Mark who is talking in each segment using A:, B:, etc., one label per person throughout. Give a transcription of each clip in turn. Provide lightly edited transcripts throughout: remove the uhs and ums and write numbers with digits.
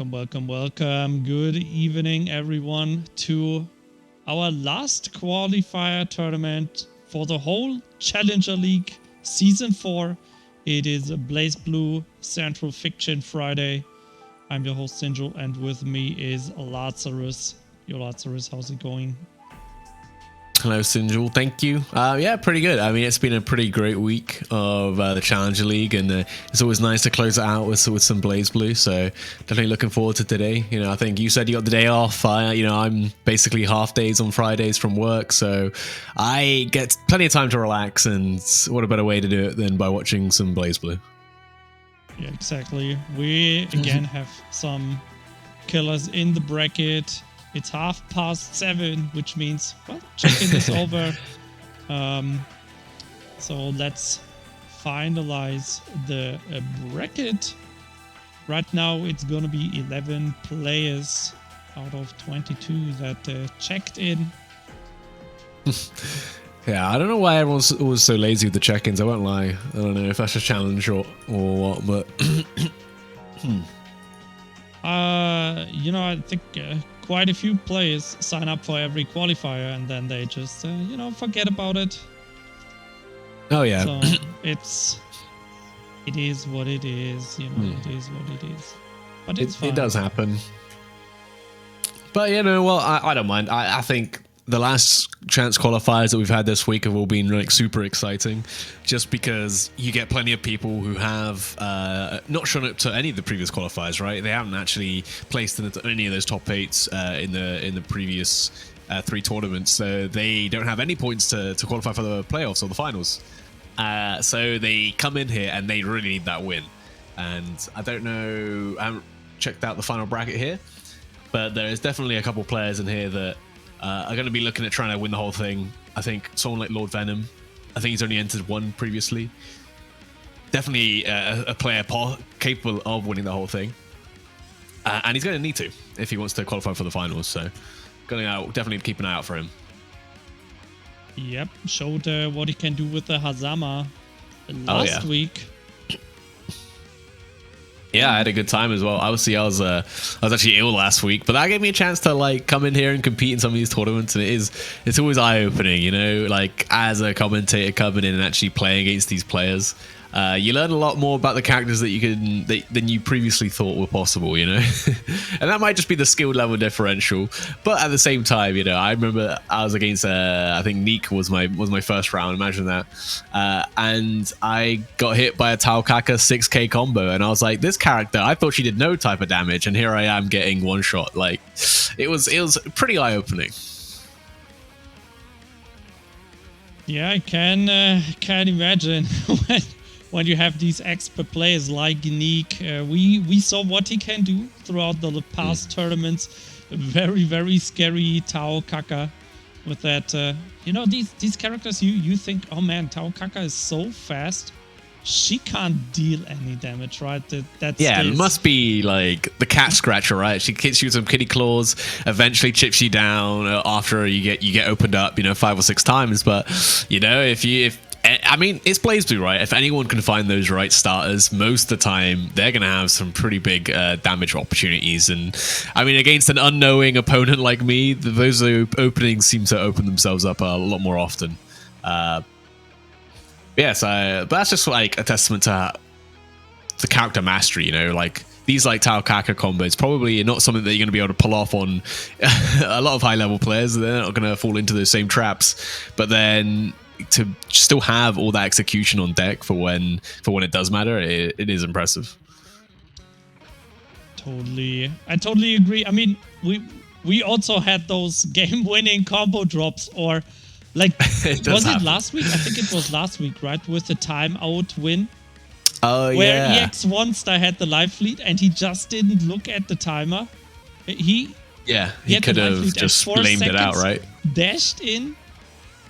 A: Welcome. Good evening, everyone, to our last qualifier tournament for the whole Challenger League Season 4. It is a Blaze Blue Central Fiction Friday. I'm your host, SinJul, and with me is Lazarus. Yo, Lazarus, how's it going?
B: Hello, SinJul. Thank you. Yeah, pretty good. I mean, it's been a pretty great week of the Challenger League, and it's always nice to close it out with some Blaze Blue. So definitely looking forward to today. You know, I think you said you got the day off. I'm basically half days on Fridays from work, so I get plenty of time to relax. And what a better way to do it than by watching some Blaze Blue? Yeah,
A: exactly. We again have some killers in the bracket. It's 7:30, which means, well, check-in is over. So let's finalize the bracket. Right now, it's going to be 11 players out of 22 that checked in.
B: Yeah, I don't know why everyone's always so lazy with the check-ins. I won't lie. I don't know if that's a challenge or what, but...
A: I think quite a few players sign up for every qualifier and then they just, forget about it.
B: Oh, yeah.
A: So it is what it is, it is what it is. But it's fine.
B: It does happen. But, I don't mind. I think the last chance qualifiers that we've had this week have all been like super exciting, just because you get plenty of people who have not shown up to any of the previous qualifiers, right? They haven't actually placed in any of those top 8s in the previous 3 tournaments, so they don't have any points to qualify for the playoffs or the finals. So they come in here and they really need that win. And I don't know, I haven't checked out the final bracket here, but there is definitely a couple players in here that are going to be looking at trying to win the whole thing. I think someone like Lord Venom, I think he's only entered one previously. Definitely a player capable of winning the whole thing. And he's going to need to if he wants to qualify for the finals. So definitely keep an eye out for him.
A: Yep, showed what he can do with the Hazama last week.
B: Yeah, I had a good time as well. Obviously, I was actually ill last week, but that gave me a chance to come in here and compete in some of these tournaments, and it's always eye-opening, as a commentator coming in and actually playing against these players. You learn a lot more about the characters than you previously thought were possible, and that might just be the skill level differential. But at the same time, I remember I was against I think Neek was my first round. Imagine that, and I got hit by a Taokaka 6k combo, and I was like, this character, I thought she did no type of damage, and here I am getting one shot. Like, it was pretty eye opening.
A: Yeah, I can imagine. When you have these expert players like Neek, we saw what he can do throughout the past tournaments. Very, very scary Tao Kaka with that. These characters, you think, oh man, Tao Kaka is so fast. She can't deal any damage, right?
B: It must be like the cat scratcher, right? She hits you with some kitty claws, eventually chips you down after you get opened up, 5 or 6 times. But it's Blaze Blue, right? If anyone can find those right starters, most of the time they're going to have some pretty big damage opportunities. And I mean, against an unknowing opponent like me, those openings seem to open themselves up a lot more often. But that's just like a testament to the character mastery, these Tao Kaka combos probably not something that you're going to be able to pull off on a lot of high level players. They're not going to fall into those same traps, but then to still have all that execution on deck for when it does matter, it is impressive.
A: I totally agree. I mean, we also had those game-winning combo drops, or was it last week? I think it was last week, right? With the timeout win.
B: Oh,
A: where EX Monster had the life lead and he just didn't look at the timer. He
B: could have just blamed it out, right?
A: Dashed in,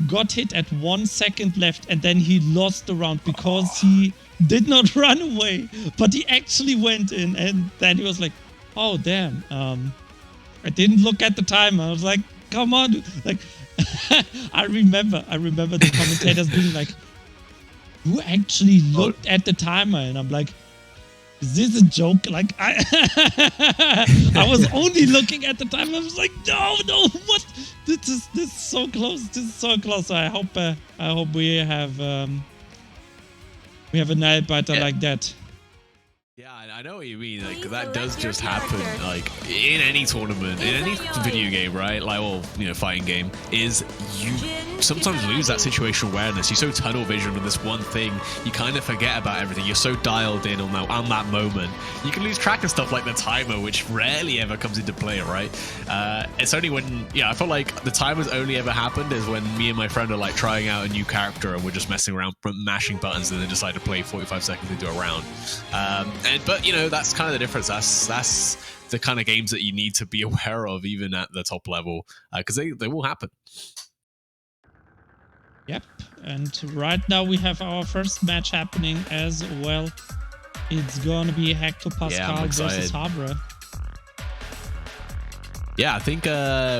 A: got hit at 1 second left, and then he lost the round because he did not run away, but he actually went in, and then he was like, oh damn, I didn't look at the timer. I was like, come on, dude. I remember the commentators being like, who actually looked at the timer? And I'm like, Is this a joke? Like I was only looking at the time. I was like, no, what? This is so close. This is so close. I hope we have a nail biter like that.
B: Yeah, I know what you mean. Like that does just happen. Like in any tournament, in any video game, right? Like, well, you know, fighting game, is you sometimes lose that situational awareness. You're so tunnel vision on this one thing, you kind of forget about everything. You're so dialed in on that moment. You can lose track of stuff like the timer, which rarely ever comes into play, right? It's only when, yeah, I feel like the timer's only ever happened is when me and my friend are like trying out a new character and we're just messing around, mashing buttons, and then decide to play 45 seconds into a round. But you know, that's kind of the difference. That's the kind of games that you need to be aware of, even at the top level, because they will happen.
A: Yep, and right now we have our first match happening as well. It's gonna be Hector Pascal versus Havre.
B: Yeah, I think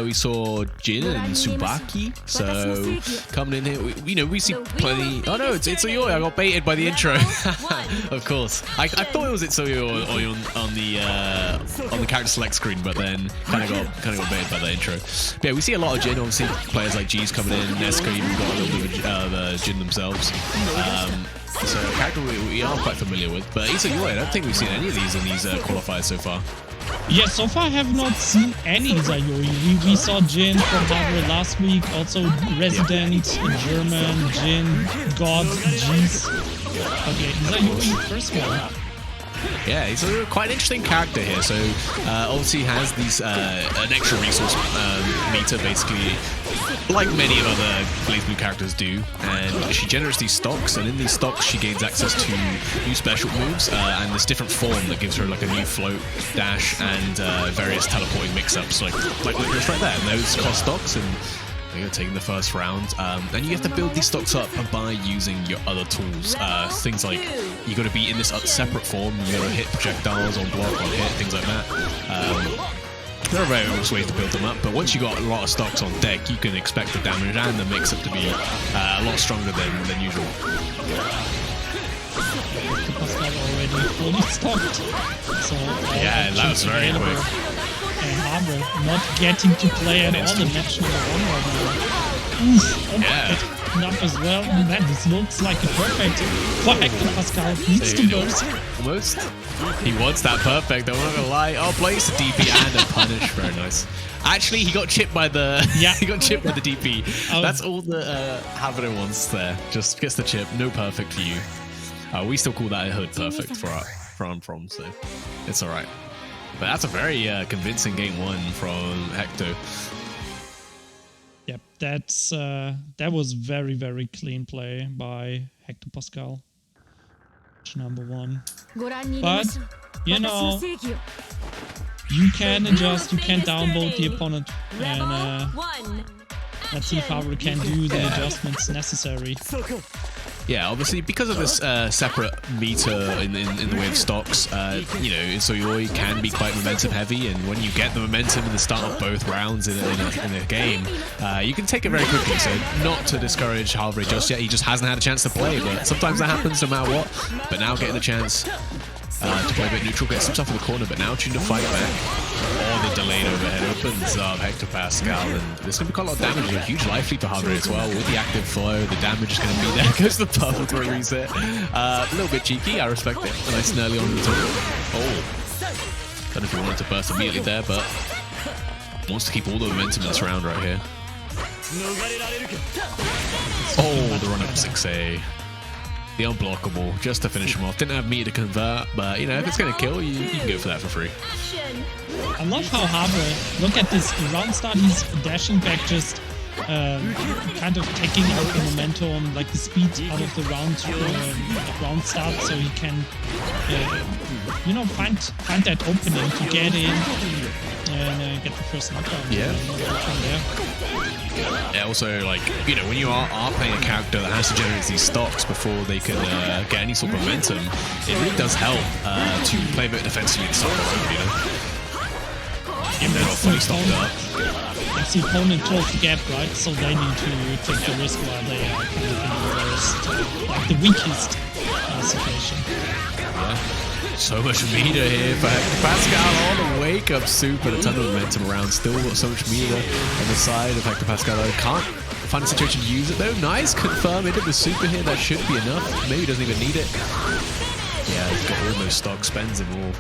B: we saw Jin and Tsubaki, so coming in here, we see plenty. Oh no, it's Itsuyoi. I got baited by the intro. Of course, I thought it was Itsuyoi on the character select screen, but then kind of got baited by the intro. But yeah, we see a lot of Jin. Obviously, players like G's coming in. Nesca even got a little bit of Jin themselves. So a character we are quite familiar with, but Itsuyoi, I don't think we've seen any of these in these qualifiers so far.
A: Yeah, so far I have not seen any Itsuyoi. We saw Jin from Havre last week, also Resident, German, Jin, God, G's. Okay, Itsuyoi first one.
B: Yeah, he's a quite interesting character here. So obviously he has these an extra resource meter, basically, like many of other BlazBlue characters do, and she generates these stocks, and in these stocks she gains access to new special moves and this different form that gives her like a new float, dash, and various teleporting mix-ups, like this right there. And those cost stocks, and you're taking the first round, and you have to build these stocks up by using your other tools. Things like you got to be in this separate form. You got to hit projectiles on block, on hit, things like that. There are various ways to build them up, but once you got a lot of stocks on deck, you can expect the damage and the mix-up to be a lot stronger than usual.
A: Already fully stocked, so
B: yeah, that was very quick.
A: And Havre not getting to play at all in match number 1 right now. Oof,
B: yeah.
A: Up as well. Man, this looks like a perfect for Hector Pascal. Needs to burst.
B: Almost. He wants that perfect, I'm not gonna lie. Oh, plays the DP and a punish. Very nice. Actually, he got chipped by the he got chipped by the DP. That's all the Havre wants there. Just gets the chip. No perfect for you. We still call that a hood perfect for from, so it's alright. But that's a very convincing game 1 from Hector.
A: Yep, that was very, very clean play by Hector Pascal. Number 1. But, you know, you can adjust, you can downvote the opponent, and let's see if Havre can do the adjustments necessary.
B: Yeah, obviously, because of this separate meter in the way of stocks, you know, Itsuyoi can be quite momentum heavy, and when you get the momentum in the start of both rounds in a game, you can take it very quickly. So not to discourage Havre just yet, he just hasn't had a chance to play, but sometimes that happens no matter what. But now getting a chance to play a bit neutral, gets himself in the corner, but now choosing to fight back. Oh, the delayed overhead opens up Hector Pascal, and there's going to be quite a lot of damage. A huge life lead for Havre as well. With the active flow, the damage is going to be there. Goes the purple for a reset. A little bit cheeky, I respect it. Nice and early on in the turn. Oh, don't know if he wanted to burst immediately there, but wants to keep all the momentum in this round right here. Oh, the run up 6A. The unblockable, just to finish him off. Didn't have meter to convert, but you know, if it's going to kill, you can go for that for free.
A: I love how Havre, look at this round start, he's dashing back, just kind of taking out the momentum, like the speed out of the round start, so he can, you know, find that opening to get in and get the first knockdown.
B: Yeah. Yeah, also, like, you know, when you are playing a character that has to generate these stocks before they can get any sort of momentum, it really does help to play a bit defensively and stuff, you know? If they're not fully stocked up.
A: It's the opponent towards the gap, right? So they need to take the risk while they are kind of in the worst, like the weakest situation.
B: Yeah. So much meter here for Pascal on the wake up super. A ton of momentum around. Still got so much meter on the side of Hector Pascal. Can't find a situation to use it though. Nice confirm into the super here. That should be enough. Maybe doesn't even need it. Yeah, he's got almost stock, spends them all,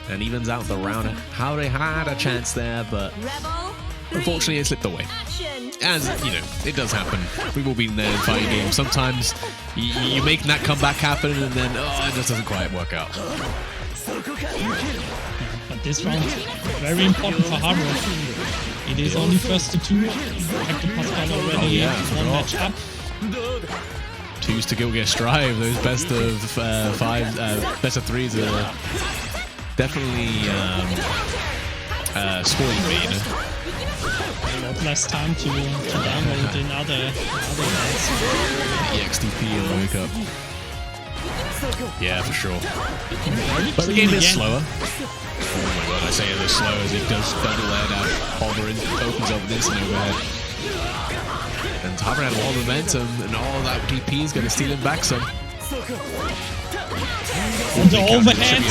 B: and evens out the round. How they had a chance there, but unfortunately it slipped away. And, you know, it does happen. We've all been there in fighting games. Sometimes you make that comeback happen and then, oh, it just doesn't quite work out.
A: But this round, very important for Harbor. It is only first to 2. Hector Pascal already one match up.
B: 2s to Gilgir Strive. Those best of 5, best of 3s are definitely spoiling me, you know.
A: A lot less time to download in other ones.
B: EXTP and wake up. Yeah, for sure. But the game is slower. Oh my god, I say it as slow as it does double air down. Hovering, opens up this and overhead. And Harbor had a lot of momentum, and all that DP is going to steal him back some.
A: And the overhead.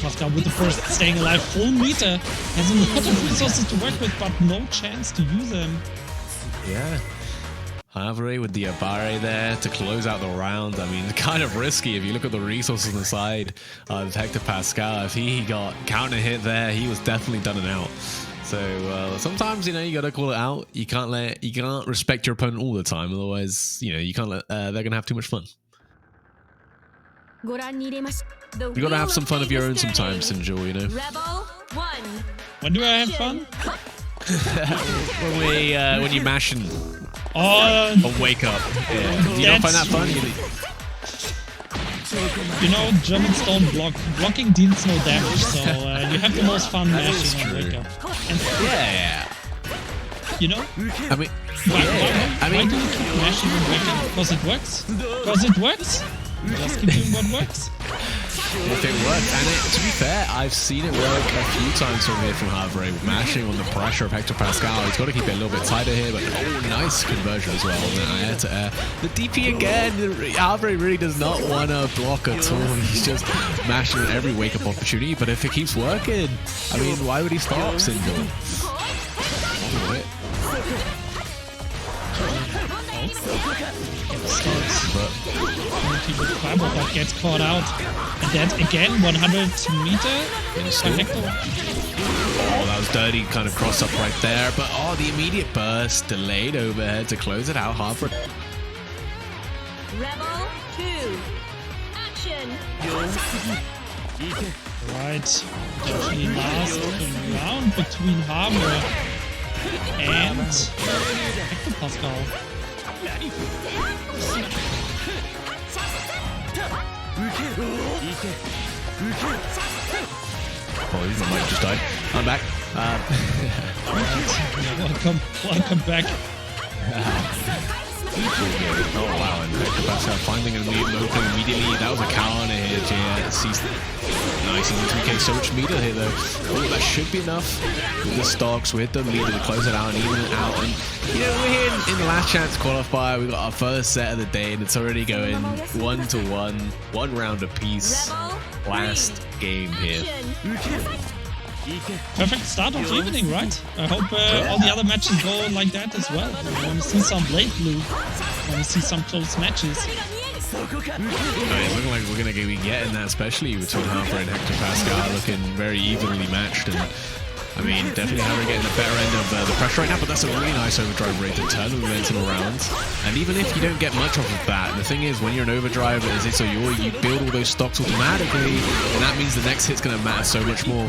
A: Pascal with the first staying alive, full meter, has a lot of resources to work with, but no chance to use them.
B: Yeah. Havre with the Abare there to close out the round. I mean, kind of risky if you look at the resources on the side of Hector Pascal. If he got counter hit there, he was definitely done and out. So sometimes, you know, you gotta call it out. You can't respect your opponent all the time, otherwise, you know, you can't let they're gonna have too much fun. You gotta have some fun of your own sometimes, SinJul, you know.
A: When do I have fun?
B: when you're mashing.
A: Oh,
B: wake up. Yeah. You don't find that fun?
A: You know, Germans don't block. Blocking deals no damage, so you have the most fun mashing on wake up. And
B: yeah.
A: You know?
B: I mean,
A: why do you keep mashing on wake up? Because it works? Because it works? Just keep doing what works.
B: If it works, and to be fair, I've seen it work a few times from here from Havre, mashing on the pressure of Hector Pascal. He's got to keep it a little bit tighter here, but oh, nice conversion as well. Air to air. The DP again, Havre really does not want to block at all. He's just mashing on every wake-up opportunity, but if it keeps working, I mean, why would he stop, SinJul?
A: But gets caught out. And that again, 100 meter.
B: Oh, that was dirty, kind of cross up right there. But oh, the immediate burst, delayed overhead to close it out. Hard for
C: Rebel 2. Action.
A: Right. Actually last round between Harbor and Hector Pascal.
B: Oh, his mic just died. I'm back.
A: Welcome back.
B: Oh wow, and Hector Pascal finding an immediate opening immediately. That was a counter hit. Yeah, nice. He's 3k so much meter here though. Oh, that should be enough with the stocks, with the meter to close it out and even it out. And you know, we're here in the last chance qualifier. We got our first set of the day, and it's already going 1-1, 1 round apiece. Last game here.
A: Perfect start of the evening, right? I hope all the other matches go like that as well. I want to see some blade blue. I want to see some close matches.
B: It's looking like we're going to be getting that, especially between Harper and Hector Pascal, looking very evenly matched. And I mean, definitely Harper getting the better end of the pressure right now, but that's a really nice overdrive rate to turn the momentum around. And even if you don't get much off of that, the thing is, when you're an overdrive, so you build all those stocks automatically, and that means the next hit's going to matter so much more.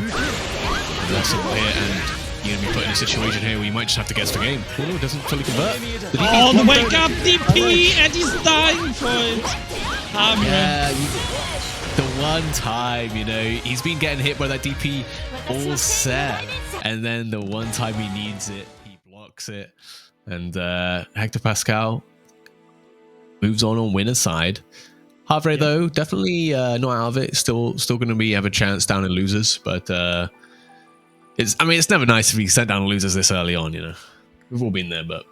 B: That's a hit, and you're going to be put in a situation here where you might just have to guess the game. Oh, it doesn't fully convert.
A: The wake up DP, and he's dying for it.
B: Yeah, the one time, you know, he's been getting hit by that DP all set, and then the one time he needs it, he blocks it. And Hector Pascal moves on winner's side. Havre, though, definitely not out of it. Still going to have a chance down in losers, but it's never nice to be sent down in losers this early on, you know. We've all been there, but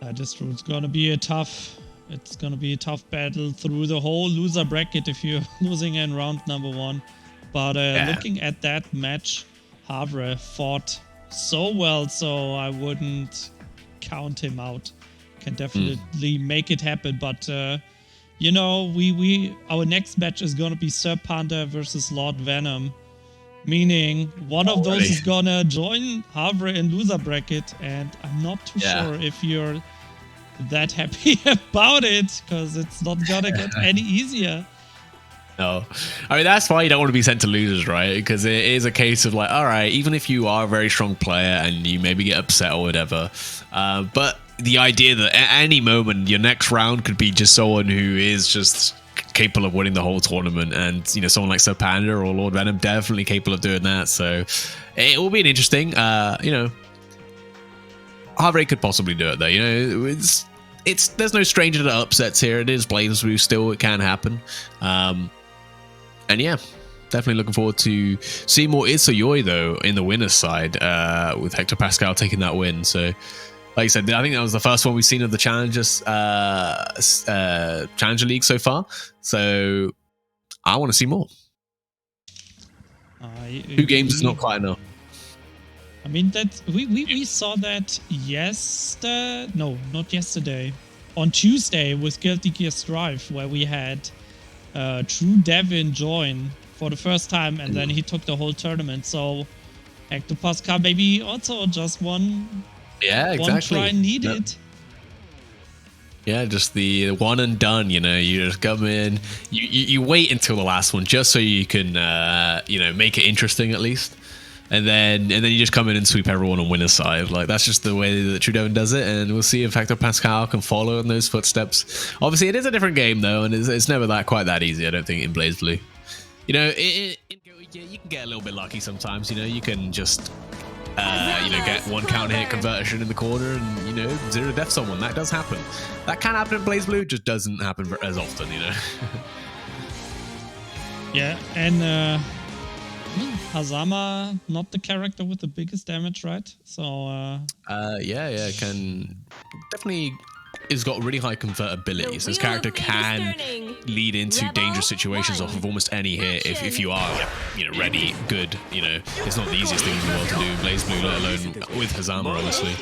A: that is true. It's going to be a tough it's gonna be a tough battle through the whole loser bracket if you're losing in round number 1. But looking at that match, Havre fought so well, so I wouldn't count him out. Can definitely make it happen, but you know, our next match is gonna be Sir Panda versus Lord Venom, meaning one of those is gonna join Havre in loser bracket, and I'm not too sure if you're that happy about it, because it's not gonna get any easier.
B: No, I mean, that's why you don't want to be sent to losers, right? Because it is a case of like, all right, even if you are a very strong player and you maybe get upset or whatever, but the idea that at any moment your next round could be just someone who is just capable of winning the whole tournament, and you know, someone like Sir Panda or Lord Venom definitely capable of doing that. So it will be an interesting, you know, Havre could possibly do it though. You know, it's there's no stranger to upsets here. It is BlazBlue still, it can happen. And yeah, definitely looking forward to seeing more Isayoi though in the winner's side, with Hector Pascal taking that win. So like I said, I think that was the first one we've seen of the Challenger League so far. So I want to see more. 2 games is not quite enough.
A: I mean, that we saw that not yesterday, on Tuesday with Guilty Gear Strive, where we had True Devin join for the first time, and then he took the whole tournament. So Hector Pascal maybe also just one try needed.
B: Yeah, just the one and done. You know, you just come in, you wait until the last one just so you can you know, make it interesting at least. And then you just come in and sweep everyone on winner's side. Like, that's just the way that True Devin does it, and we'll see if Hector Pascal can follow in those footsteps. Obviously, it is a different game though, and it's never quite that easy, I don't think, in BlazBlue. You know, you can get a little bit lucky sometimes. You know, you can just you know, get one counter hit conversion in the corner and, you know, 0 death someone. That does happen. That can happen in BlazBlue, just doesn't happen as often, you know.
A: Yeah, and Hazama, not the character with the biggest damage, right? So
B: yeah, can definitely has got really high convertibility. So this character can lead into dangerous situations off of almost any hit if you are, you know, ready, good. You know, it's not the easiest thing in the world to do in BlazBlue, let alone with Hazama, obviously.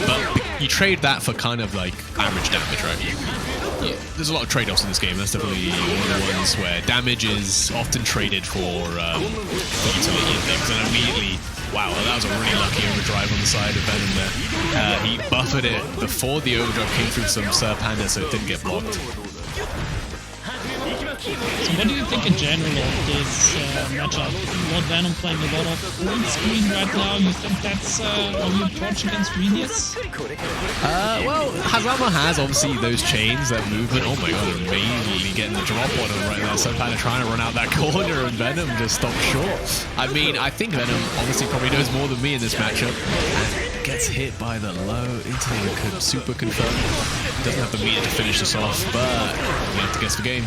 B: But you trade that for kind of like average damage, right? Yeah, there's a lot of trade-offs in this game. That's definitely one of the ones where damage is often traded for utility and things. And immediately, wow, that was a really lucky overdrive on the side of Venom there. He buffered it before the overdrive came through some Sir Panda, so it didn't get blocked.
A: So what do you think in general of this matchup? Lord Venom playing a lot of full screen right now. You think that's how you approach against Redius?
B: Well, Hazama has obviously those chains, that movement. Oh my god, immediately getting the drop on him right there. So kind of trying to run out that corner, and Venom just stopped short. I mean, I think Venom obviously probably knows more than me in this matchup. And gets hit by the low into the super confirm. Doesn't have the meter to finish this off, but we have to guess the game.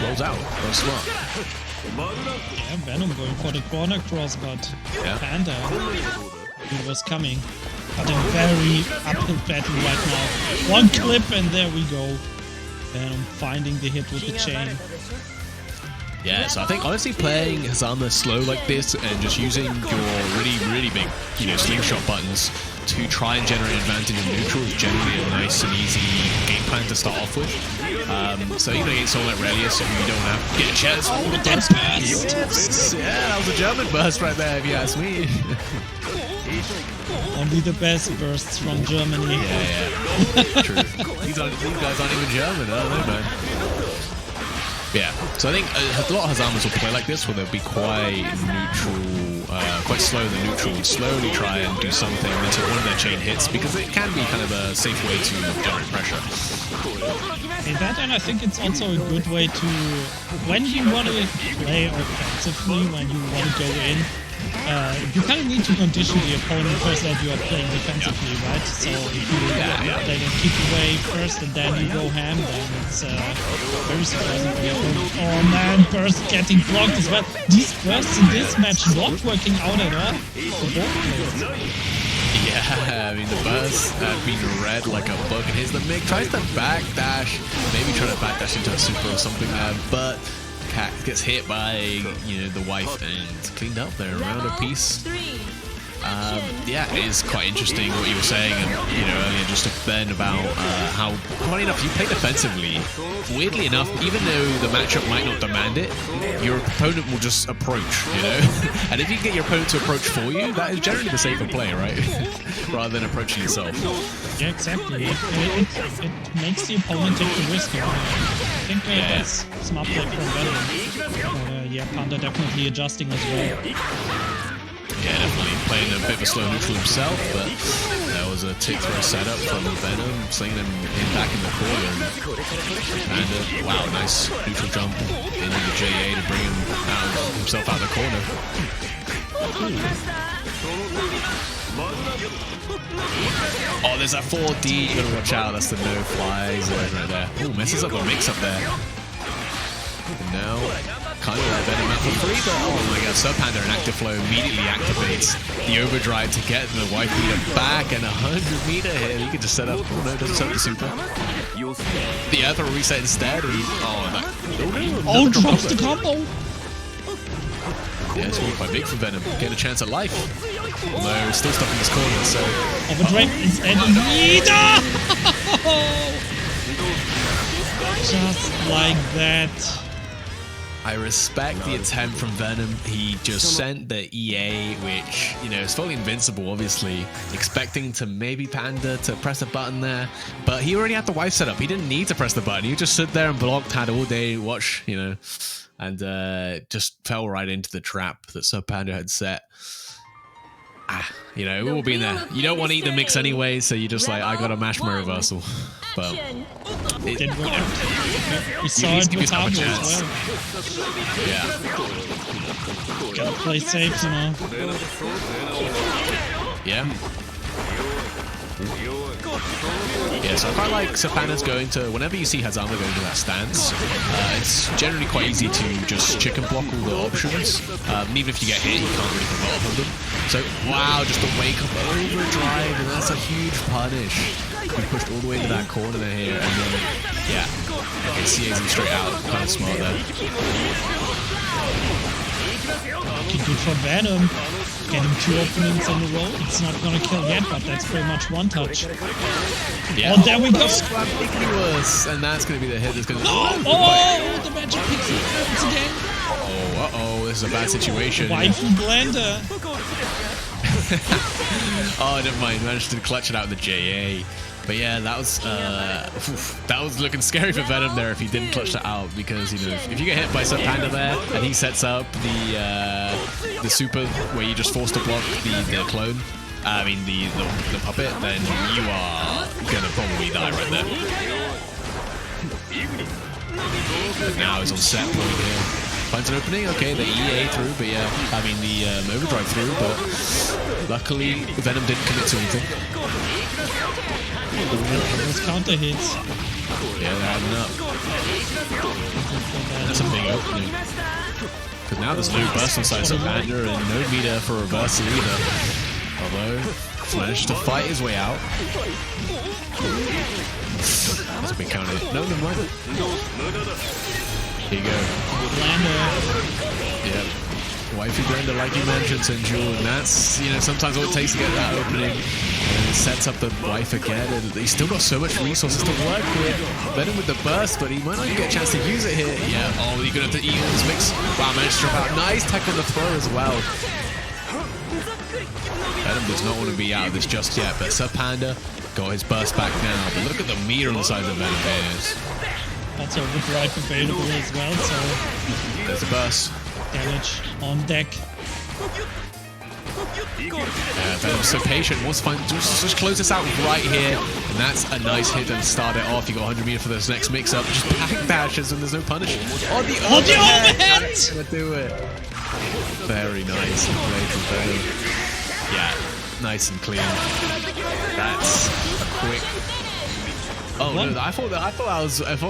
B: Rolls out. Very smart.
A: Yeah, Venom going for the corner cross, but Panda, it was coming. But a very uphill battle right now. One clip and there we go. Venom finding the hit with the chain.
B: Yeah, so I think honestly playing Hazama slow like this and just using your really big, you know, slingshot buttons to try and generate advantage in neutral is generally a nice and easy game plan to start off with. So, you know, against someone like Relius, you don't have to get a chance. Oh, the depth burst! Yeah, that was a German burst right there, if you ask me.
A: Only the best bursts from Germany.
B: Yeah. True. These guys aren't even German, I don't know, man. Yeah, so I think a lot of Hazamas will play like this, where they'll be quite neutral, quite slow in the neutral, and slowly try and do something until one of their chain hits, because it can be kind of a safe way to generate pressure.
A: In that end, I think it's also a good way to, when you want to play offensively, when you want to go in, you kind of need to condition the opponent first that you are playing defensively, right? So if you they can keep away first and then you go ham, then it's very surprising for the opponent. Oh man, burst getting blocked as well. These bursts in this match not working out at all for both players.
B: Yeah, I mean, the burst being read like a book. And here's the Mick. Tries to backdash. Maybe try to backdash into a super or something there. But Cat gets hit by, the wife and cleaned up there. Around a piece. Yeah, it is quite interesting what you were saying, earlier just then about how, funny enough, you play defensively. Weirdly enough, even though the matchup might not demand it, your opponent will just approach, And if you can get your opponent to approach for you, that is generally the safer play, right? Rather than approaching yourself.
A: Yeah, exactly. It makes the opponent take the risk. I think that's smart play from Venom. Yeah, Panda definitely adjusting as well.
B: Yeah, definitely playing a bit of a slow neutral himself, but there was a tick throw setup from Venom, slinging him back in the corner. And wow, nice neutral jump into the JA to bring himself out of the corner. Oh, there's that 4D, you gotta watch out, that's the no flies right there. Oh, messes up the mix up there. And now, kind of let Venom out for free, but oh my god, Sub Panda and Active Flow immediately activates the overdrive to get the wife meter back, and 100 meter hit. He can just set up, doesn't set up the super. The Earth will reset instead.
A: Drops the combo!
B: Yeah, it's really quite big for Venom. Getting a chance at life. Although, still stuck in this corner, so.
A: Overdrive instead of meter! Just like that.
B: I respect the attempt from Venom. He just sent the EA, which, is fully invincible, obviously, expecting to maybe Panda to press a button there. But he already had the wife set up. He didn't need to press the button. He just sit there and blocked, had all day, watch, and just fell right into the trap that Sub Panda had set. We've all been there. You don't want to eat the mix anyway, so you're just like, I gotta mash my reversal. But
A: it didn't work out. We saw it with Pablo as well.
B: Yeah.
A: Gotta play safe,
B: Yeah. Yeah, so I quite like Sapanda's going to, whenever you see Hazama going to that stance, it's generally quite easy to just chicken block all the options. And even if you get hit, you can't really convert off of them. So, wow, just a wake up overdrive, and that's a huge punish. We pushed all the way into that corner there here, and then, yeah, okay, CA's him straight out, kind of smart there.
A: Looking good for Venom. Getting 2 openings in a row. It's not gonna kill yet, but that's pretty much one touch.
B: Yeah.
A: Oh, there we go!
B: Ridiculous. And that's gonna be the hit that's gonna.
A: Oh, the magic pixie once again.
B: Oh, this is a bad situation.
A: Waifu blender.
B: Oh, never mind. Managed to clutch it out of the JA. But yeah, that was looking scary for Venom there if he didn't clutch that out, because if you get hit by Sub Panda there and he sets up the super where you just force to block the clone, the puppet, then you are gonna probably die right there. But now he's on set point here. Finds an opening, okay, the EA through, but yeah, the overdrive through, but luckily Venom didn't commit to anything.
A: Those counter hits.
B: Yeah, they're adding up. That's a big opening. Because now there's no burst on side of Panda and no meter for reversal either. Although, he's managed to fight his way out. That's a big counter hit. No, never mind. Here you go.
A: Blender.
B: Yeah. Wifey blender, like you mentioned, SinJul, and that's, sometimes all it takes to get that opening. And it sets up the wife again, and he's still got so much resources to work with. Venom with the burst, but he might not even get a chance to use it here. Yeah, oh, you're gonna have to eat all this mix. Wow, managed to drop out. Nice tech on the throw as well. Venom does not want to be out of this just yet, but Sub Panda got his burst back now. But look at the meter on the side of Venom here.
A: That's overdrive available as well, so
B: there's the burst.
A: Damage on deck.
B: Yeah, Venom's so patient. Wants to find, just close this out right here, and that's a nice hit and start it off. You got 100 meter for this next mix-up. Just back dashes, and there's no punish. Oh, the overhead! That's gonna do it. Very nice. Yeah, nice and clean. That's a quick. Oh no! I thought it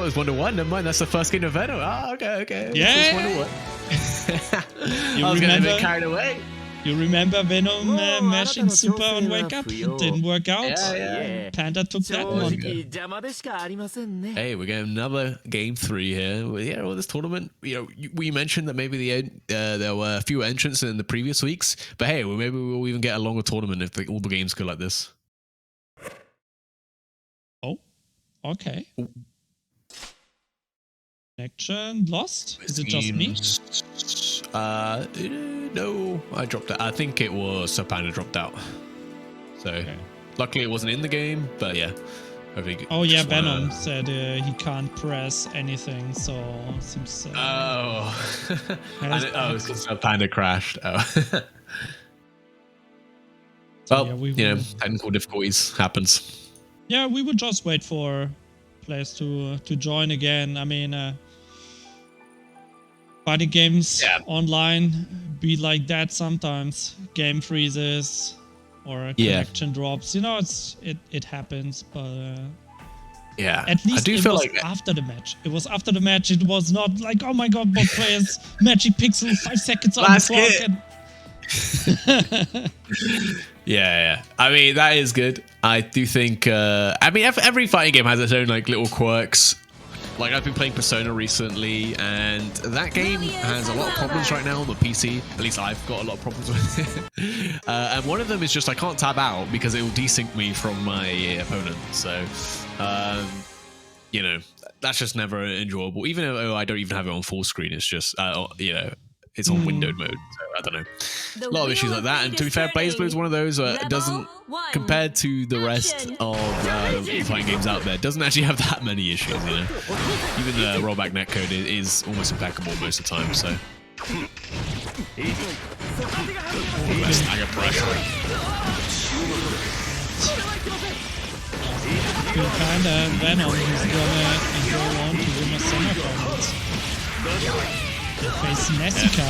B: was 1-1. Never mind. That's the first game of Venom. Oh, okay.
A: Yeah.
B: I was getting a bit carried away.
A: You remember Venom mashing super on Wake Up? It didn't work out.
B: Yeah.
A: Panda took that one.
B: Hey, we're getting another game 3 here. Well, this tournament, we mentioned that maybe there were fewer entrants than in the previous weeks, but hey, maybe we'll even get a longer tournament if all the games go like this.
A: Oh, okay. Connection lost? Is it just me?
B: No, I dropped out. I think it was Sir Panda dropped out. So, okay. Luckily it wasn't in the game, but yeah.
A: Oh yeah, Venom said he can't press anything, so seems.
B: It's because Sir Panda crashed. Oh.
A: So,
B: well, technical difficulties happens.
A: Yeah, we would just wait for players to join again. I mean, fighting games online be like that sometimes. Game freezes or connection drops. It happens, but at least it was after the match. It was after the match. It was not like, oh my god, both players magic pixel 5 seconds on the clock.
B: Yeah. I mean, that is good. I do think. Every fighting game has its own little quirks. Like, I've been playing Persona recently, and that game has a lot of problems right now on the PC. At least I've got a lot of problems with it. And one of them is just I can't tab out because it will desync me from my opponent. So, that's just never enjoyable. Even though I don't even have it on full screen, it's just, it's on windowed mode. So, I don't know. A lot of issues like that. And to be fair, BlazBlue is one of those it doesn't, compared to the rest of fighting games out there, doesn't actually have that many issues, Even the rollback netcode is almost impeccable most of the time, so. Stagger pressure.
A: Kinda Venom is gonna go on to win a semifinals. They face Nessica.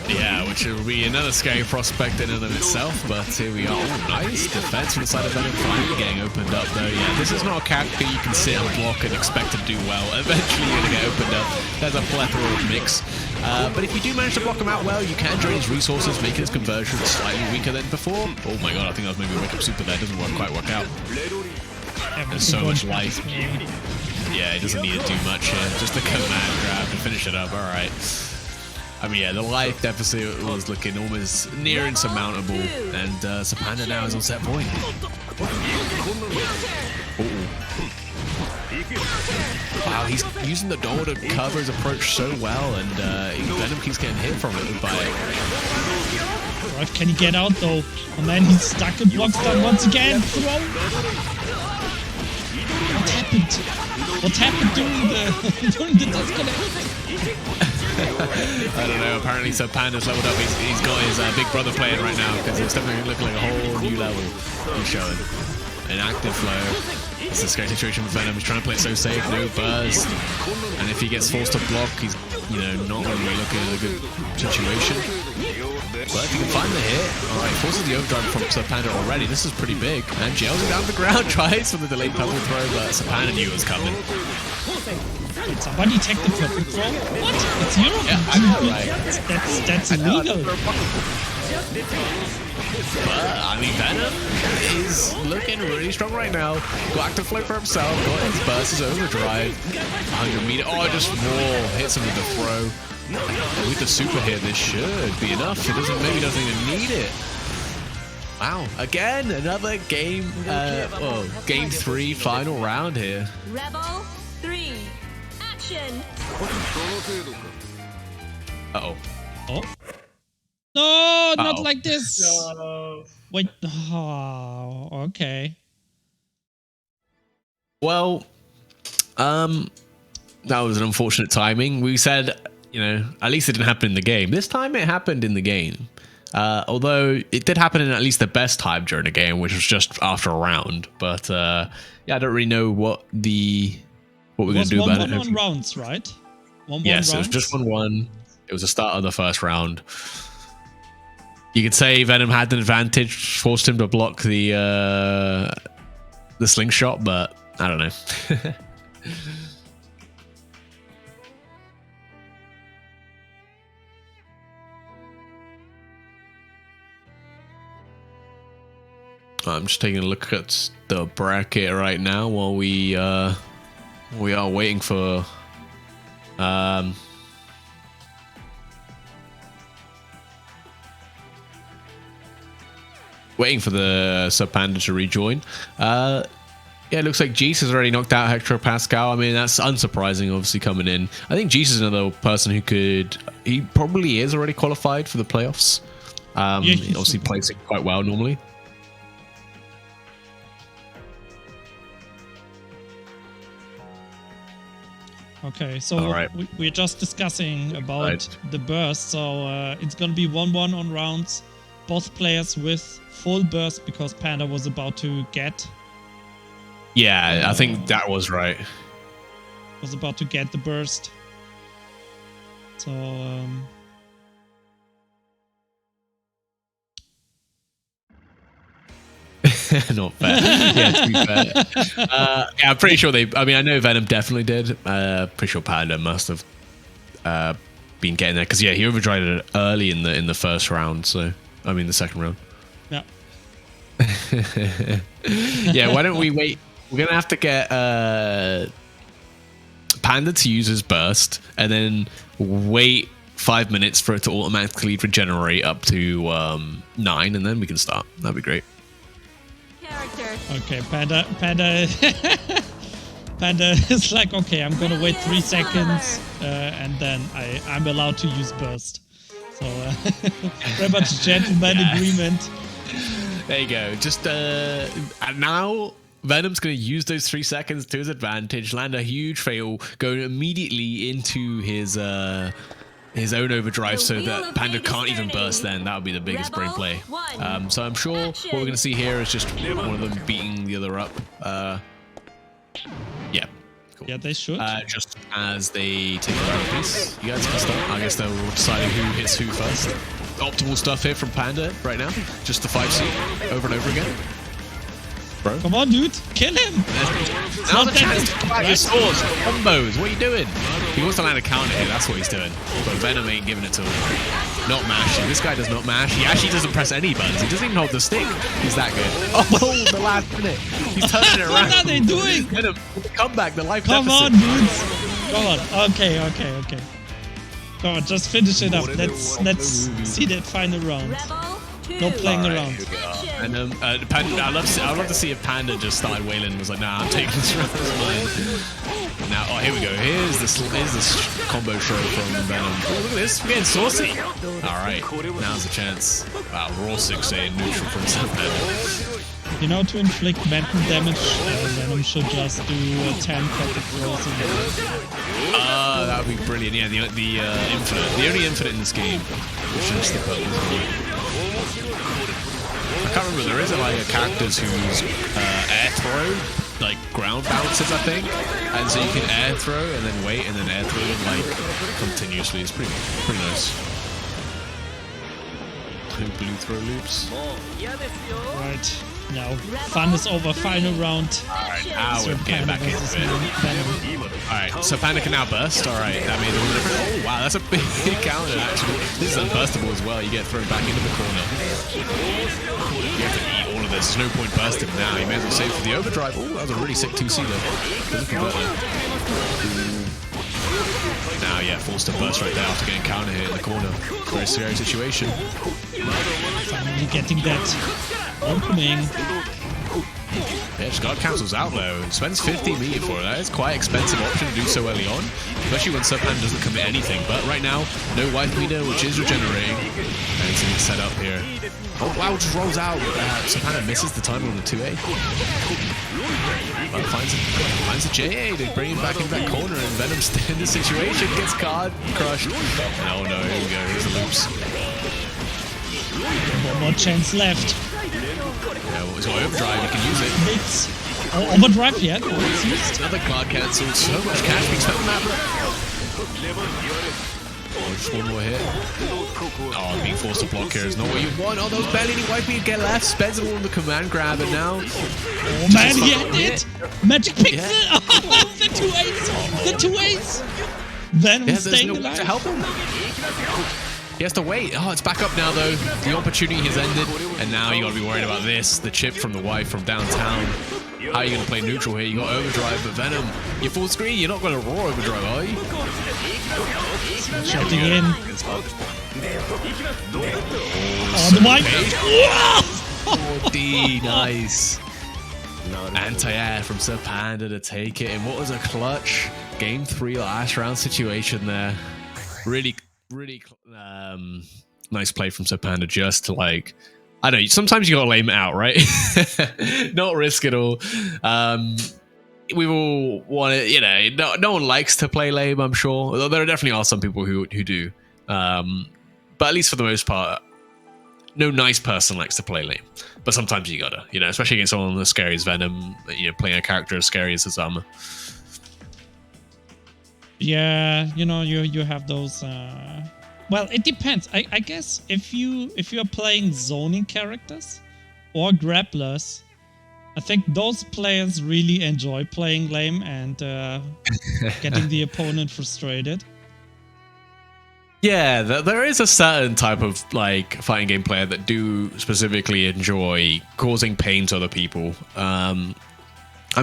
B: Yeah, which will be another scary prospect in and of itself, but here we are. Oh, nice defense from the side of Venom, finally getting opened up though. Yeah, this is not a character you can sit and block and expect to do well. Eventually you're going to get opened up. There's a plethora of mix. But if you do manage to block him out well, you can drain his resources, making his conversion slightly weaker than before. Oh my god, I think that was maybe a wake up super there. Doesn't quite work out. There's so much life. Yeah, he doesn't need to do much here. Just a command grab and finish it up. Alright. I mean, yeah, the life deficit was looking almost near insurmountable, and Sir Panda now is on set point. Wow, he's using the door to cover his approach so well, and Venom keeps getting hit from it by it.
A: Right, can he get out though? And then he's stuck in block stun once again. Throw! What happened? What happened during the disconnect?
B: I don't know. Apparently, Sir Panda's leveled up. He's got his big brother playing right now because it's definitely looking like a whole new level he's showing. An active flow. It's a scary situation with Venom. He's trying to play it so safe, no burst. And if he gets forced to block, he's not going to be looking at a good situation. But if he can find the hit, alright, forces the overdrive from Sir Panda already. This is pretty big. And jails him down the ground, tries for the delayed pebble throw, but Sir Panda knew it was coming.
A: Did somebody take the purple throw? What? It's Europe?
B: Yeah, I know, right?
A: That's illegal.
B: But, I mean, Venom is looking really strong right now. Got active flow for himself, got his burst, his overdrive. 100 meter, just raw, hits him with the throw. With the super hit, this should be enough. It maybe doesn't even need it. Wow, again, another game, game 3 final round here.
C: Rebel 3, action!
B: Uh-oh.
A: Oh? No, not like this. No. Wait. Oh, okay.
B: Well, that was an unfortunate timing. We said, at least it didn't happen in the game. This time it happened in the game. Although it did happen in at least the best time during the game, which was just after a round. But yeah, I don't really know what we're going to do about it.
A: 1-1 rounds, right? 1-1
B: yes, rounds? It was just 1-1. It was the start of the first round. You could say Venom had an advantage, forced him to block the slingshot, but I don't know. I'm just taking a look at the bracket right now while we are waiting for the Sub Panda to rejoin. Yeah, it looks like Jeez has already knocked out Hector Pascal. I mean, that's unsurprising, obviously, coming in. I think Jeez is another person who could... He probably is already qualified for the playoffs. He obviously plays it quite well normally.
A: Okay, so we're just discussing about the burst. So it's going to be 1-1 on rounds. Both players with full burst because Panda was about to get...
B: Yeah, I think that was right.
A: Was about to get the burst. So...
B: Not fair. Yeah, to be fair. Yeah, I'm pretty sure they... I mean, I know Venom definitely did. Pretty sure Panda must have been getting there. Because, yeah, he overdried it early in the first round. So, I mean, the second round.
A: Yeah.
B: Yeah, why don't we wait? We're going to have to get Panda to use his burst. And then wait 5 minutes for it to automatically regenerate up to 9. And then we can start. That'd be great.
A: Okay, Panda is like, okay, I'm gonna wait 3 seconds and then I'm allowed to use burst. So very much a gentleman agreement.
B: There you go. Just and now Venom's gonna use those 3 seconds to his advantage, land a huge fail, go immediately into his own overdrive so that Panda can't even burst then. That would be the biggest brain play. So I'm sure what we're going to see here is just one of them beating the other up. Yeah. Cool.
A: Yeah, they should.
B: Just as they take another piece. You guys can start. I guess they're deciding who hits who first. Optimal stuff here from Panda right now. Just the 5C over and over again. Bro.
A: Come on, dude. Kill him.
B: Now's the chance to come out your swords. Combos. What are you doing? He wants to land a counter here. That's what he's doing. But Venom ain't giving it to him. Not mashing. This guy does not mash. He actually doesn't press any buttons. He doesn't even hold the stick. He's that good. Oh, the last minute. He's turning it around.
A: What are they doing?
B: Venom, come back. The life
A: Come
B: deficit.
A: on, dudes. Come on. Okay. Come on, just finish it up. Let's see that final round. No playing around.
B: And Panda, I'd love to see if Panda just started wailing and was like, nah, I'm taking this round. Now, oh, here we go. Here's this combo show from Venom. Oh, look at this. We're getting saucy. All right. Now's the chance. Wow, raw 6A neutral from Panda.
A: You know, to inflict mental damage, Venom should just do 10 perfect rolls.
B: That would be brilliant. Yeah, the infinite. The only infinite in this game. Which is the purple. I can't remember. There is like a characters whose air throw, like ground bounces, I think, and so you can air throw and then wait and then air throw like continuously. It's pretty nice. 2 blue throw loops.
A: Right. Now, fun is over. Final round.
B: Alright, now we're getting back into it. Alright, so Panda can now burst. Alright, that made a little difference. Oh, wow, that's a big counter, actually. This is unburstable as well. You get thrown back into the corner. You have to eat all of this. There's no point bursting now. You may as well save for the overdrive. Oh, that was a really sick 2C, though. Now, yeah, forced to burst right there after getting counter hit in the corner. Very scary situation.
A: Finally getting that opening.
B: Yeah, just got cancels out though. Spends 50 meter for it. That is quite expensive option to do so early on, especially when Subpan doesn't commit anything. But right now, no wife meter, which is regenerating, and it's being set up here. Oh wow, just rolls out. Subpan misses the timing on the 2A. But finds a JA to bring him back in that corner, and Venom's in the situation, gets card crushed. And oh no, here we go. Here's the loops.
A: One more chance left.
B: Yeah, well, he's got overdrive, he can use it.
A: Mix. Oh, overdrive yet? Oh, it's used.
B: Another card cancel. So much cash being spent on that. Oh, just one more hit. Oh, being forced to block here is not what you want. Oh, those barely any white beat get left. Spends it all on the command grab, and now.
A: Oh man, he had it! Magic Pixel! Yeah. The 2-8s! The 2-8s! Venom staying alive.
B: To help him. He has to wait. Oh, it's back up now, though. The opportunity has ended. And now you got to be worried about this. The chip from the wife from downtown. How are you going to play neutral here? You got overdrive, but Venom, you're full screen. You're not going to raw overdrive, are you?
A: Shutting in. Oh, the mic.
B: 4D, nice. Anti-air from Sir Panda to take it. And what was a clutch game 3 last round situation there. Really nice play from Sir Panda just to like, I don't know, sometimes you gotta lay him out, right? Not risk it all. We all want to, you know, no one likes to play lame, I'm sure. Although there definitely are some people who do. But at least for the most part, no nice person likes to play lame. But sometimes you gotta, you know, especially against someone as scary as Venom, you know, playing a character as scary as Azama.
A: Yeah, you know, you have those. Well, it depends. I guess if you're playing zoning characters or grapplers, I think those players really enjoy playing lame and getting the opponent frustrated.
B: Yeah, there is a certain type of like fighting game player that do specifically enjoy causing pain to other people. I'm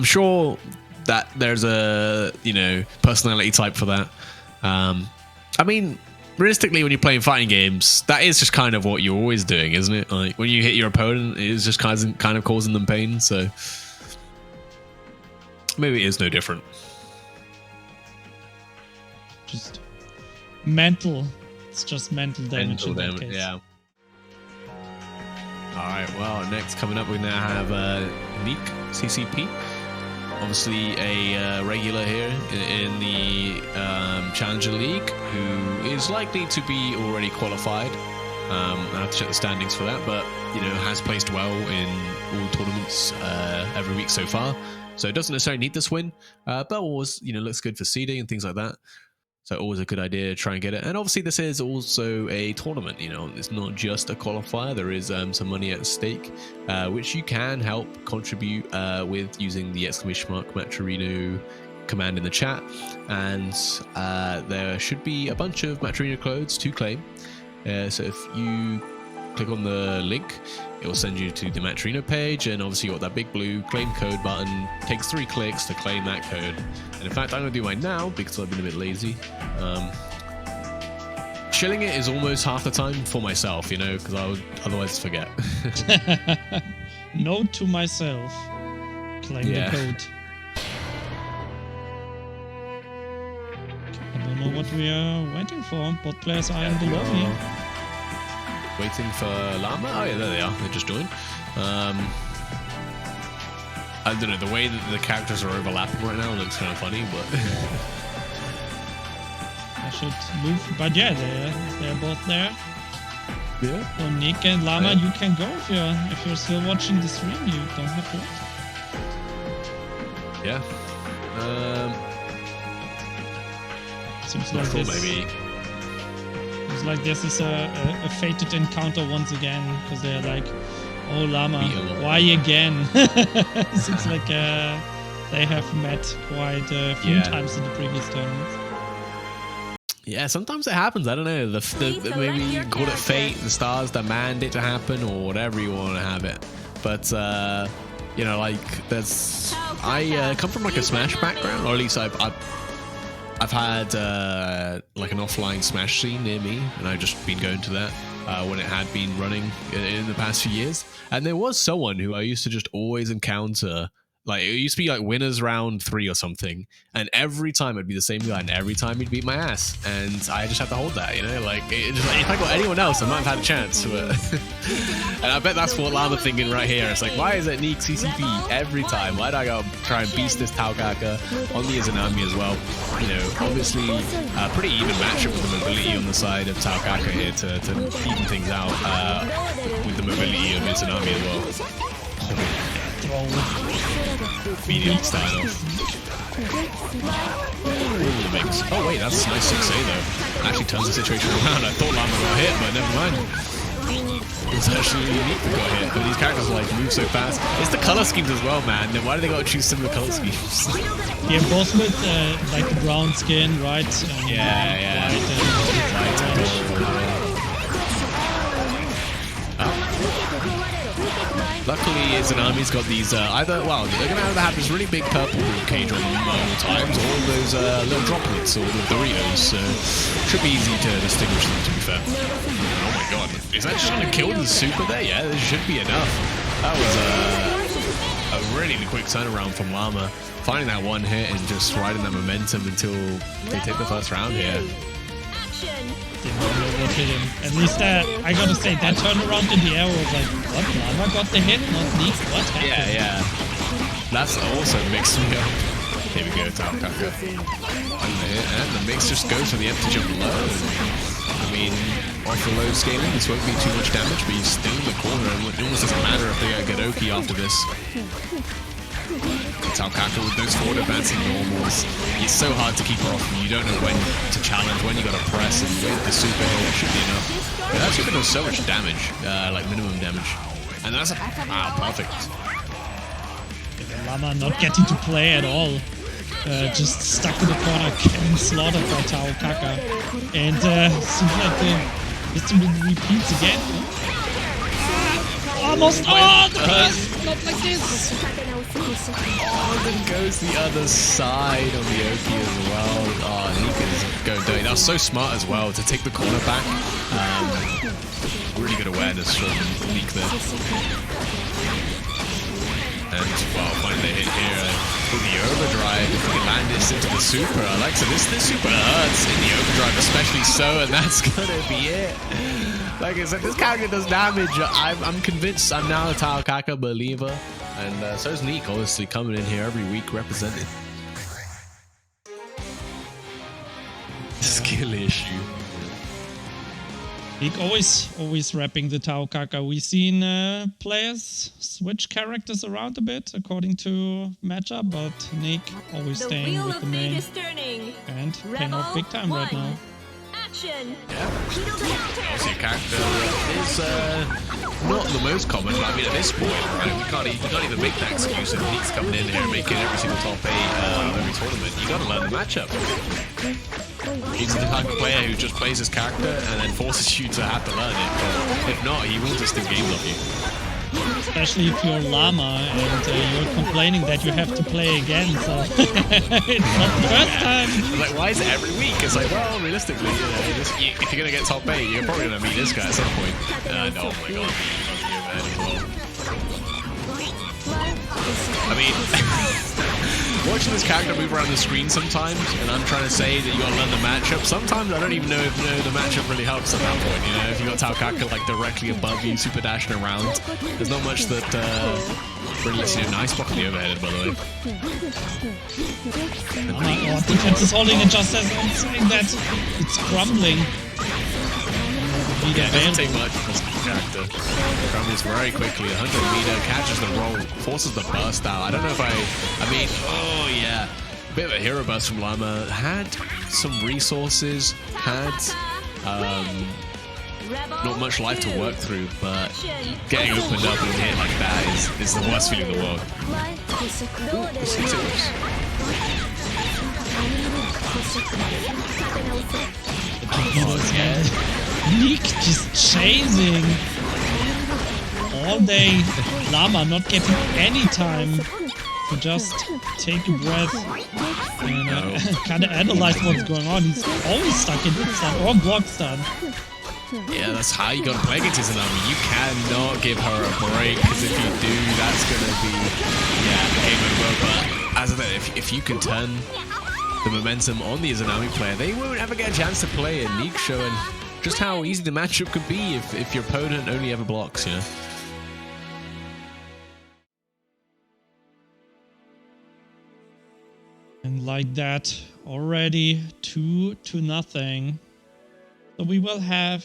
B: sure that there's a, you know, personality type for that. I mean, realistically, when you're playing fighting games, that is just kind of what you're always doing, isn't it? Like when you hit your opponent, it is just kind of causing them pain. So maybe it is no different.
A: Just mental. It's just mental damage.
B: Mental damage, yeah. All right. Well, next coming up, we now have Neek CCP. Obviously a regular here in the Challenger League, who is likely to be already qualified. I have to check the standings for that, but you know, has placed well in all tournaments every week so far. So it doesn't necessarily need this win, but always, you know, looks good for seeding and things like that. So always a good idea to try and get it. And obviously this is also a tournament, you know, it's not just a qualifier. There is some money at stake, which you can help contribute with using the ! Matcherino command in the chat. And there should be a bunch of Matcherino codes to claim. So if you click on the link, it will send you to the Matcherino page, and obviously you got that big blue claim code button. Takes 3 clicks to claim that code. And in fact, I'm going to do mine now because I've been a bit lazy. Shilling it is almost half the time for myself, you know, because I would otherwise forget.
A: Note to myself. Claim the code. I don't know what we are waiting for. Both players are in the lobby.
B: Waiting for Llama? Oh yeah, there they are. They just joined. I don't know, the way that the characters are overlapping right now looks kind of funny, but
A: I should move. But yeah, they're both there.
B: Yeah.
A: So Nick and Llama, you can go if you're still watching the stream. You don't have to wait.
B: Yeah.
A: Seems like this.
B: Maybe.
A: It's like this is a fated encounter once again, because they're like, oh Llama, why again? Seems like they have met quite a few times in the previous tournaments.
B: Yeah, sometimes it happens. I don't know. Maybe you call it fate. The stars demand it to happen, or whatever you want to have it. But you know, like there's. I come from like a Smash background, or at least I've had like an offline Smash scene near me, and I've just been going to that when it had been running in the past few years. And there was someone who I used to just always encounter. Like, it used to be like winners round 3 or something, and every time it'd be the same guy, and every time he'd beat my ass, and I just had to hold that, you know? Like, if I got anyone else, I might have had a chance. But and I bet that's what Llama thinking right here. It's like, why is it Neek CCP every time? Why do I go try and beast this Taokaka on the Izanami as well? You know, obviously, pretty even matchup with the mobility on the side of Taokaka here to even things out with the mobility of Izanami as well. Medium style. Oh wait, that's a nice 6A though. Actually turns the situation around. I thought Llama got hit, but never mind. It's actually unique to got hit, but these characters like move so fast. It's the color schemes as well, man. Then why do they gotta choose similar color schemes?
A: Yeah, both with like the brown skin, right?
B: Yeah. Luckily, Izanami's got these either, well, they're going to either have this really big purple cage on all times, or those little droplets or the Doritos, so should be easy to distinguish them, to be fair. Oh my god, is that just going to kill the super there? Yeah, there should be enough. That was a really quick turnaround from Llama, finding that one hit and just riding that momentum until they take the first round here.
A: Didn't know what hit him. At least that, I gotta say, that turnaround in the air was like, what? Lava got the hit, not Neek? What happened?
B: Yeah. That's also mixed me up. Here we go, Taokaka. And the mix just goes for the empty jump low. I mean, off the low scaling, this won't be too much damage, but he's still in the corner, and it almost doesn't matter if they get Gadoki after this. Taokaka with those forward advancing normals. It's so hard to keep her off. You don't know when to challenge, when you gotta press, and with the super hit, that should be enough. But that super does so much damage, like minimum damage. And that's perfect.
A: Lama not getting to play at all. Just stuck in the corner, getting slaughtered by Taokaka. And seems like the history repeats again. Almost! Oh, the base! Not like this!
B: Oh, then goes the other side on the Oki as well. Oh, Nika's going dirty. That was so smart as well to take the corner back. Really good awareness from Neek there. And, well, finding the hit here with the overdrive. If we can land this into the super, I like so this super hurts in the overdrive, especially so, and that's gonna be it. Like I said, this character does damage. I'm convinced I'm now a Taokaka believer. And so is Neek, obviously, coming in here every week represented. Skill issue.
A: Neek always wrapping the Taokaka. We've seen players switch characters around a bit according to matchup, but Neek always staying with the main. And paying off big time right now.
B: Yeah, obviously a character is not the most common, but I mean at this point, right, we can't even make that excuse if Neek's coming in here and making every single top 8 of every tournament. You gotta learn the matchup. He's the type of player who just plays his character and then forces you to have to learn it, but if not, he will just steal games off you.
A: Especially if you're Llama and you're complaining that you have to play again, so it's not the first time.
B: Like, why is it every week? It's like, well, realistically, if you're gonna get top 8, you're probably gonna meet this guy at some point. Oh my god, I mean, watching this character move around the screen sometimes, and I'm trying to say that you gotta learn the matchup. Sometimes I don't even know if the matchup really helps at that point. You know, if you got Taokaka like directly above you, super dashing around, there's not much that really lets you do. Nice block on the overhead, by the way.
A: Oh my god, defense is holding it just as I'm saying that. It's crumbling.
B: Yeah, it doesn't take much for this character. Crumbles very quickly. 100 meter, catches the roll, forces the burst out. I don't know if I mean, oh yeah. Bit of a hero burst from Llama. Had some resources, had not much life to work through, but getting opened up and hit like that is the worst feeling in the world.
A: Neek just chasing all day. Llama not getting any time to just take a breath and kind of analyze what's going on. He's always stuck in hit stun or block stun.
B: Yeah, that's how you gotta play against Izanami. You cannot give her a break, because if you do, that's gonna be game over. But as I said, if you can turn the momentum on the Izanami player, they won't ever get a chance to play a Neek, showing just how easy the matchup could be if your opponent only ever blocks, you know?
A: And like that, already 2-0. So we will have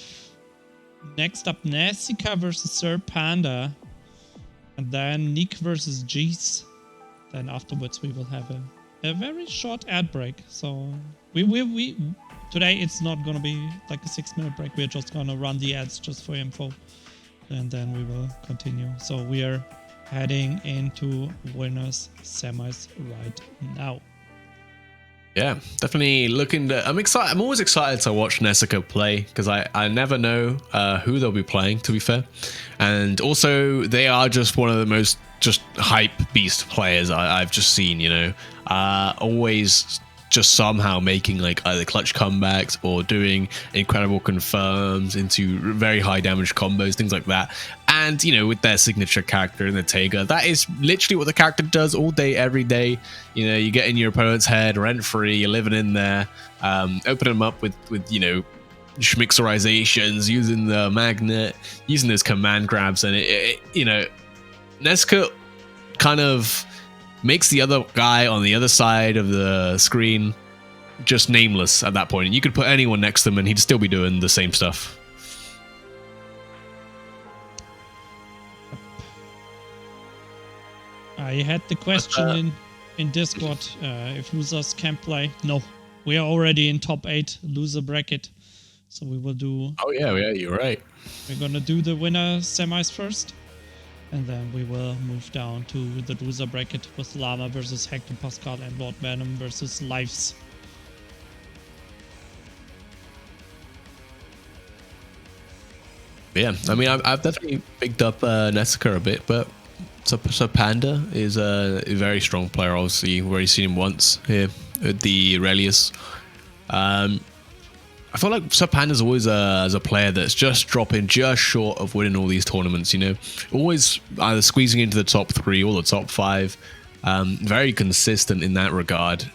A: next up Nasica versus Sir Panda, and then Neek versus Jeez. Then afterwards we will have a very short ad break. So we today it's not gonna be like a 6-minute break. We're just gonna run the ads just for info, and then we will continue. So we are heading into winners semis right now.
B: Yeah, definitely looking to, I'm excited. I'm always excited to watch Nessica play because I never know who they'll be playing, to be fair. And also, they are just one of the most just hype beast players I've just seen, you know. Always just somehow making like either clutch comebacks or doing incredible confirms into very high damage combos, things like that. And, you know, with their signature character in the Taiga, that is literally what the character does all day, every day. You know, you get in your opponent's head rent-free, you're living in there, open them up with you know, schmixerizations, using the magnet, using those command grabs, and it you know, Nesca kind of makes the other guy on the other side of the screen just nameless at that point. You could put anyone next to him and he'd still be doing the same stuff.
A: I had the question in Discord if losers can play. No, we are already in top 8 loser bracket. So we will do...
B: Oh yeah, you're right.
A: We're gonna do the winner semis first. And then we will move down to the loser bracket with Llama versus Hector Pascal and Lord Venom versus Lives.
B: Yeah, I mean, I've definitely picked up Nessica a bit, but so Panda is a very strong player, obviously. We've already seen him once here at the Aurelius. I feel like Sir Panda's always as a player that's just dropping just short of winning all these tournaments, you know. Always either squeezing into the top 3 or the top 5. Very consistent in that regard.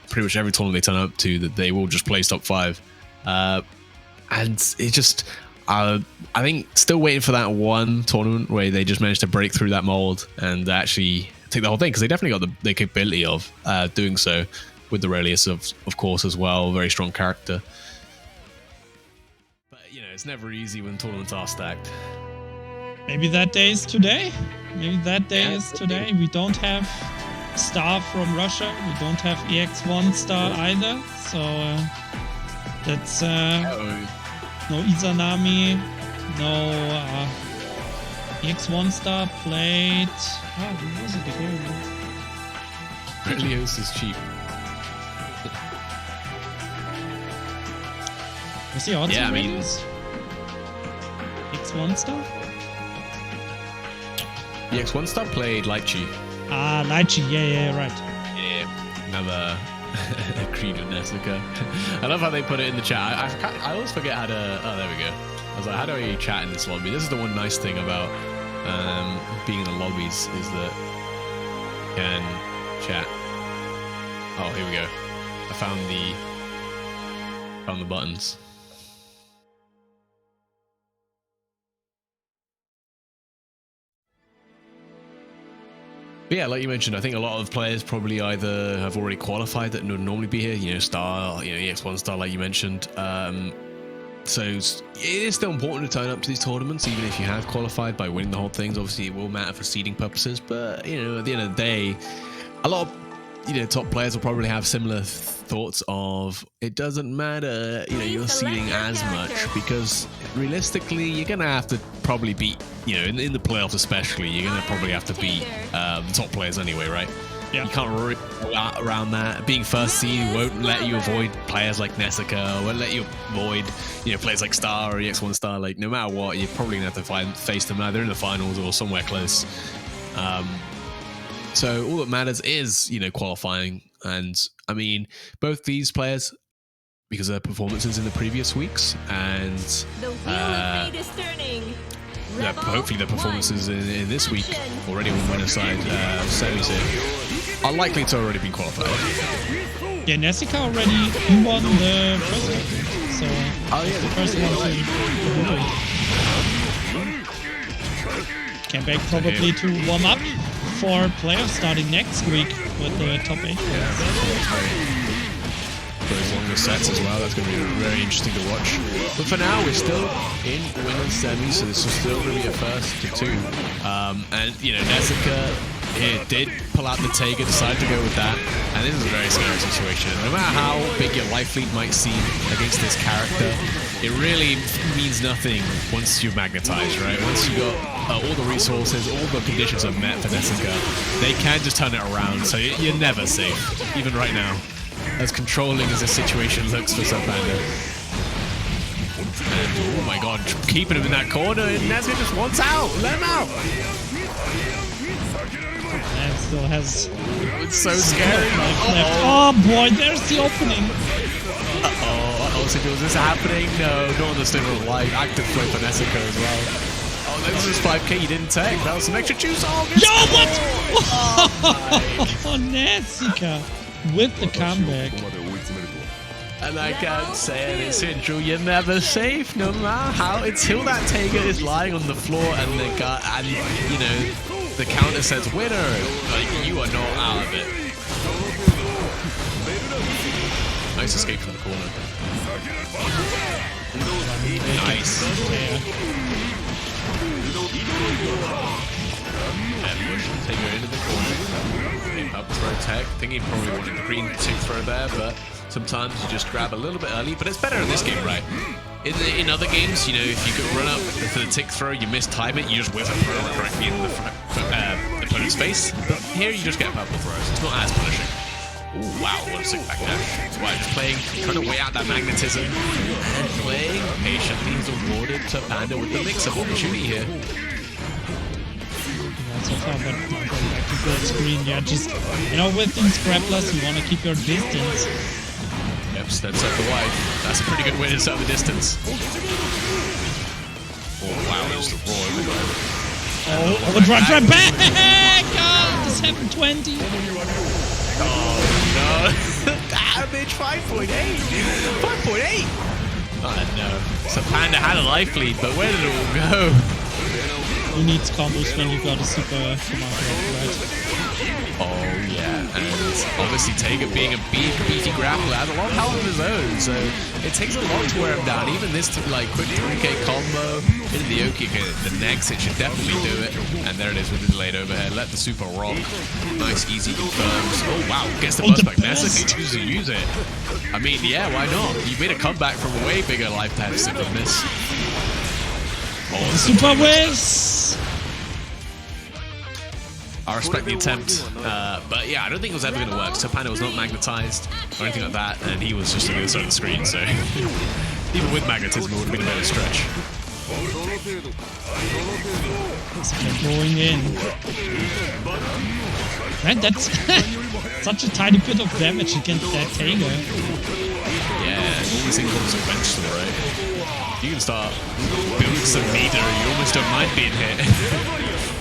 B: Pretty much every tournament they turn up to, that they will just place top 5. And it just... I think still waiting for that one tournament where they just managed to break through that mold and actually take the whole thing, because they definitely got the capability of doing so with the Aurelius, of course, as well. Very strong character. But, you know, it's never easy when tournaments are stacked.
A: Maybe that day is today. Maybe that day is today. We don't have Star from Russia. We don't have EX1 Star either. So that's... no Izanami, no EX1 Star played. Oh, who was it again?
B: Aurelius is cheap.
A: Was he also
B: yeah, I mean,
A: EX1 Star?
B: EX1 Star played Lychee.
A: Ah, Lychee, yeah, right.
B: Yeah, another Creed and Nessica. I love how they put it in the chat. I always forget how to... Oh, there we go. I was like, how do I chat in this lobby? This is the one nice thing about being in the lobbies, is that you can chat. Oh, here we go. I found the buttons. But yeah, like you mentioned, I think a lot of players probably either have already qualified that would normally be here, you know, Star, you know, EX1 Star, like you mentioned. So it is still important to turn up to these tournaments, even if you have qualified by winning the whole things. Obviously, it will matter for seeding purposes, but, you know, at the end of the day, a lot of, you know, top players will probably have similar thoughts of, it doesn't matter, you know, you're seeding as much, because realistically, you're going to have to probably beat, you know, in the playoffs especially, you're going to probably have to beat the top players anyway, right? Yeah. You can't really go around that. Being first seed won't let you avoid players like Nessica, won't let you avoid, you know, players like Star or EX1 Star. Like, no matter what, you're probably going to have to face them either in the finals or somewhere close. So all that matters is, you know, qualifying. And I mean, both these players, because of their performances in the previous weeks, and hopefully their performances in this week, already on winner side semis here, are likely to already be qualified.
A: Yeah, Nessica already won the first one. So the first one to came back probably to warm up for playoffs starting next week with the top 8 players.
B: Those longer sets as well. That's going to be very interesting to watch. But for now, we're still in winners semi, so this is still going to be a first to 2. And you know, Nessica here did pull out the Taiga, decided to go with that, and this is a very scary situation. No matter how big your life lead might seem against this character, it really means nothing once you've magnetized, right? Once you got all the resources, all the conditions are met for Nessica, they can just turn it around, so you're never safe, even right now. as controlling as this situation looks for Panda. And, oh my god, keeping him in that corner, and Nazca just wants out. Let him out.
A: And still has.
B: It's so scary.
A: Oh boy, there's the opening.
B: Uh-oh, SinJul, is this happening? No, not on the Sliver of Light. Active flow for Nezuko as well. Oh, this is 5k you didn't take. That was some extra juice. Oh,
A: yo, what? Oh, Nezuko with the comeback.
B: And I can't say it, it's SinJul, you're never safe, no matter how. Until that Taiga is lying on the floor and the guy, and you know, the counter says winner, like you are not out of it. Nice escape from the corner. Nice. And push Taiga into the corner. Up throw tech. I think he probably wanted the green tick throw there, but sometimes you just grab a little bit early. But it's better in this game, right? In other games, you know, if you could run up for the tick throw, you mistime it, you just whiff a throw correctly in the opponent's face. But here you just get purple throws. It's not as punishing. Ooh, wow, what a sick back dash. So just playing, trying to weigh out that magnetism. And playing patiently is awarded to Panda with the mix-up opportunity here.
A: So far, but going back to gold screen, yeah, just, you know, with these grapplers, you want to keep your distance.
B: Yep, steps up the wide. That's a pretty good way to set the distance. Oh, wow, just a roar everywhere.
A: Oh, overdrive right back! Oh, the 720.
B: Oh, no. Damage, 5.8. 5.8. Oh, no. So Panda had a life lead, but where did it all go?
A: Who needs combos when you got a super commander, right?
B: Oh yeah, and obviously Taiga being a big, beefy grappler has a lot of power of his own, so it takes a lot to wear him down. Even this like quick 3k combo into the Oki, the next it should definitely do it. And there it is with the delayed overhead. Let the super rock. Nice, easy confirms. Oh wow, gets the burst back. Nezuko chooses to use it. I mean, yeah, why not? You made a comeback from a way bigger life deficit than this.
A: Oh, the super whiz!
B: I respect the attempt, but yeah, I don't think it was ever going to work. So Panda was not magnetized or anything like that, and he was just on the other side of the screen, so even with magnetism, it would have been a better stretch.
A: Going in. Man, that's such a tiny bit of damage against that Taiga.
B: Yeah, all these things are consequential, right? You can start building some meter, you almost don't mind being hit.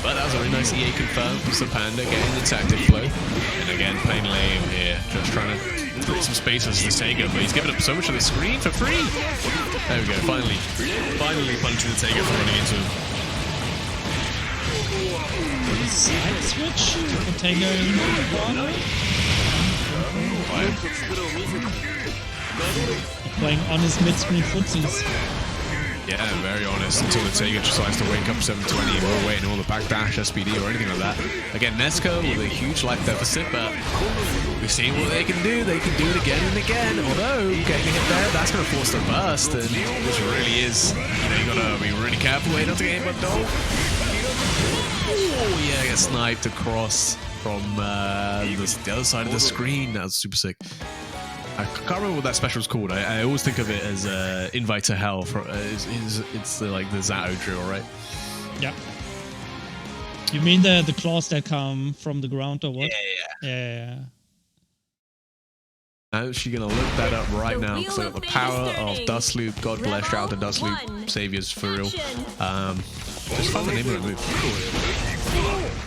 B: But that was a really nice EA confirm from Panda getting the tactic flow. And again, playing lame here, just trying to put some spaces to Taiga, but he's giving up so much of the screen for free. There we go, finally punching the Taiga for running into him.
A: Side switch for Taiga in the corner. Playing on his mid-screen footsies.
B: Yeah, very honest, until the Taiga decides to wake up 720 and we're waiting all the backdash, SPD or anything like that. Again, Nezuko with a huge life deficit, but we've seen what they can do. They can do it again and again. Although, getting a hit there, that's going to force the burst, and this really is, you know, you got to be really careful not to get hit by Dole. Oh, yeah, get sniped across from the other side of the screen. That was super sick. I can't remember what that special is called. I always think of it as Invite to Hell. It's like the Zato drill, right?
A: Yeah. You mean the claws that come from the ground or what? Yeah.
B: I'm actually going to look that up right now because I got the power of Dust Loop. God bless, shout out to Dust Loop. Saviors for real. Just find the name of the move.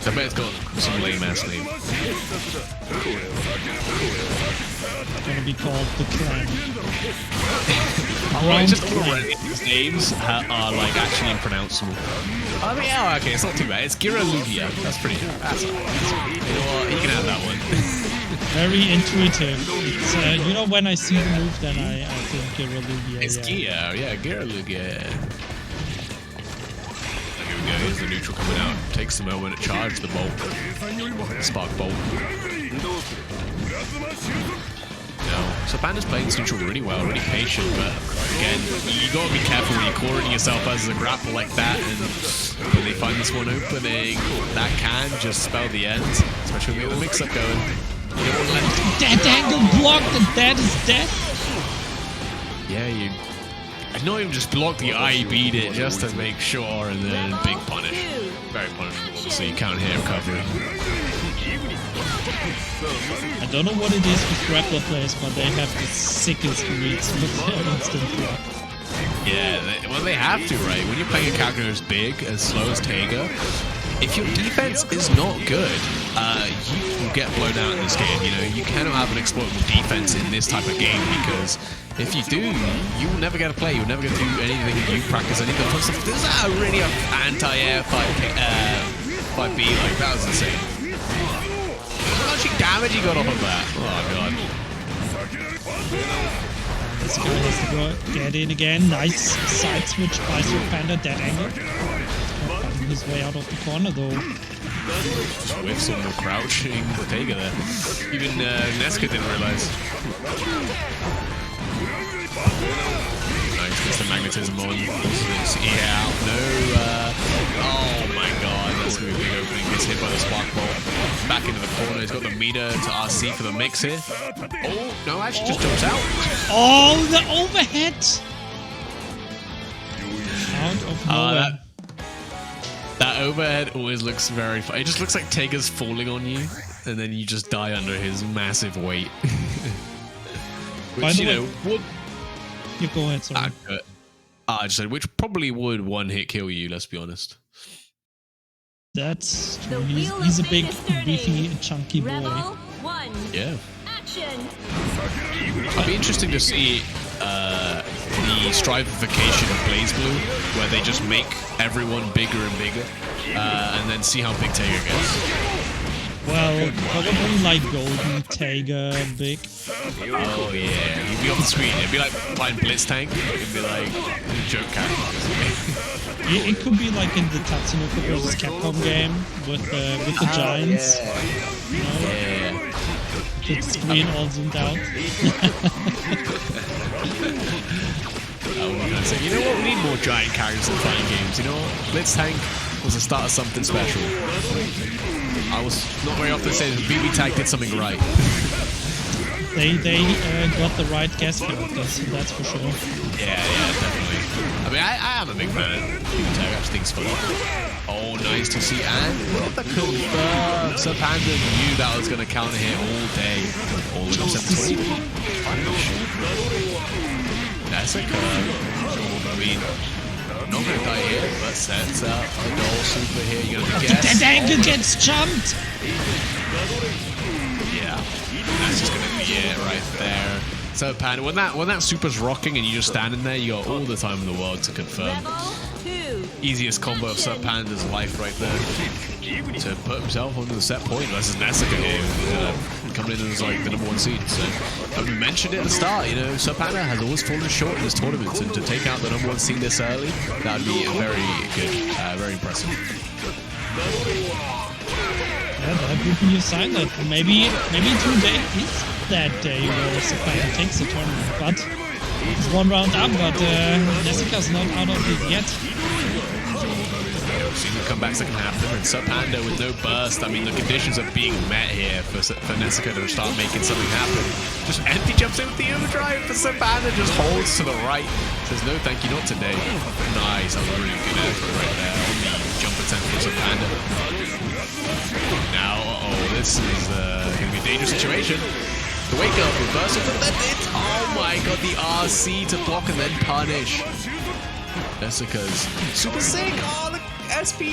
B: I bet it's got some lame ass name.
A: It's gonna be called the Clan.
B: Just already these names are like actually impronounceable. I mean, oh, okay, it's not too bad. It's Gira Lugia. That's pretty good. That's all right. You know what? You can have that one.
A: Very intuitive. It's, you know, when I see the move, then I think Gira Lugia.
B: It's Gira, yeah, Gira Lugia. Here's the neutral coming out. Takes the moment to charge the bolt. Spark bolt. No. So Panda's playing this neutral really well, really patient, but again, you gotta be careful when you're cornering yourself as a grapple like that, and when they find this one opening, that can just spell the end, especially when they get the mix-up going.
A: That angle blocked and that is dead.
B: Yeah, you. I not even just blocked the eye, beat it just to make sure, and then big punish. Very punishable, so you can't hit recovery.
A: I don't know what it is with grappler players, but they have the sickest reads with their instant block.
B: Yeah, they have to, right? When you're playing a character as big, as slow as Taiga, if your defense is not good, you will get blown out in this game. You know, you cannot have an exploitable defense in this type of game because if you do, you will never get to play. You'll never get to do anything. You practice anything. This is really an anti-air 5B. Like that was insane. How much damage he got off of that? Oh god.
A: This guy has to go get in again. Nice side switch by Sir Panda. Dead angle. Finding his way out of the corner though.
B: Just with some more crouching Taiga there. Even Neska didn't realize. Nice, gets the magnetism on. Yeah, no. Oh my god, that's going to be a big opening. Gets hit by the spark bolt. Back into the corner. He's got the meter to RC for the mix here. Oh, no, actually just jumps out.
A: Oh, the overhead! Out of nowhere.
B: That overhead always looks very fun. It just looks like Taiga's falling on you, and then you just die under his massive weight. Which, you know, would...
A: You go ahead, sorry.
B: I just said, which probably would one-hit kill you, let's be honest.
A: That's true. He's a big, beefy, chunky boy.
B: Yeah.
C: Action.
B: It'd be interesting to see the strivification of Blaze Blue, where they just make everyone bigger and bigger, and then see how big Taiga gets.
A: Well, probably like Golden Taiga big.
B: Oh yeah, he'd be on the screen. It'd be like playing Blitz Tank. It'd be like joke characters.
A: It could be like in the Tatsunoko vs Capcom game with the giants. You know?
B: Yeah.
A: The screen all zoomed out.
B: You know what? We need more giant characters in fighting games. You know what? Blitz Tank was the start of something special. I was not very often saying that BB Tag did something right.
A: They got the right guest characters, that's for sure.
B: Yeah, definitely. I mean, I am a big fan of BB Tag. I just think it's funny. Oh, nice to see. And what the confirm. Sir Panda knew that was going to counter hit all day. All in 720. That's a curve. I mean, not gonna die here, but sets up the goal super here. You're gonna guess.
A: That angle gets jumped!
B: Yeah, that's just gonna be it right there. So Panda, when that super's rocking and you're just standing there, you got all the time in the world to confirm. Easiest combo of Sir Panda's life right there. To put himself onto the set point versus Nessica here, coming in as like the #1 seed. So we mentioned it at the start, you know, Sir Panda has always fallen short in this tournament, and to take out the #1 seed this early, that would be very good, very impressive.
A: Yeah, that would be a sign that maybe today is that day where Sir Panda takes the tournament, but it's one round up, but Nessica's not out of it yet.
B: Seen the comebacks that can happen, and Sir Panda with no burst. I mean, the conditions are being met here for Nessica to start making something happen. Just empty jumps in with the overdrive, but Sir Panda just holds to the right. Says, no, thank you, not today. Nice, that was a really good effort right there on the jump attempt for Sir Panda. Now, this is going to be a dangerous situation. The wake up, reversal, but then oh my god, the RC to block and then punish. Nessica's super sick. Oh, the SPP,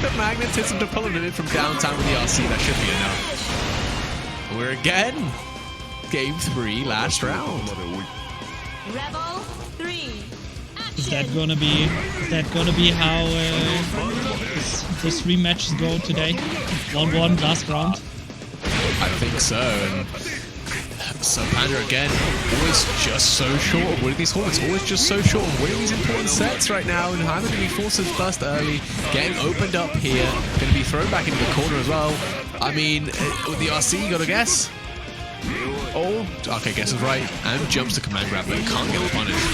B: the magnetism to pull him in from downtown with the RC. That should be enough. We're again. Game 3, last round.
C: Rebel 3. Action.
A: Is that gonna be how this three matches go today? 1-1 last round.
B: I think so. And Sir Panda again, always just so short of winning these tournaments, always just so short of winning these important sets right now, and having to be forced his first early, getting opened up here, going to be thrown back into the corner as well. I mean, with the RC, you got to guess. Oh, okay, guess is right, and jumps to command grab, but can't get punished.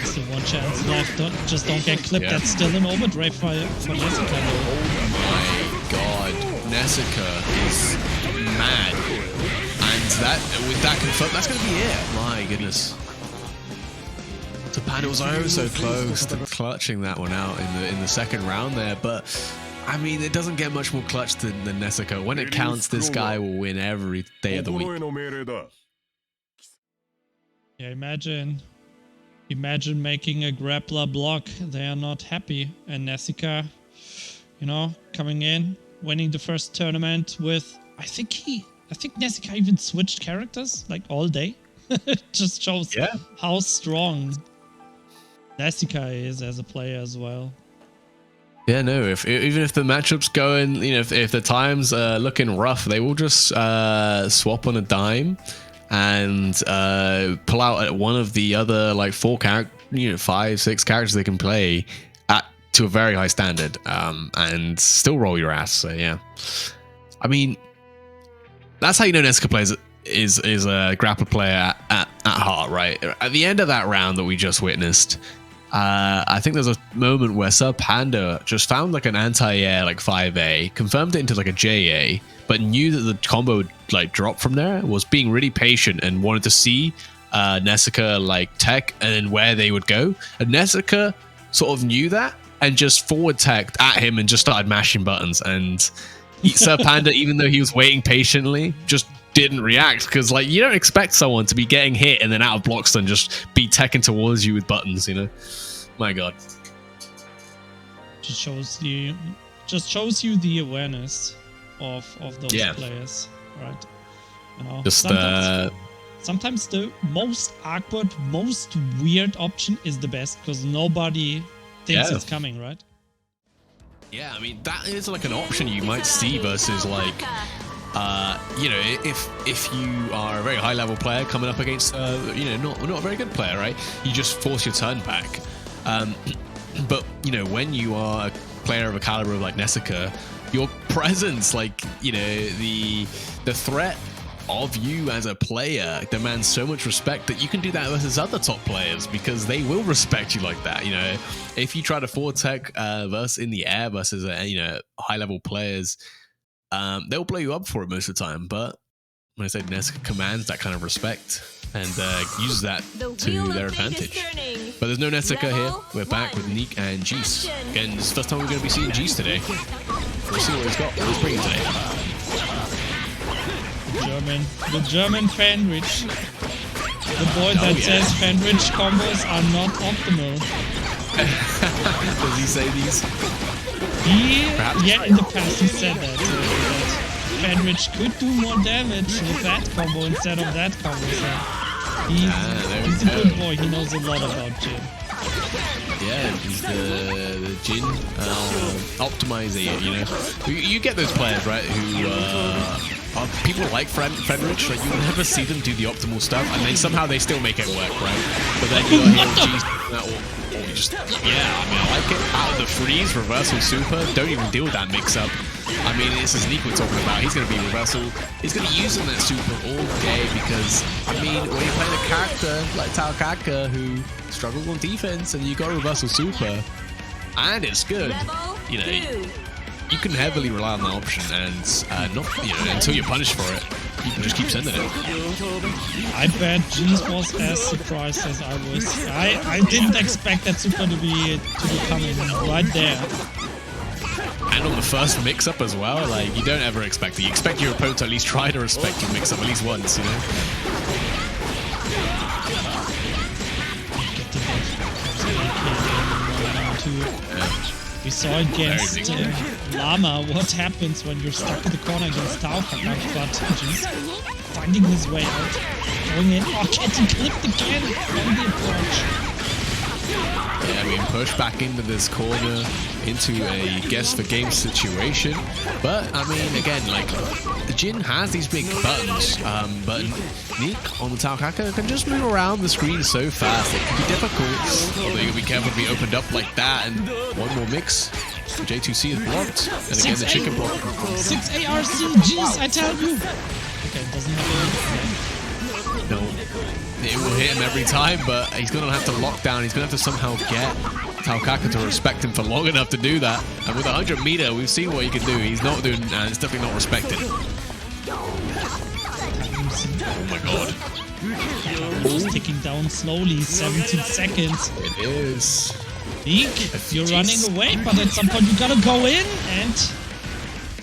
A: Still one chance left, just don't get clipped.
B: Yeah.
A: That's still an overdrive for Nessica.
B: Oh my god. Nessica is mad. And that, with that confirmed, that's going to be it. My goodness. The Panda was so close to clutching that one out in the second round there, but I mean, it doesn't get much more clutch than Nessica. When it counts, this guy will win every day of the week.
A: Yeah, imagine making a grappler block. They are not happy. And Nessica, you know, coming in, winning the first tournament with, I think Nessica even switched characters like all day. It just shows how strong Nessica is as a player as well.
B: Yeah, no, even if the matchup's going, you know, if the time's looking rough, they will just swap on a dime and pull out at one of the other like 5, 6 characters they can play to a very high standard, and still roll your ass. So yeah, I mean, that's how you know Nessica plays is a grappler player at heart, right? At the end of that round that we just witnessed, I think there's a moment where Sir Panda just found like an anti-air like 5A, confirmed it into like a JA, but knew that the combo would like drop from there, was being really patient and wanted to see Nessica like tech and where they would go. And Nessica sort of knew that and just forward teched at him and just started mashing buttons. And Sir Panda, even though he was waiting patiently, just didn't react, because like you don't expect someone to be getting hit and then out of blocks and just be teching towards you with buttons, you know. My god,
A: just shows you the awareness of those players, right? You know,
B: just
A: sometimes the most awkward, most weird option is the best, because nobody thinks it's coming, right?
B: Yeah, I mean, that is like an option you might see versus like you know, if you are a very high level player coming up against you know, not a very good player, right? You just force your turn back. But you know, when you are a player of a caliber of like Nessica, your presence, like, you know, the threat of you as a player demands so much respect that you can do that versus other top players, because they will respect you like that. You know, if you try to forward tech versus in the air versus you know, high level players, they'll blow you up for it most of the time. But when I say Nessica commands that kind of respect and uses that to their advantage. But there's no Nessica here. We're back with Neek and Jeez. Again, this is the first time we're going to be seeing Jeez today. We'll see what he's got. What he's bringing today.
A: The German Fenrich. The boy that says Fenrich combos are not optimal.
B: Does he say these?
A: Yeah, in the past he said that Fenrich could do more damage with that combo instead of that combo. So he's a good boy. He knows a lot about Jin.
B: Yeah, he's the Jin optimizer. You know, you get those players, right, who are people like Fenrich. Like, you never see them do the optimal stuff, and then somehow they still make it work, right? But then you just I mean, I like it. Out of the freeze, reversal super. Don't even deal with that mix-up. I mean, this is Neek we're talking about. He's going to be reversal. He's going to be using that super all day, because, I mean, when you're playing a character like Taokaka who struggles on defense and you got a reversal super, and it's good, you know, you can heavily rely on that option, and not, you know, until you're punished for it, you can just keep sending it.
A: I bet Jeez was as surprised as I was. I didn't expect that super to be coming right there.
B: And on the first mix-up as well, like, you don't ever expect it. You expect your opponent to at least try to respect your mix-up at least once, you know?
A: We saw against Llama what happens when you're stuck in the corner against Taokaka, but Jeez finding his way out, going in. Oh, getting clipped again from the approach.
B: Yeah, being pushed back into this corner, into a guess for game situation. But, I mean, again, like, Jin has these big buttons, but Neek on the Taokaka can just move around the screen so fast. It can be difficult, although you gotta be careful to be opened up like that. And one more mix. J2C is blocked. And again, the chicken block.
A: 6 ARC, jeez, I tell you. Okay, it doesn't have
B: no, it will hit him every time, but he's going to have to lock down. He's going to have to somehow get Taukaka to respect him for long enough to do that. And with 100 meter, we've seen what he can do. He's not doing, it's definitely not respected. Oh my god.
A: Just ticking down slowly, 17 seconds.
B: It is.
A: Neek, you're running away, but at some point you gotta go in, and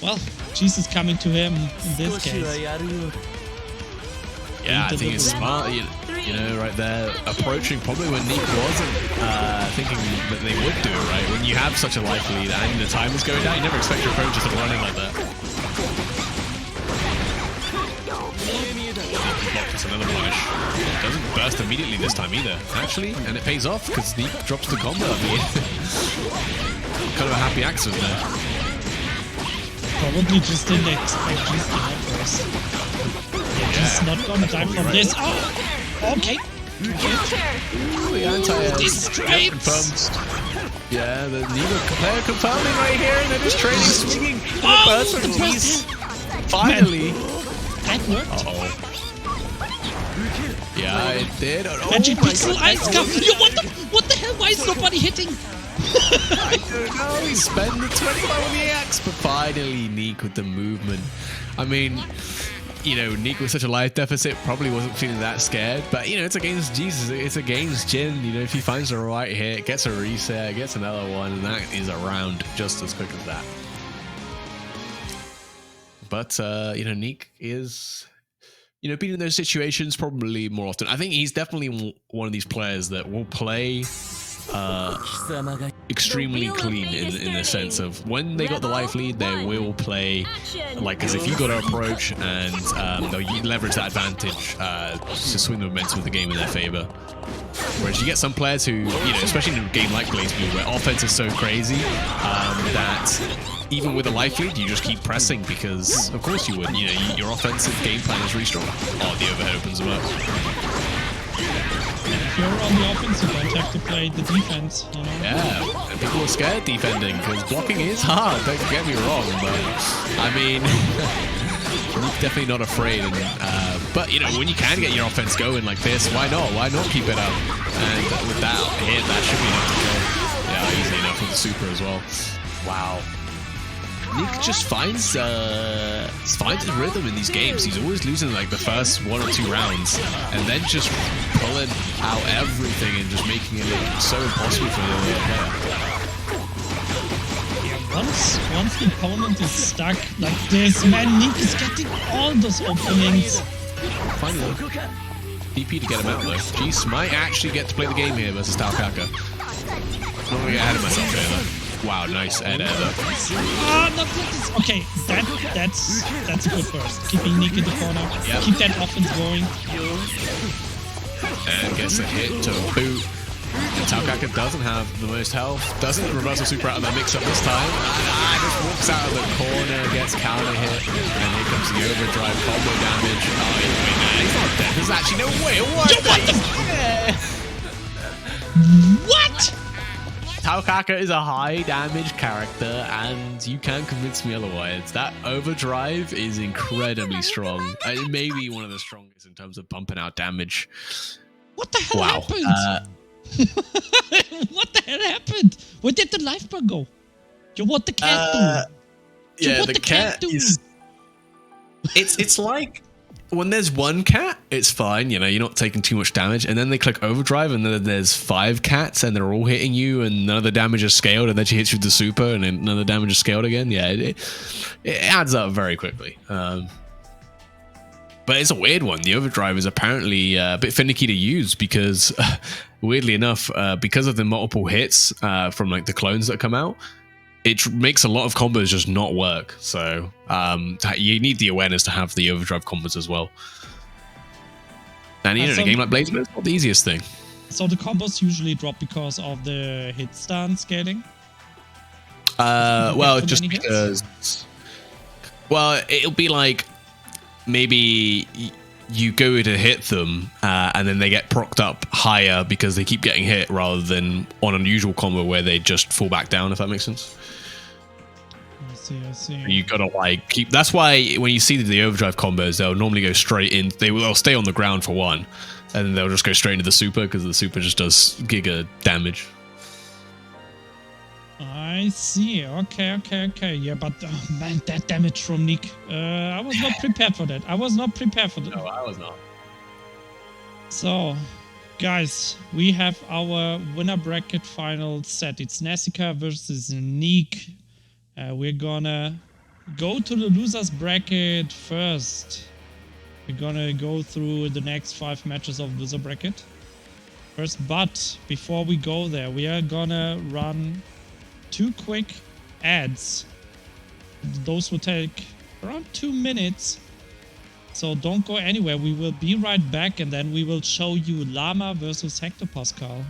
A: well, Jesus coming to him in this case.
B: Yeah, I think it's smart, you know, right there, approaching probably when Neek wasn't thinking that they would do it, right? When you have such a life lead and the time is going down, you never expect your opponent just to run in like that. Blocked another punish. Doesn't burst immediately this time either, actually, and it pays off because Neek drops the combo at the end. Kind of a happy accident there.
A: Probably just didn't expect this to happen first. He's not gonna die from this. Oh, okay.
B: Ooh, the anti-air confirmed. Yeah, the neither player confirming right here, and they're just trading, swinging.
A: The
B: first finally.
A: That worked.
B: Uh-oh. Yeah, it did. Oh,
A: Magic Pixel
B: God.
A: Ice Cup. Yo, what the hell? Why is nobody hitting?
B: I don't know. He spent the 25 on the X, but finally Neek with the movement. I mean, you know, Neek with such a life deficit probably wasn't feeling that scared, but you know, it's against Jesus. It's against Jin. You know, if he finds the right hit, gets a reset, gets another one, and that is around just as quick as that. But you know, Neek is, you know, being in those situations probably more often. I think he's definitely one of these players that will play extremely clean in the sense of when they got the life lead, they will play like as if you got to approach, and they'll leverage that advantage to swing the momentum of the game in their favor. Whereas you get some players who, you know, especially in a game like Blaze Blue, where offense is so crazy that even with a life lead, you just keep pressing because, of course, you would. You know, your offensive game plan is really strong. Oh, the overhead opens them up.
A: If you're on the offense, you don't have to play the defense, you know?
B: Yeah, and people are scared defending because blocking is hard, don't get me wrong, but I mean, definitely not afraid. And, but, you know, when you can get your offense going like this, why not? Why not keep it up? And with that hit, that should be enough to kill. Yeah, easily enough with the super as well. Wow. Neek just finds his rhythm in these games. He's always losing like the first 1 or 2 rounds, and then just pulling out everything and just making it look so impossible for the other player.
A: Once the opponent is stuck like this, man, Neek is getting all those openings.
B: Finally, DP to get him out though. Jeez might actually get to play the game here versus Taukaka. Not gonna get ahead of myself here though. Wow, nice air there though.
A: Ah, not like this. Okay, that's a good burst. Keeping Neek in the corner.
B: Yep.
A: Keep that offense going.
B: And gets a hit to boot. And Taukaka doesn't have the most health. Doesn't reversal super out of the mix up this time. Just walks out of the corner, gets counter hit, and here comes the overdrive combo damage. Oh, he's not dead. There's actually no way. What the What? Taukaka is a high damage character, and you can't convince me otherwise. That overdrive is incredibly strong. It may be one of the strongest in terms of pumping out damage.
A: What the hell happened? What the hell happened? Where did the life bar go? Yo, what the cat do?
B: Yeah, the cat is. It's like when there's one cat, it's fine, you know, you're not taking too much damage, and then they click overdrive, and then there's 5 cats, and they're all hitting you, and none of the damage is scaled, and then she hits you with the super, and then none of the damage is scaled again. Yeah, it adds up very quickly. But it's a weird one. The overdrive is apparently a bit finicky to use because, weirdly enough, because of the multiple hits from like the clones that come out, it makes a lot of combos just not work. So you need the awareness to have the overdrive combos as well. And you know, in a game like Blaze, it's not the easiest thing.
A: So the combos usually drop because of the hit stance scaling?
B: Well, just because... Well, it'll be like maybe you go to hit them and then they get procced up higher because they keep getting hit rather than on an usual combo where they just fall back down, if that makes sense.
A: I see.
B: You gotta like keep. That's why when you see the overdrive combos, they'll normally go straight in. They'll stay on the ground for one, and then they'll just go straight into the super because the super just does giga damage.
A: see. Okay. Yeah, but man, that damage from Nick. I was not prepared for that.
B: No, I was not.
A: So, guys, we have our winner bracket final set. It's Nessica versus Nick. We're gonna go to the losers bracket first. We're gonna go through the next 5 matches of loser bracket first, but before we go there, we are gonna run 2 quick ads. Those will take around 2 minutes. So don't go anywhere. We will be right back, and then we will show you Llama versus Hectopascal.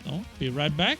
A: So, be right back.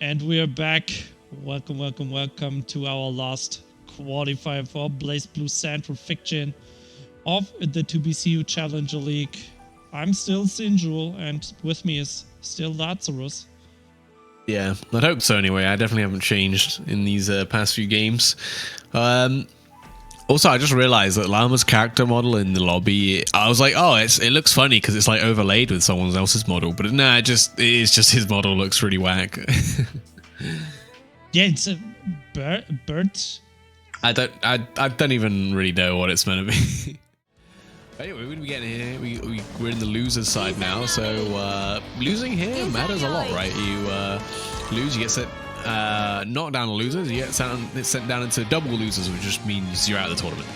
A: And we are back. Welcome to our last qualifier for Blaze Blue Central Fiction of the 2BCU Challenger League. I'm still SinJul, and with me is still Lazarus.
B: Yeah, I'd hope so anyway. I definitely haven't changed in these past few games. Also, I just realized that Llama's character model in the lobby, I was like, oh, it looks funny because it's like overlaid with someone else's model. But nah, it is just his model looks really whack.
A: Yeah, it's a bird.
B: I don't even really know what it's meant to be. Anyway, we're getting here. We're in the losers side now, so losing here matters a lot, right? You lose, you get set. Not down to losers, you get sent down into double losers, which just means you're out of the tournament.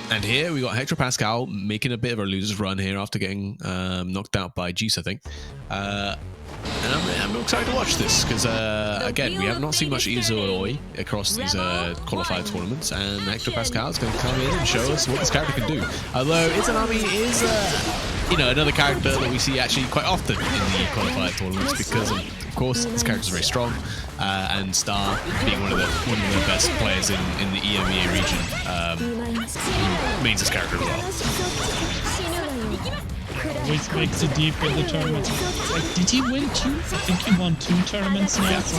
B: And here we got Hectopascal making a bit of a losers run here after getting knocked out by Jeese, I think. And I'm excited to watch this because, again, we have not seen much Izoi across these qualified tournaments, and Hectopascal is going to come in and show us what this character can do. Although Izanami is, another character that we see actually quite often in the qualified tournaments because, of course, this character is very strong, and Star being one of the best players in the EMEA region means this character as well.
A: Always makes it deep in the tournament. Like, did he win 2? I think he won 2 tournaments now. So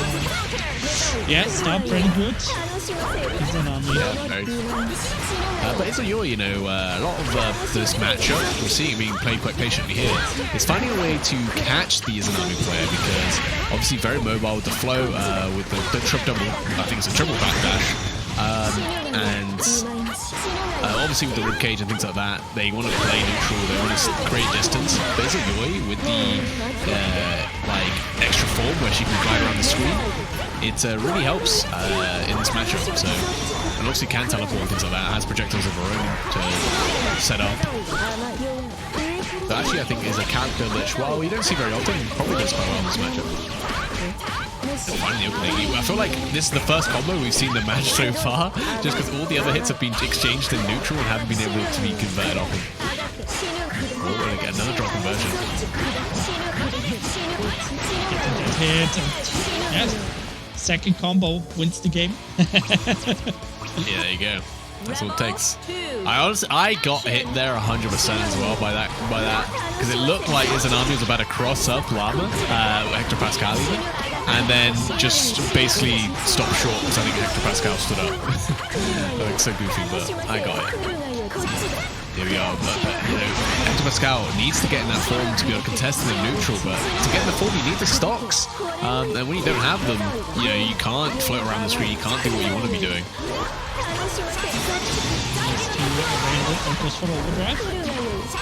A: yeah, Star pretty good. Izanami.
B: Yeah, very good. But Izoi, a lot of this matchup, we're seeing it being played quite patiently here. It's finding a way to catch the Izanami player because obviously very mobile with the flow, with the double, I think it's a triple backdash. Obviously with the ribcage and things like that, they want to play neutral, they want to create distance. There's a Yoi with the extra form where she can glide around the screen. It really helps in this matchup. So, and obviously can teleport and things like that. Has projectiles of her own to set up. But actually, I think is a character that, while we don't see very often, probably does quite well in this matchup. Finally opening. I feel like this is the first combo we've seen in the match so far, just because all the other hits have been exchanged in neutral and haven't been able to be converted off of.
A: hit. And, yes, second combo wins the game.
B: Yeah, there you go. That's all it takes. I got hit there 100% as well by that, because it looked like Izanami was about to cross up Llama, Hector Pascal even, and then just basically stop short because I think Hector Pascal stood up. That looks so goofy, but I got it. Here we go. But you know, Hector Pascal needs to get in that form to be able to contest in the neutral, but to get in the form you need the stocks, and when you don't have them, you know, you can't float around the screen, you can't do what you want to be doing.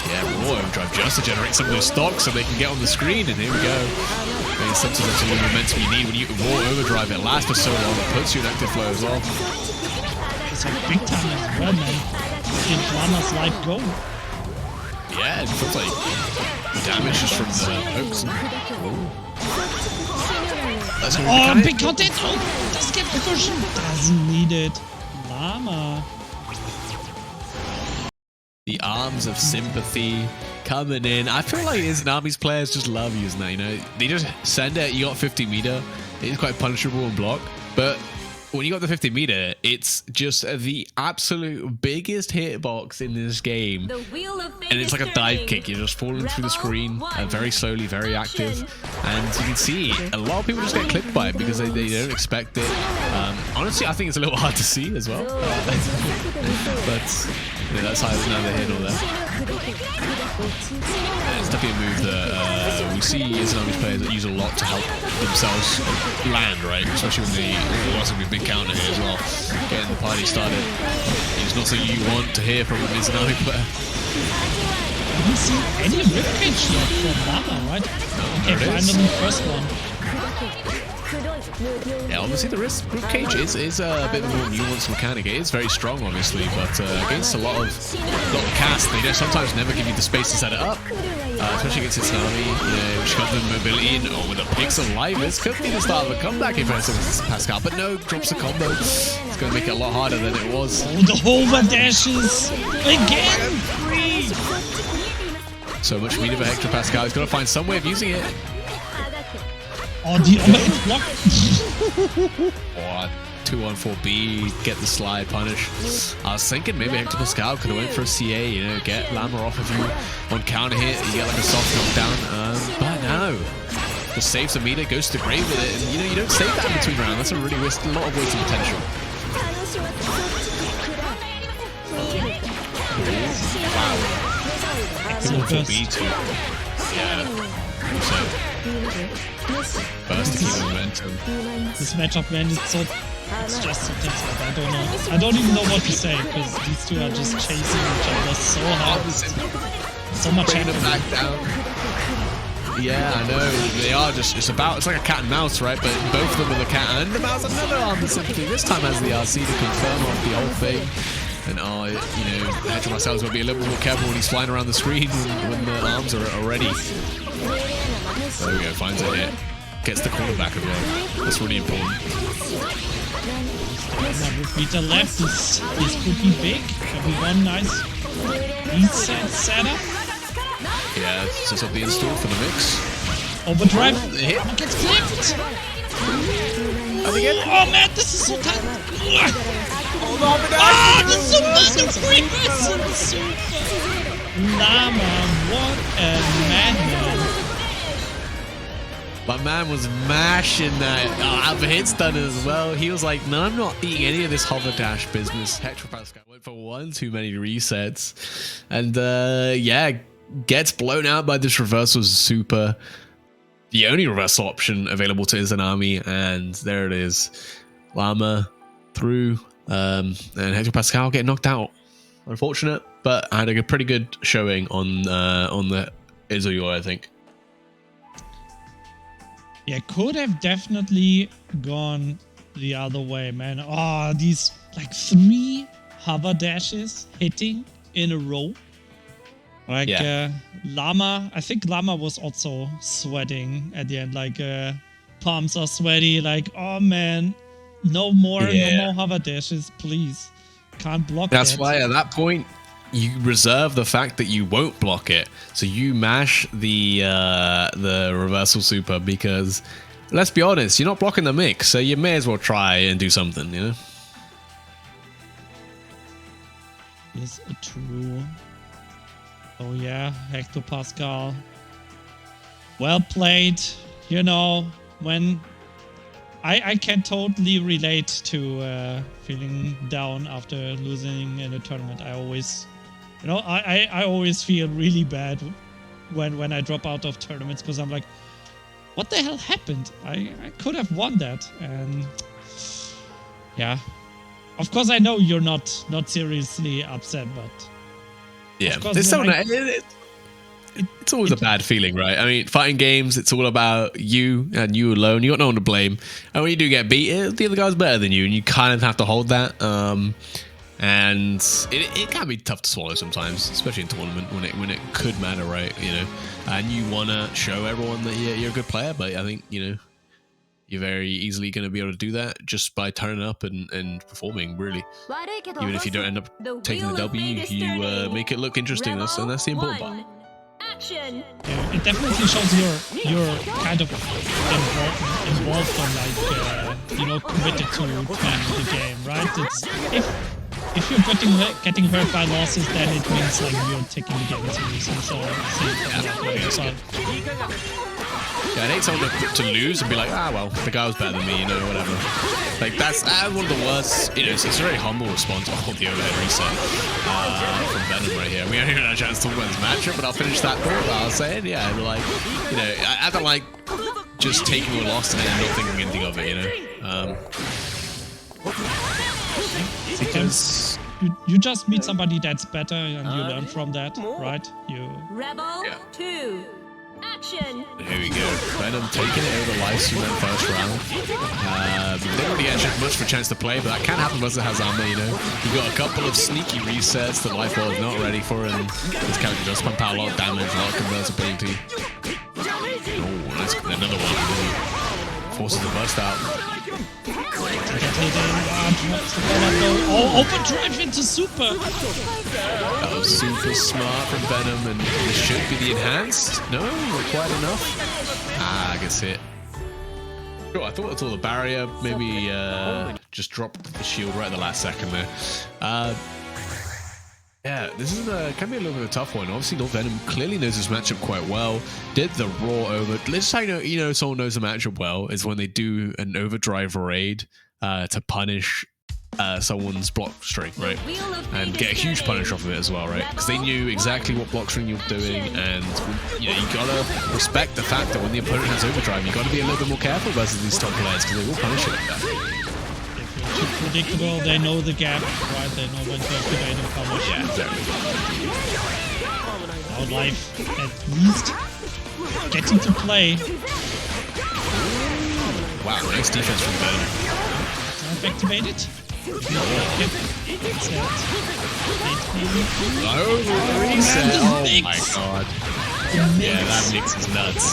B: Yeah, raw overdrive just to generate some of those stocks so they can get on the screen, and here we go. I mean, sometimes that's a little momentum you need when you raw overdrive. It lasts for so long, it puts you in active flow as well.
A: It's like big time as well, man. In Llama's life go.
B: Yeah, it feels like damage just from the hooks.
A: Oh, big content! Oh, doesn't get the cushion. Doesn't need it. Llama.
B: The arms of sympathy coming in. I feel like Izanami's players just love using that, you know. They just send it, you got 50 meter. It's quite punishable and block. But when you got the 50 meter, it's just the absolute biggest hitbox in this game. And it's like a dive kick. You're just falling through the screen very slowly, very active. And you can see a lot of people just get clipped by it because they don't expect it. Honestly, I think it's a little hard to see as well. But yeah, that's either another hit or that. It's definitely a move that we see Izanami's players that use a lot to help themselves land, right? Especially when they also be a big counter here as well. Getting the party started. It's not something you want to hear from an Izanami player.
A: I haven't seen any ribcage yet from Llama, right? Okay, finally first one.
B: Yeah, obviously the ribcage is a bit more nuanced mechanic. It is very strong, obviously, but against a lot of cast, they don't sometimes never give you the space to set it up. Especially against Izanami, you know, which got the mobility in. Oh, with a pixel live, this could be the start of a comeback if it's Pascal, but no, drops the combo. It's going to make it a lot harder than it was.
A: Oh, the hover dashes again!
B: So much meter for Hector Pascal. He's got to find some way of using it.
A: Oh, the other block.
B: Oh, 2-1-4B, get the slide punish. I was thinking maybe Hector Pascal could have went for a CA, you know, get Llama off of you on counter hit, you get like a soft knockdown, but no. Just saves the meter, goes to the grave with it, and you know, you don't save that in between rounds. That's a really a lot of wasted potential. Wow. Excellent 4B too. Yeah. So, burst to keep momentum.
A: This matchup, man, it's just something that I don't know. I don't even know what to say because these two are just chasing each other so hard. So much happening.
B: Back down. Yeah, I know. They are just, it's like a cat and mouse, right? But both of them are the cat and the mouse. Another arm of sympathy. This time has the RC to confirm off the whole thing. And you know, Hector Pascal's got to be a little bit more careful when he's flying around the screen when the arms are ready. There we go, finds a hit. Gets the corner back as well. That's really important.
A: Meter left, this could be big. Should be one nice reset setup.
B: Yeah, sets up the install for the mix.
A: Overdrive.
B: The hit
A: gets clipped.
B: Oh
A: man, this is so tight. Oh, the super. Llama, what a madman.
B: My man was mashing that hit stun as well. He was like, no, I'm not eating any of this hover dash business. Hector Pascal went for one too many resets. And yeah, gets blown out by this reversal super. The only reversal option available to Izanami. And there it is. Llama through. And Hector Pascal getting knocked out. Unfortunate, but I had a pretty good showing on the Izuyo, I think.
A: Yeah, could have definitely gone the other way, man. Oh, these like 3 hover dashes hitting in a row. Like Llama, I think Llama was also sweating at the end. Like palms are sweaty. Like, oh man, no more hover dashes, please. Can't block it.
B: That's why at that point you reserve the fact that you won't block it, so you mash the reversal super, because let's be honest, you're not blocking the mix, so you may as well try and do something, you know?
A: Is it true? Oh yeah, Hectopascal. Well played. You know, when I can totally relate to feeling down after losing in a tournament. I always, you know, I always feel really bad when I drop out of tournaments because I'm like, what the hell happened? I could have won that. And yeah, of course I know you're not seriously upset, but
B: yeah,
A: of course,
B: it's so it's always a bad feeling, right? I mean, fighting games, it's all about you and you alone. You got no one to blame. And when you do get beat, the other guy's better than you, and you kind of have to hold that. And it can be tough to swallow sometimes, especially in tournament when it could matter, right? You know, and you want to show everyone that you're a good player, but I think, you know, you're very easily going to be able to do that just by turning up and performing, really. Even if you don't end up taking the W, you make it look interesting, and that's the important part.
C: Action.
A: Yeah, it definitely shows you're kind of involved and like you know, committed to playing the game, right? It's if you're getting hurt by losses, then it means like you're taking the game seriously. So
B: yeah, I'd hate someone to lose and be like, well, the guy was better than me, you know, whatever. Like, that's one of the worst, you know, it's a very humble response off the overhead reset from Venom right here. We haven't even had a chance to talk about this matchup, but I'll finish that thought that I was saying. Yeah, like, you know, I don't like just taking a loss and then not thinking anything of it, you know.
A: Because you just meet somebody that's better and you learn from that, right?
C: Rebel 2. Action.
B: Here we go. Venom taking it over Livestream in the first round. Didn't really get much of a chance to play, but that can happen versus Hazama, you know. You got a couple of sneaky resets that Lifeball is not ready for, and this character does pump out a lot of damage, a lot of convertibility. Oh, that's another one. Forces the burst out.
A: Oh, overdrive into super.
B: That was super smart from Venom, and it should be the enhanced. No, not quite enough. I guess it. Oh, I thought it's all the barrier. Maybe just dropped the shield right at the last second there. Yeah, this is can be a little bit of a tough one. Obviously, Venom clearly knows this matchup quite well. Did the raw over. Let's say you know someone knows the matchup well is when they do an overdrive raid to punish someone's block string, right? And get a huge punish off of it as well, right? Because they knew exactly what block string you're doing, and you know, you gotta respect the fact that when the opponent has overdrive, you gotta be a little bit more careful versus these top players because they will punish it like that.
A: Too predictable, they know the gap, right? They know when to activate and punish.
B: Yeah, exactly.
A: Our life, at least getting to play.
B: Wow, nice defense from Venom.
A: Activated.
B: Reset. Oh my god. Yeah, that mix is nuts.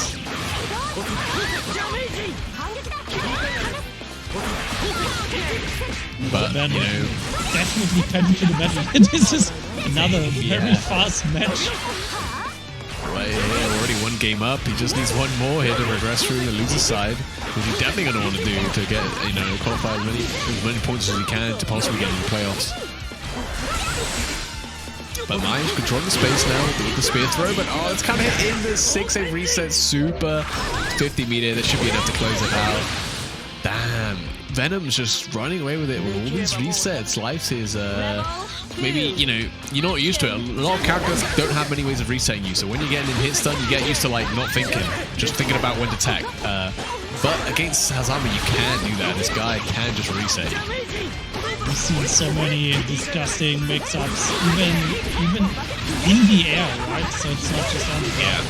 B: But,
A: Venom,
B: you know,
A: definitely pedal to the metal. This is another very fast match.
B: Right here, already one game up. He just needs one more here to regress through the loser side, which he's definitely going to want to do to get, you know, qualify as many points as he can to possibly get into the playoffs. But Maya's controlling the space now with the spear throw, but it's kind of hit in the 6-8 reset super 50 meter. That should be enough to close it out. Damn, Venom's just running away with it with all these resets. Life is maybe, you know, you're not used to it. A lot of characters don't have many ways of resetting you, so when you're getting in hit stun, you get used to like not thinking, just thinking about when to attack. But against Hazama, you can do that. This guy can just reset you.
A: We've seen so many disgusting mix-ups, even in the air, right? So it's not just on the ground.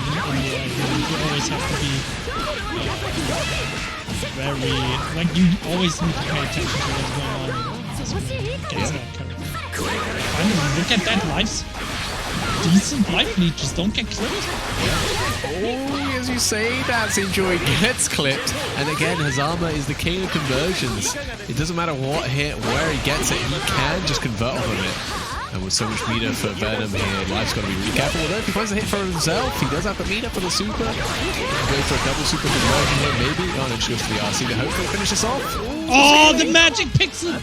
A: Even in the air, you always have to be very, like, you always need to pay attention to what's going on against that character. Finally, look at that lives. Decent life lead, just don't get clipped.
B: Oh, as you say, that SinJul gets clipped. And again, Hazama is the king of conversions. It doesn't matter what hit, where he gets it, he can just convert off of it. And with so much meter for Venom here, Life's got to be really careful. Although if he finds a hit for himself, he does have the meter for the super. Go for a double super conversion here, maybe. Oh, no, just goes for the RC to hopefully finish this off.
A: Oh, the magic pixel!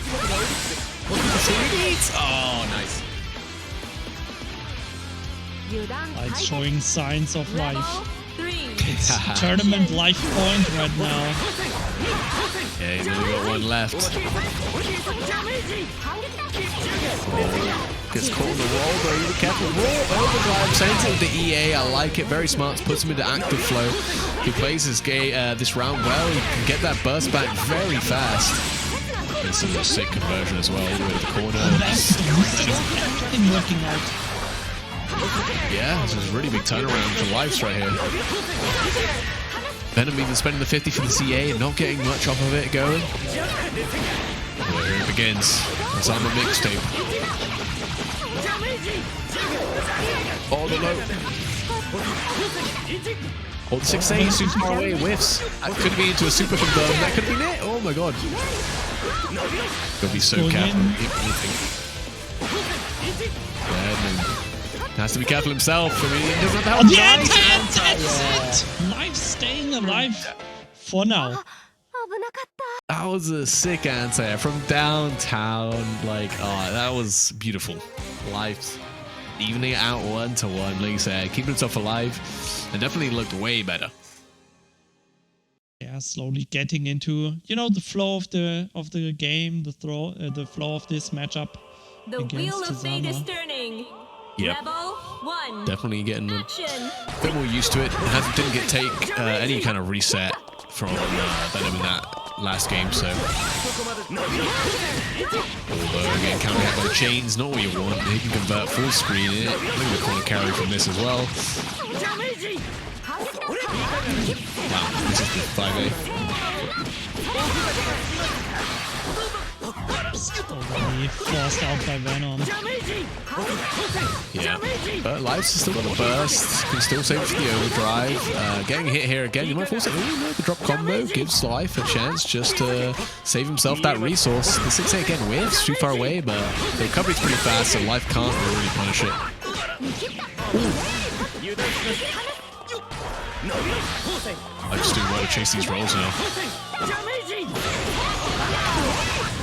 B: Oh, nice.
A: It's showing signs of life.
C: Rebel 3.
A: It's tournament life point right now.
B: Yeah, he's only got one left. Gets caught in the roll, though. Be careful. Roll overdrive. Sends it with the EA. I like it. Very smart. Puts him into active flow. He plays this round well. He can get that burst back very fast. This is a sick conversion as well. All the way to the corner.
A: Everything working out.
B: Yeah, this is a really big turnaround for Lives right here. Venom even spending the 50 for the CA and not getting much off of it going. Well, here it begins. It's on the mixtape. Oh, the low. Oh, the 6A, super far away, whiffs. That could be into a super confirm. That could have been it. Oh my god. Gotta be so careful. Has to be careful himself. I mean, he doesn't have
A: The
B: nice
A: that's it! Life staying alive for now.
B: That was a sick answer from downtown. Like, oh, that was beautiful. Life evening it out 1-1. Like you said, keeping himself alive, and definitely looked way better.
A: Yeah, slowly getting into the flow of the game, the flow of this matchup.
C: The wheel of fate is
A: Tizama.
C: turning.
B: Yep.
C: Rebel 1.
B: Definitely getting a
C: Action.
B: bit more used to it. Didn't take any kind of reset from Venom in that last game, so. Although again, counting out by the chains, not what you want. He can convert full screen in it. Look at the corner carry from this as well. Wow, this is the 5A.
A: Already forced out by Venom.
B: Yeah, but Lives has still got the burst. Can still save for the overdrive. Getting hit here again. You might force it. Ooh, no, the drop combo gives Life a chance just to save himself that resource. The 6A again whiffs too far away, but the recovery's pretty fast, so Life can't really punish it. I just do well to chase these rolls now.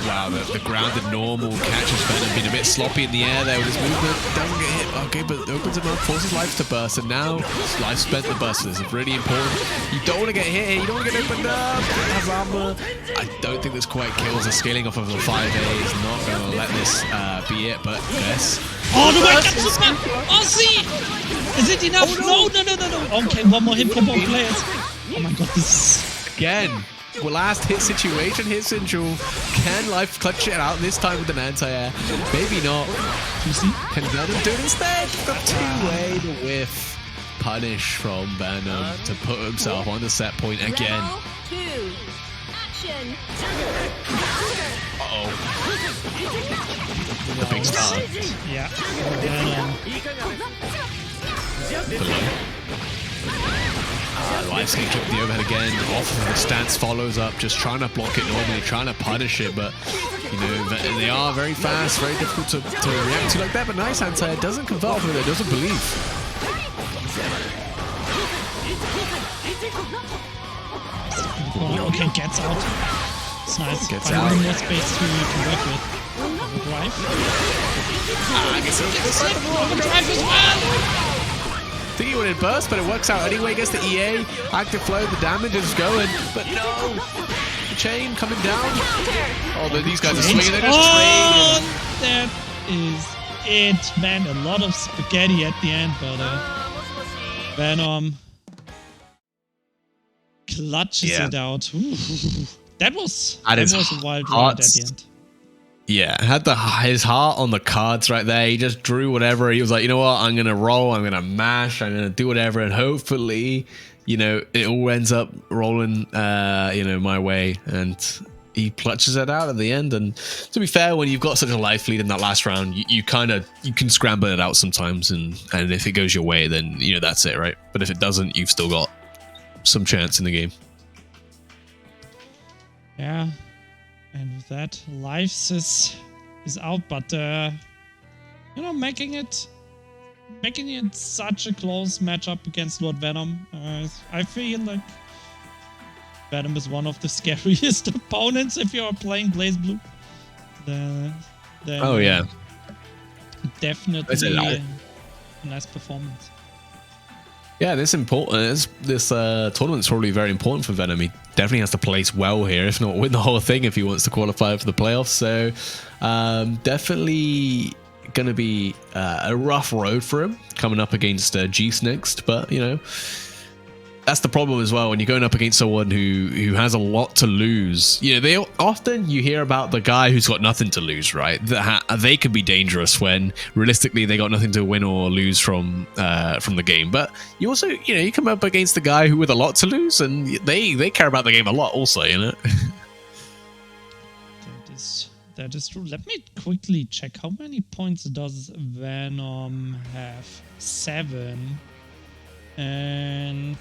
B: Wow, the grounded normal catches Venom being a bit sloppy in the air there with his movement. Doesn't get hit. Okay, but opens him up, forces Life to burst, and now Life spent the burst. This is really important. You don't want to get hit here. You don't want to get opened up. Has armor. I don't think this quite kills. The scaling off of the 5A is not going to let this be it, but yes.
A: Oh, the white got super! Oh, see! Is it enough?
B: Oh,
A: No. Okay, one more hit for both players. Oh my god, this is...
B: Again, well, last hit situation here, SinJul. Can Life clutch it out this time with an anti-air? Maybe not. Can Venom do it instead? The two-way to whiff. Punish from Venom to put himself on the set point again.
C: Rebel 2. Action.
B: Uh-oh. The big star.
A: Yeah, Venom.
B: Below. Life's going to trip the overhead again. Off of the stance follows up, just trying to block it normally, trying to punish it, but they are very fast, very difficult to react to like that. But nice anti doesn't convert off of it, doesn't believe.
A: Okay, gets out. It's nice.
B: Gets
A: Finding
B: out.
A: more space to work with. Overdrive.
B: I guess he'll get the
A: Overdrive as well!
B: I think he wanted burst, but it works out anyway. Gets the EA, active flow, the damage is going, but no! The chain coming down. Oh, these guys are swinging, they're just trading.
A: That is it, man. A lot of spaghetti at the end, but Venom clutches it out. Ooh. That was a wild ride at the end.
B: Yeah, had his heart on the cards right there. He just drew whatever. He was like, you know what? I'm going to roll. I'm going to mash. I'm going to do whatever. And hopefully, it all ends up rolling, my way. And he clutches it out at the end. And to be fair, when you've got such a life lead in that last round, you can scramble it out sometimes. And if it goes your way, then, that's it, right? But if it doesn't, you've still got some chance in the game.
A: Yeah. And with that, Lives is out, but you know, making it such a close matchup against Lord Venom. I feel like Venom is one of the scariest opponents if you are playing BlazBlue.
B: Oh yeah,
A: definitely a nice performance.
B: Yeah, this tournament's probably very important for Venom. He definitely has to place well here, if not win the whole thing, if he wants to qualify for the playoffs. So definitely going to be a rough road for him coming up against Geese next. But, you know, that's the problem as well when you're going up against someone who has a lot to lose. You know, you hear about the guy who's got nothing to lose, right? They could be dangerous when realistically they got nothing to win or lose from the game. But you also, you know, you come up against the guy who with a lot to lose, and they care about the game a lot, also, you know.
A: That is true. Let me quickly check how many points does Venom have? 7. And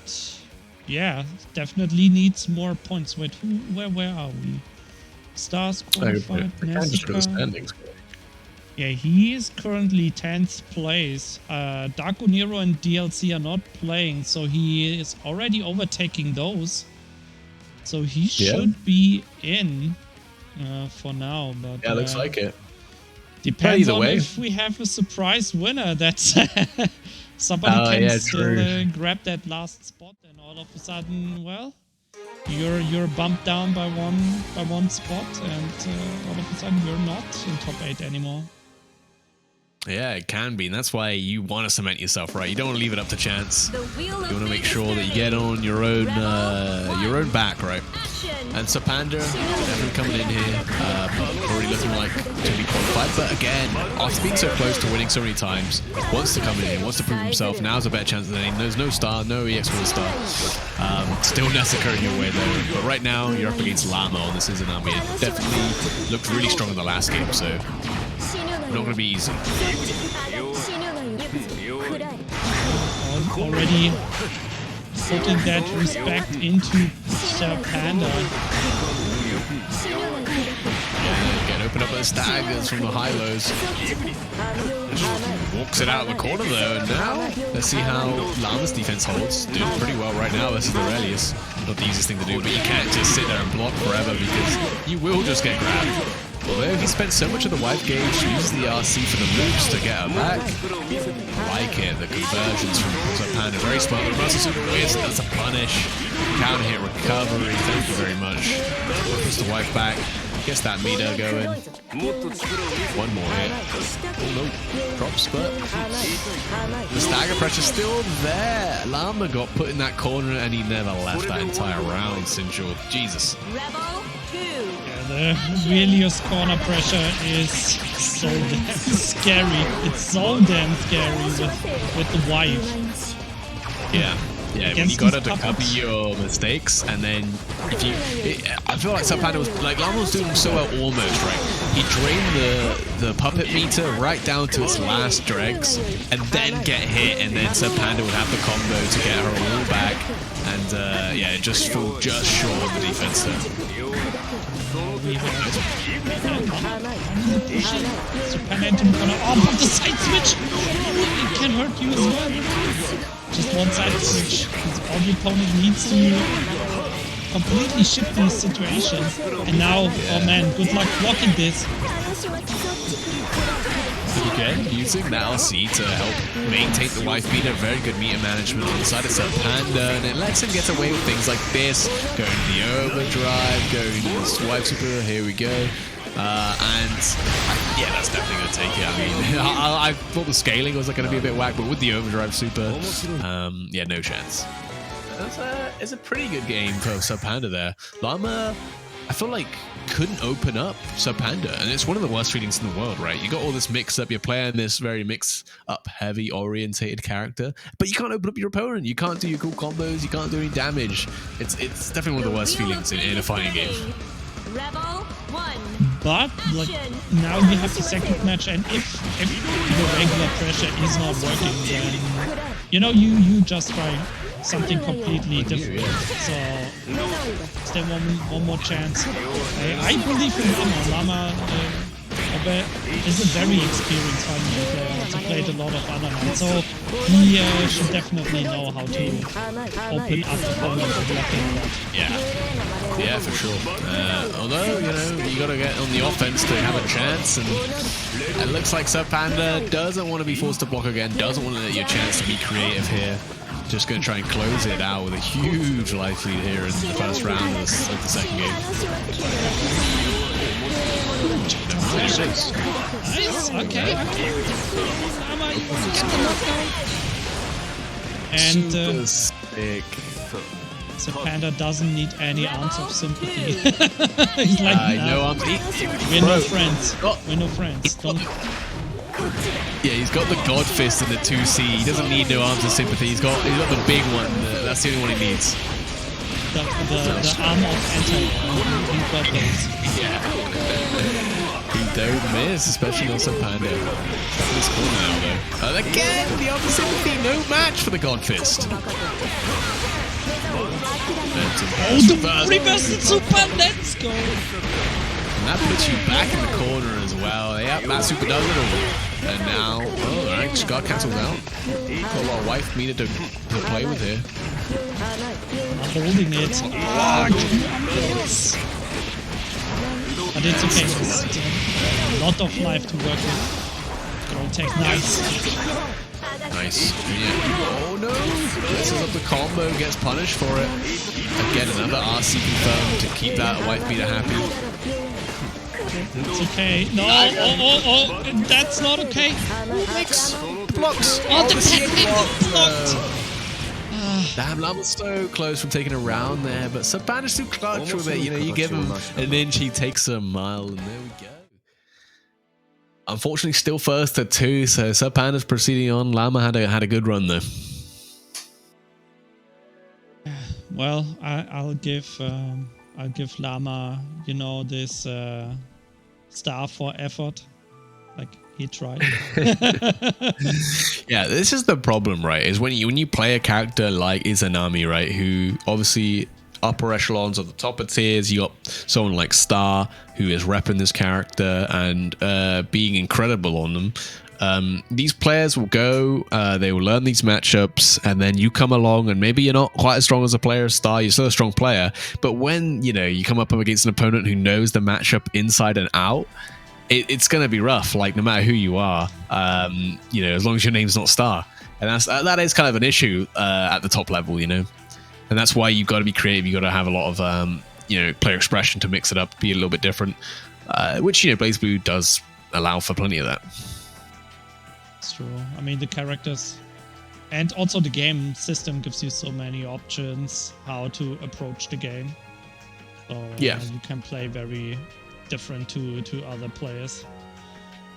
A: yeah, definitely needs more points. Wait, where are we? Stars qualified. Yeah, he is currently 10th place. Darko Nero and DLC are not playing, so he is already overtaking those. So he should be in for now. But
B: yeah, looks like it.
A: Depends on if we have a surprise winner. That's somebody can still grab that last spot, and all of a sudden, well, you're bumped down by one spot, and all of a sudden you're not in top 8 anymore.
B: Yeah, it can be, and that's why you want to cement yourself, right? You don't want to leave it up to chance. You want to make sure that you get on your own back, right? And Serpander definitely coming in here, already looking like to be qualified. But again, after being so close to winning so many times, wants to come in here, wants to prove himself. Now's a better chance than any. There's no star, no EX for the star. Still Nessica in your way though. But right now, you're up against Llama on this Izanami. It definitely looked really strong in the last game, so not going to be easy.
A: Already putting that respect into Serpander.
B: Yeah, again, open up those staggers from the high lows. Walks it out of the corner though, and now let's see how Llama's defense holds. Doing pretty well right now versus Aurelius. Not the easiest thing to do, but you can't just sit there and block forever because you will just get grabbed. Although he spent so much of the wipe gauge, uses the RC for the moves to get her back. Like it, the conversions from Serpander, very smart. The muscle super weird, so that's a punish. Counter hit recovery, thank you very much. Puts the wipe back, gets that meter going. One more hit. Oh no, drops, but the stagger pressure's still there. Llama got put in that corner and he never left that entire round, SinJul. Jesus.
A: The Velios corner pressure is so damn scary. It's so damn scary with the wipe.
B: Yeah, when you gotta cover your mistakes, and then if you, I feel like Serpander was like Llama was doing so well almost, right? He drained the puppet meter right down to its last dregs, and then get hit, and then Serpander would have the combo to get her all back, and yeah, it just fell just short of the defense there.
A: Serpander gonna but the side switch! It can hurt you as well. Just one side switch. All the opponent needs to completely shift these situations. And now, oh man, good luck blocking this.
B: Again, using the LC to help maintain the wife meter. Very good meter management on the side of Serpander, and it lets him get away with things like this. Going to the overdrive, going to the swipe super, here we go. Yeah, that's definitely going to take it. I mean, I thought the scaling was going to be a bit whack, but with the overdrive super, yeah, no chance. It's a pretty good game for Serpander there. Llama, I feel like, couldn't open up Serpander, and it's one of the worst feelings in the world, right? You got all this mix up, you're playing this very mix-up, heavy orientated character, but you can't open up your opponent, you can't do your cool combos, you can't do any damage. It's definitely one of the worst feelings in a fighting game.
A: But like now you have the second match, and if the regular pressure is not working, then you know you just try something completely different. So still one more chance. I believe in Llama. is a very experienced fighting player. Also played a lot of other nights, so he should definitely know how to open up opponents and blocking a lot.
B: Yeah, for sure. Although, you know, you got to get on the offense to have a chance, and it looks like Sir Panda doesn't want to be forced to block again, doesn't want to let you a chance to be creative here. Just going to try and close it out with a huge life lead here in the first round of the second game.
A: Nice, okay. Lama, get the knockdown. And
B: Super sick.
A: so Panda doesn't need any ounce of sympathy. He's like,
B: no,
A: we're no friends. We're no friends. Don't.
B: Yeah, he's got the God Fist in the 2C. He doesn't need no arms of sympathy. He's got the big one. That's the only one he needs.
A: The arm of anti-goblins.
B: Yeah. He don't miss, especially on some Panda. This corner now, though. And again, the arm of sympathy. No match for the God Fist.
A: Oh, the reversed super. Let's go.
B: And that puts you back in the corner as well. Yep, that super does it all. And now, alright, just got cancelled out. Got a lot of wife meter to play with here.
A: Not holding it. But it's okay. It's a lot of life to work with. Girl tech, nice.
B: Nice. Yeah. Oh no! Messes up the combo, gets punished for it. Again, another RC confirmed to keep that wife beater happy.
A: It's okay. No, oh, that's not okay.
B: Mix blocks.
A: Oh, the technique blocked.
B: Damn, Lama's so close from taking a round there, but Sabana's too clutch with it. You know, you give him an inch, he takes a mile, and there we go. Unfortunately, still first at 2, so Sir Panda's proceeding on. Lama had a good run though.
A: Well, I'll give Lama, you know, this star for effort. Like he tried.
B: Yeah, this is the problem, right? Is when you play a character like Izanami, right, who obviously upper echelons at the top of tiers. You got someone like Star who is repping this character and being incredible on them. These players will go, they will learn these matchups, and then you come along and maybe you're not quite as strong as a player as Star, you're still a strong player, but when you come up against an opponent who knows the matchup inside and out, it's going to be rough, like no matter who you are, as long as your name's not Star. And that is kind of an issue at the top level, and that's why you've got to be creative. You've got to have a lot of player expression to mix it up, be a little bit different, which BlazBlue does allow for plenty of that.
A: It's true. I mean, the characters and also the game system gives you so many options how to approach the game. So
B: yeah,
A: you can play very different to other players.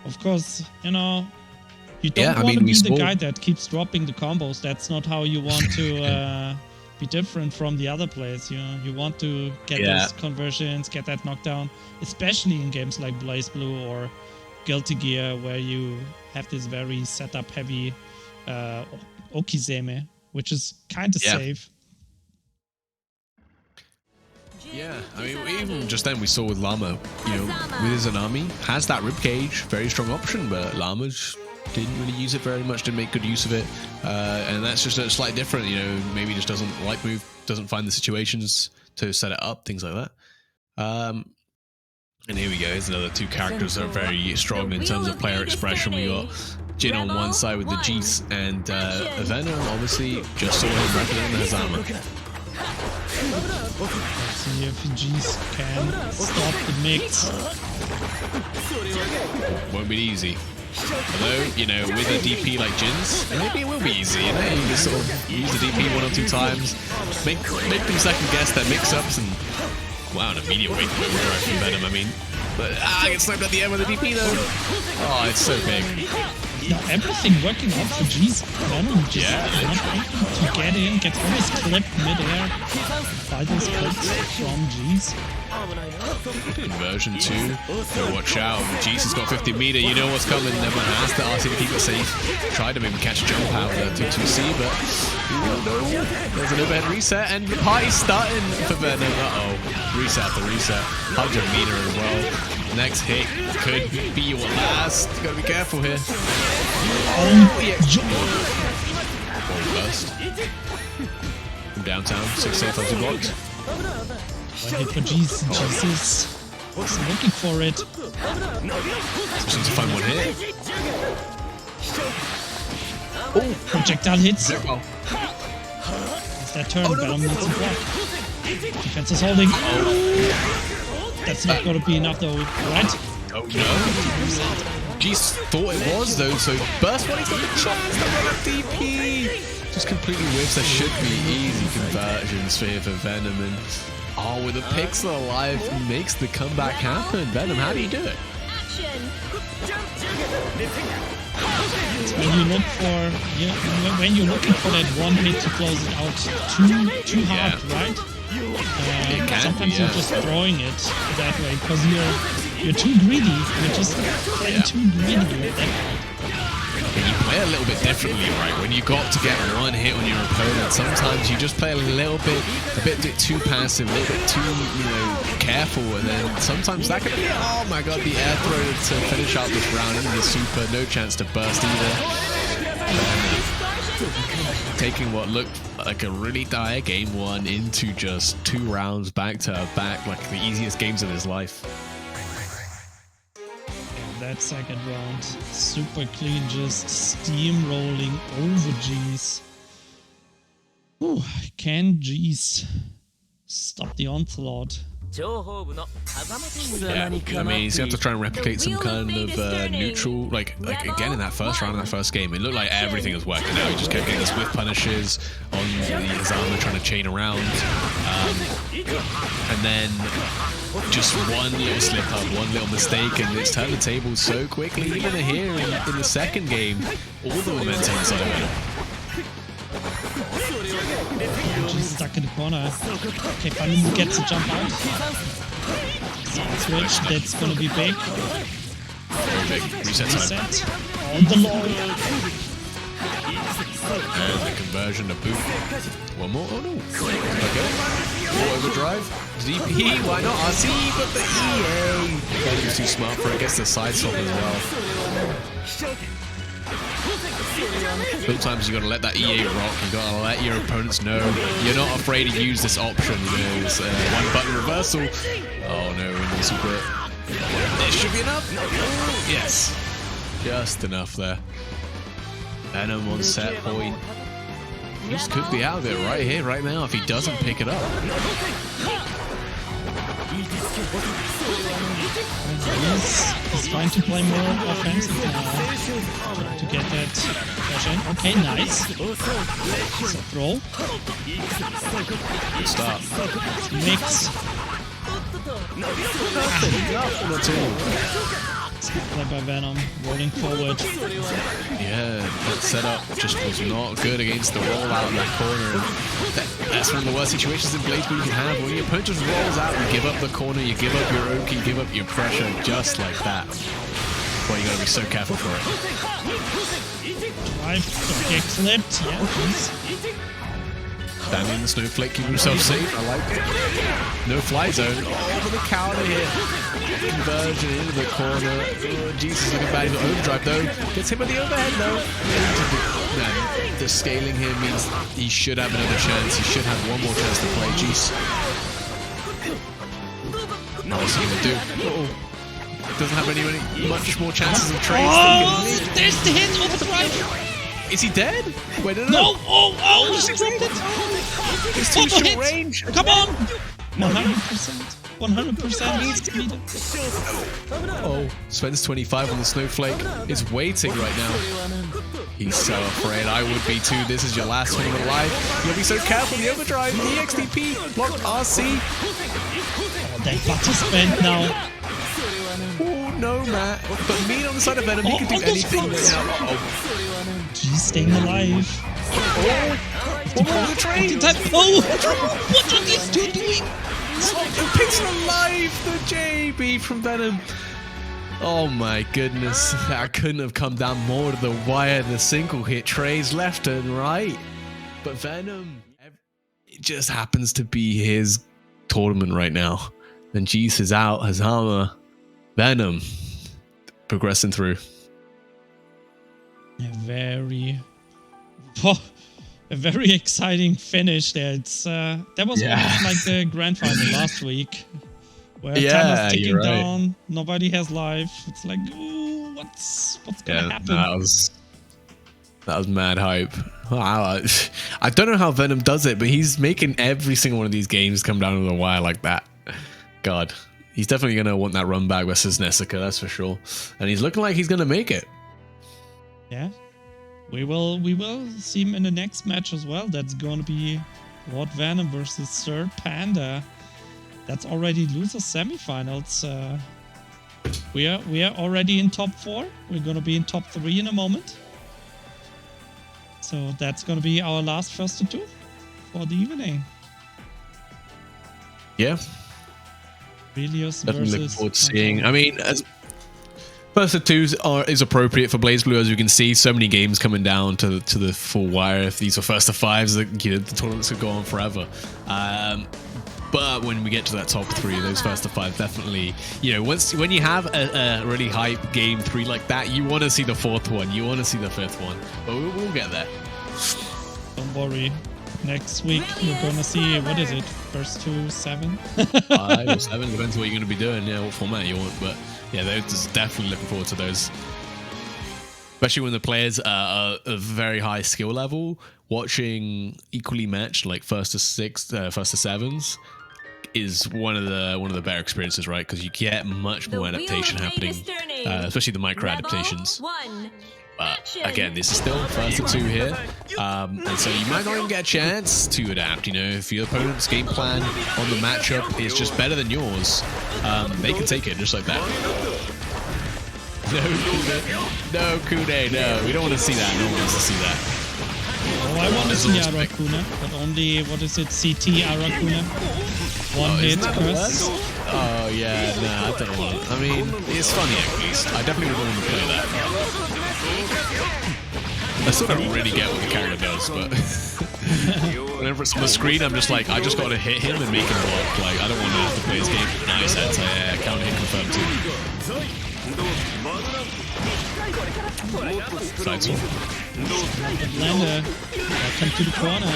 A: Of course, you don't want to be the guy that keeps dropping the combos. That's not how you want to be different from the other players. You want to get those conversions, get that knockdown, especially in games like BlazBlue or Guilty Gear, where you have this very setup heavy Okizeme, which is kind of safe.
B: Yeah, I mean, even just then we saw with Lama, with his Izanami, has that ribcage, very strong option, but Lama's didn't really use it very much, didn't make good use of it, and that's just a slightly different, maybe just doesn't like move, doesn't find the situations to set it up, things like that. And here we go, here's another two characters that are very strong in terms of player expression. We got Jin on one side with the Jees, and Avena, obviously, just saw him represent the Hazama.
A: See if Jees can stop the mix.
B: Won't be easy. Although, with a DP like Jin's, maybe it will be easy, You just sort of use the DP one or two times, make them second guess their mix-ups, and wow, an immediate wake from Venom, But I get sniped at the end with the DP though. Oh, it's so big.
A: Everything working out for Jees. Venom just not able to get in, gets always clipped mid-air by those clips from Jees.
B: Conversion 2. So watch out. Jees has got 50 meter. You know what's coming. Never has the RC to keep it safe. Tried to maybe catch a jump out there to 2C, but there's an overhead reset, and the party's starting for Venom. Reset after reset. 100 meter as well. Next hit could be your last. You gotta be careful here. Burst. From downtown, 6 safe as he blocked.
A: One hit for Jesus. He's looking for it.
B: Just need to find one hit.
A: Oh, projectile hits.
B: Oh.
A: It's that turn, Venom needs to block. Defense is holding. That's not going to be enough though, right?
B: Oh no. Jeez, thought it was though, so burst one, he's got the chance to run a DP. Just completely whiffs. There should be easy conversions for here for Venom, and oh, with a pixel alive, makes the comeback happen. Venom, how do you do it?
A: It's when you look for, when you're looking for that one hit to close it out too hard, right? Sometimes you're just throwing it that way because you're too greedy. You're just playing too greedy with that.
B: You play a little bit differently, right? When you got to get one hit on your opponent, sometimes you just play a bit too passive, a little bit too, careful, and then sometimes that could be, oh my god, the air throw to finish out this round into the super, no chance to burst either. Taking what looked like a really dire game one into just 2 rounds back to back, like the easiest games of his life.
A: That second round, super clean, just steamrolling over G's. Ooh, can G's stop the onslaught?
B: Yeah, I mean, he's got to try and replicate some kind of neutral, like again in that first round, in that first game, it looked like everything was working out. He just kept getting his whiff punishes on his armor, trying to chain around, and then just one little slip up, one little mistake, and it's turned the table so quickly. Even here in the second game, all the momentum inside of it.
A: Just stuck in the corner. Okay, finally gets a jump out. Switch, that's gonna be big.
B: Reset.
A: On the low.
B: And the conversion to boot. One more. Oh no. Okay. More overdrive. DP. Why not RC? But the EA. He's too smart for it. Gets the side swap as well. Sometimes you gotta let that EA rock. You gotta let your opponents know you're not afraid to use this option. There's one button reversal. Oh no, in the super. It should be enough. Yes, just enough there. Venom on set point. This could be out of it right here, right now, if he doesn't pick it up.
A: He's trying to play more offensive now. Trying to get that pressure in. Okay, nice. It's a throw.
B: Good start.
A: Mix.
B: Nothing at all.
A: It's good play by Venom, rolling forward.
B: Yeah, that setup just was not good against the rollout in that corner. That's one of the worst situations in Blade you can have. When your opponent just rolls out, you give up the corner, you give up your Oki, you give up your pressure just like that. Well, you gotta be so careful for it.
A: Drive, get clipped. Yeah, please.
B: Standing in the snowflake, keeping himself safe. I like it. No fly zone. Oh, but the counter here. Conversion into the corner. Oh, Jesus, looking bad. He's got overdrive though. Gets him with the overhead though. Man, the scaling here means he should have another chance. He should have one more chance to play. Jeez. What's he gonna do? Uh-oh. Doesn't have any much more chances of trades.
A: Oh, there's the hit overdrive.
B: Is he dead? Wait, no.
A: Oh, just dropped it.
B: It's too short range.
A: Come on. 100%. 100% needs to beat him.
B: Oh, Sven's 25 on the snowflake is waiting right now. He's so afraid. I would be too. This is your last tournament alive. You'll be so careful. The overdrive, the EXDP, blocked RC.
A: Oh, that butter spent now.
B: Oh, no, Matt. But mean on the side of Venom, he can do anything right now. Oh.
A: She's staying alive.
B: Oh, the train.
A: Oh, what are these two doing?
B: The picks are alive. The JB from Venom. Oh my goodness. That couldn't have come down more to the wire. The single hit trays left and right. But Venom, it just happens to be his tournament right now. And Jeez is out, his armor. Venom progressing through.
A: A very exciting finish there. It's that was almost like the grand final last week, where time is ticking
B: you're right.
A: down. Nobody has life. It's like, ooh, what's gonna happen?
B: That was mad hype. Wow. I don't know how Venom does it, but he's making every single one of these games come down to the wire like that. God, he's definitely gonna want that run back versus Nessica, that's for sure. And he's looking like he's gonna make it.
A: Yeah. We will see him in the next match as well. That's going to be Lord Venom versus Sir Panda. That's already loser semifinals. We are already in top 4. We're going to be in top 3 in a moment. So that's going to be our last first to 2 for the evening.
B: Yeah.
A: Relios
B: Definitely looking
A: versus
B: forward to seeing. I mean, as first of 2s is appropriate for BlazBlue, as you can see. So many games coming down to the full wire. If these were first of 5s, the tournaments could go on forever. But when we get to that top 3, those first of 5 definitely, when you have a really hype game 3 like that, you want to see the 4th one, you want to see the 5th one. But we'll get there.
A: Don't worry. Next week you're gonna see, what is it? First to 7?
B: 5 or 7, depends what you're going to be doing. Yeah, what format you want, but. Yeah, they're just definitely looking forward to those. Especially when the players are of very high skill level. Watching equally matched, like first to 7s, is one of the better experiences, right? Because you get much more adaptation happening, especially the micro adaptations. But again, this is still first to 2 here, and so you might not even get a chance to adapt. If your opponent's game plan on the matchup is just better than yours, they can take it just like that. No Kune, no. We don't want to see that. No one wants to see that.
A: Oh, I want to see Arakuna, but only, what is it, CT Arakuna? One hit curse.
B: Oh yeah, nah, I don't want it. I mean, it's funny at least. I definitely wouldn't want to play that. I still don't really get what the character does, but whenever it's on the screen, I'm just like, I just got to hit him and make him block. Like, I don't want to have to play this game. Nice, that's a counter hit confirmed too. Side sword.
A: Lander, welcome to the corner.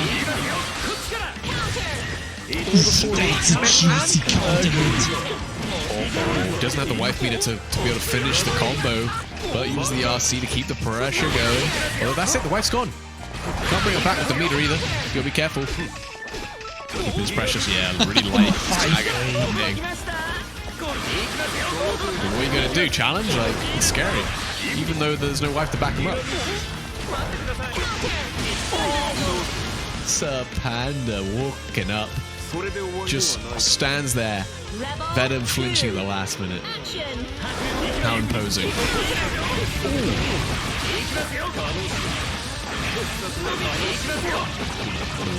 A: That's a juicy counter hit.
B: Doesn't have the wife meter to be able to finish the combo, but use the RC to keep the pressure going. Well, that's it, the wife's gone. Can't bring it back with the meter either. You gotta be careful. Keeping his precious, yeah, really light. What are you gonna do? Challenge? Like, it's scary. Even though there's no wife to back him up. Sir Panda walking up. Just stands there. Venom flinching at the last minute. How imposing. A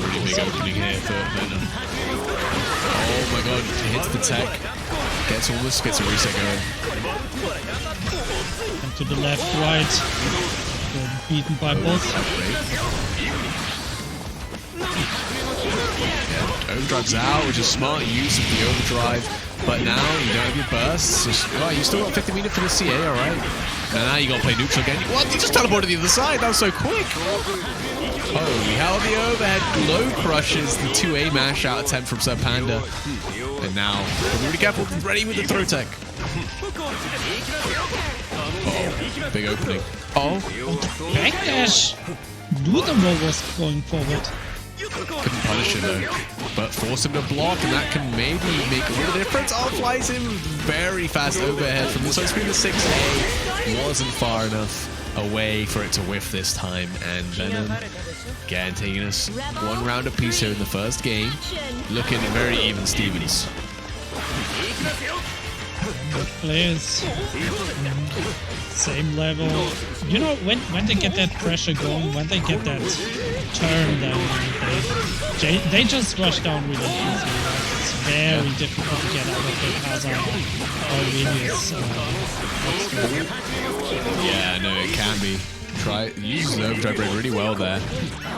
B: really big opening here for Venom. Oh my god, he hits the tech. Gets a reset going.
A: And to the left, right. Beaten by both.
B: Overdrive's out, which is smart use of the overdrive. But now you don't have your bursts. Right, you still got 50 meter for the CA, alright. And now you gotta play neutral again. What? You just teleported to the other side. That was so quick. Holy hell, the overhead low crushes the 2A mash out attempt from Sir Panda. And now, be really careful, ready with the throw tech. Uh-oh, big opening. Oh.
A: Backdash! Luther was going forward.
B: Couldn't punish him though, but force him to block, and that can maybe make a little difference. Oh, flies him very fast overhead from this screen. The 6A wasn't far enough away for it to whiff this time, and Venom again taking us 1 round apiece here in the first game, looking very even Stevens.
A: Players, same level. You know, when they get that pressure going, when they get that turn down, they just rush down really easy. It's very difficult to get out of the Kazan or Venus.
B: Yeah, no, it can be. uses an overdrive raid really well there.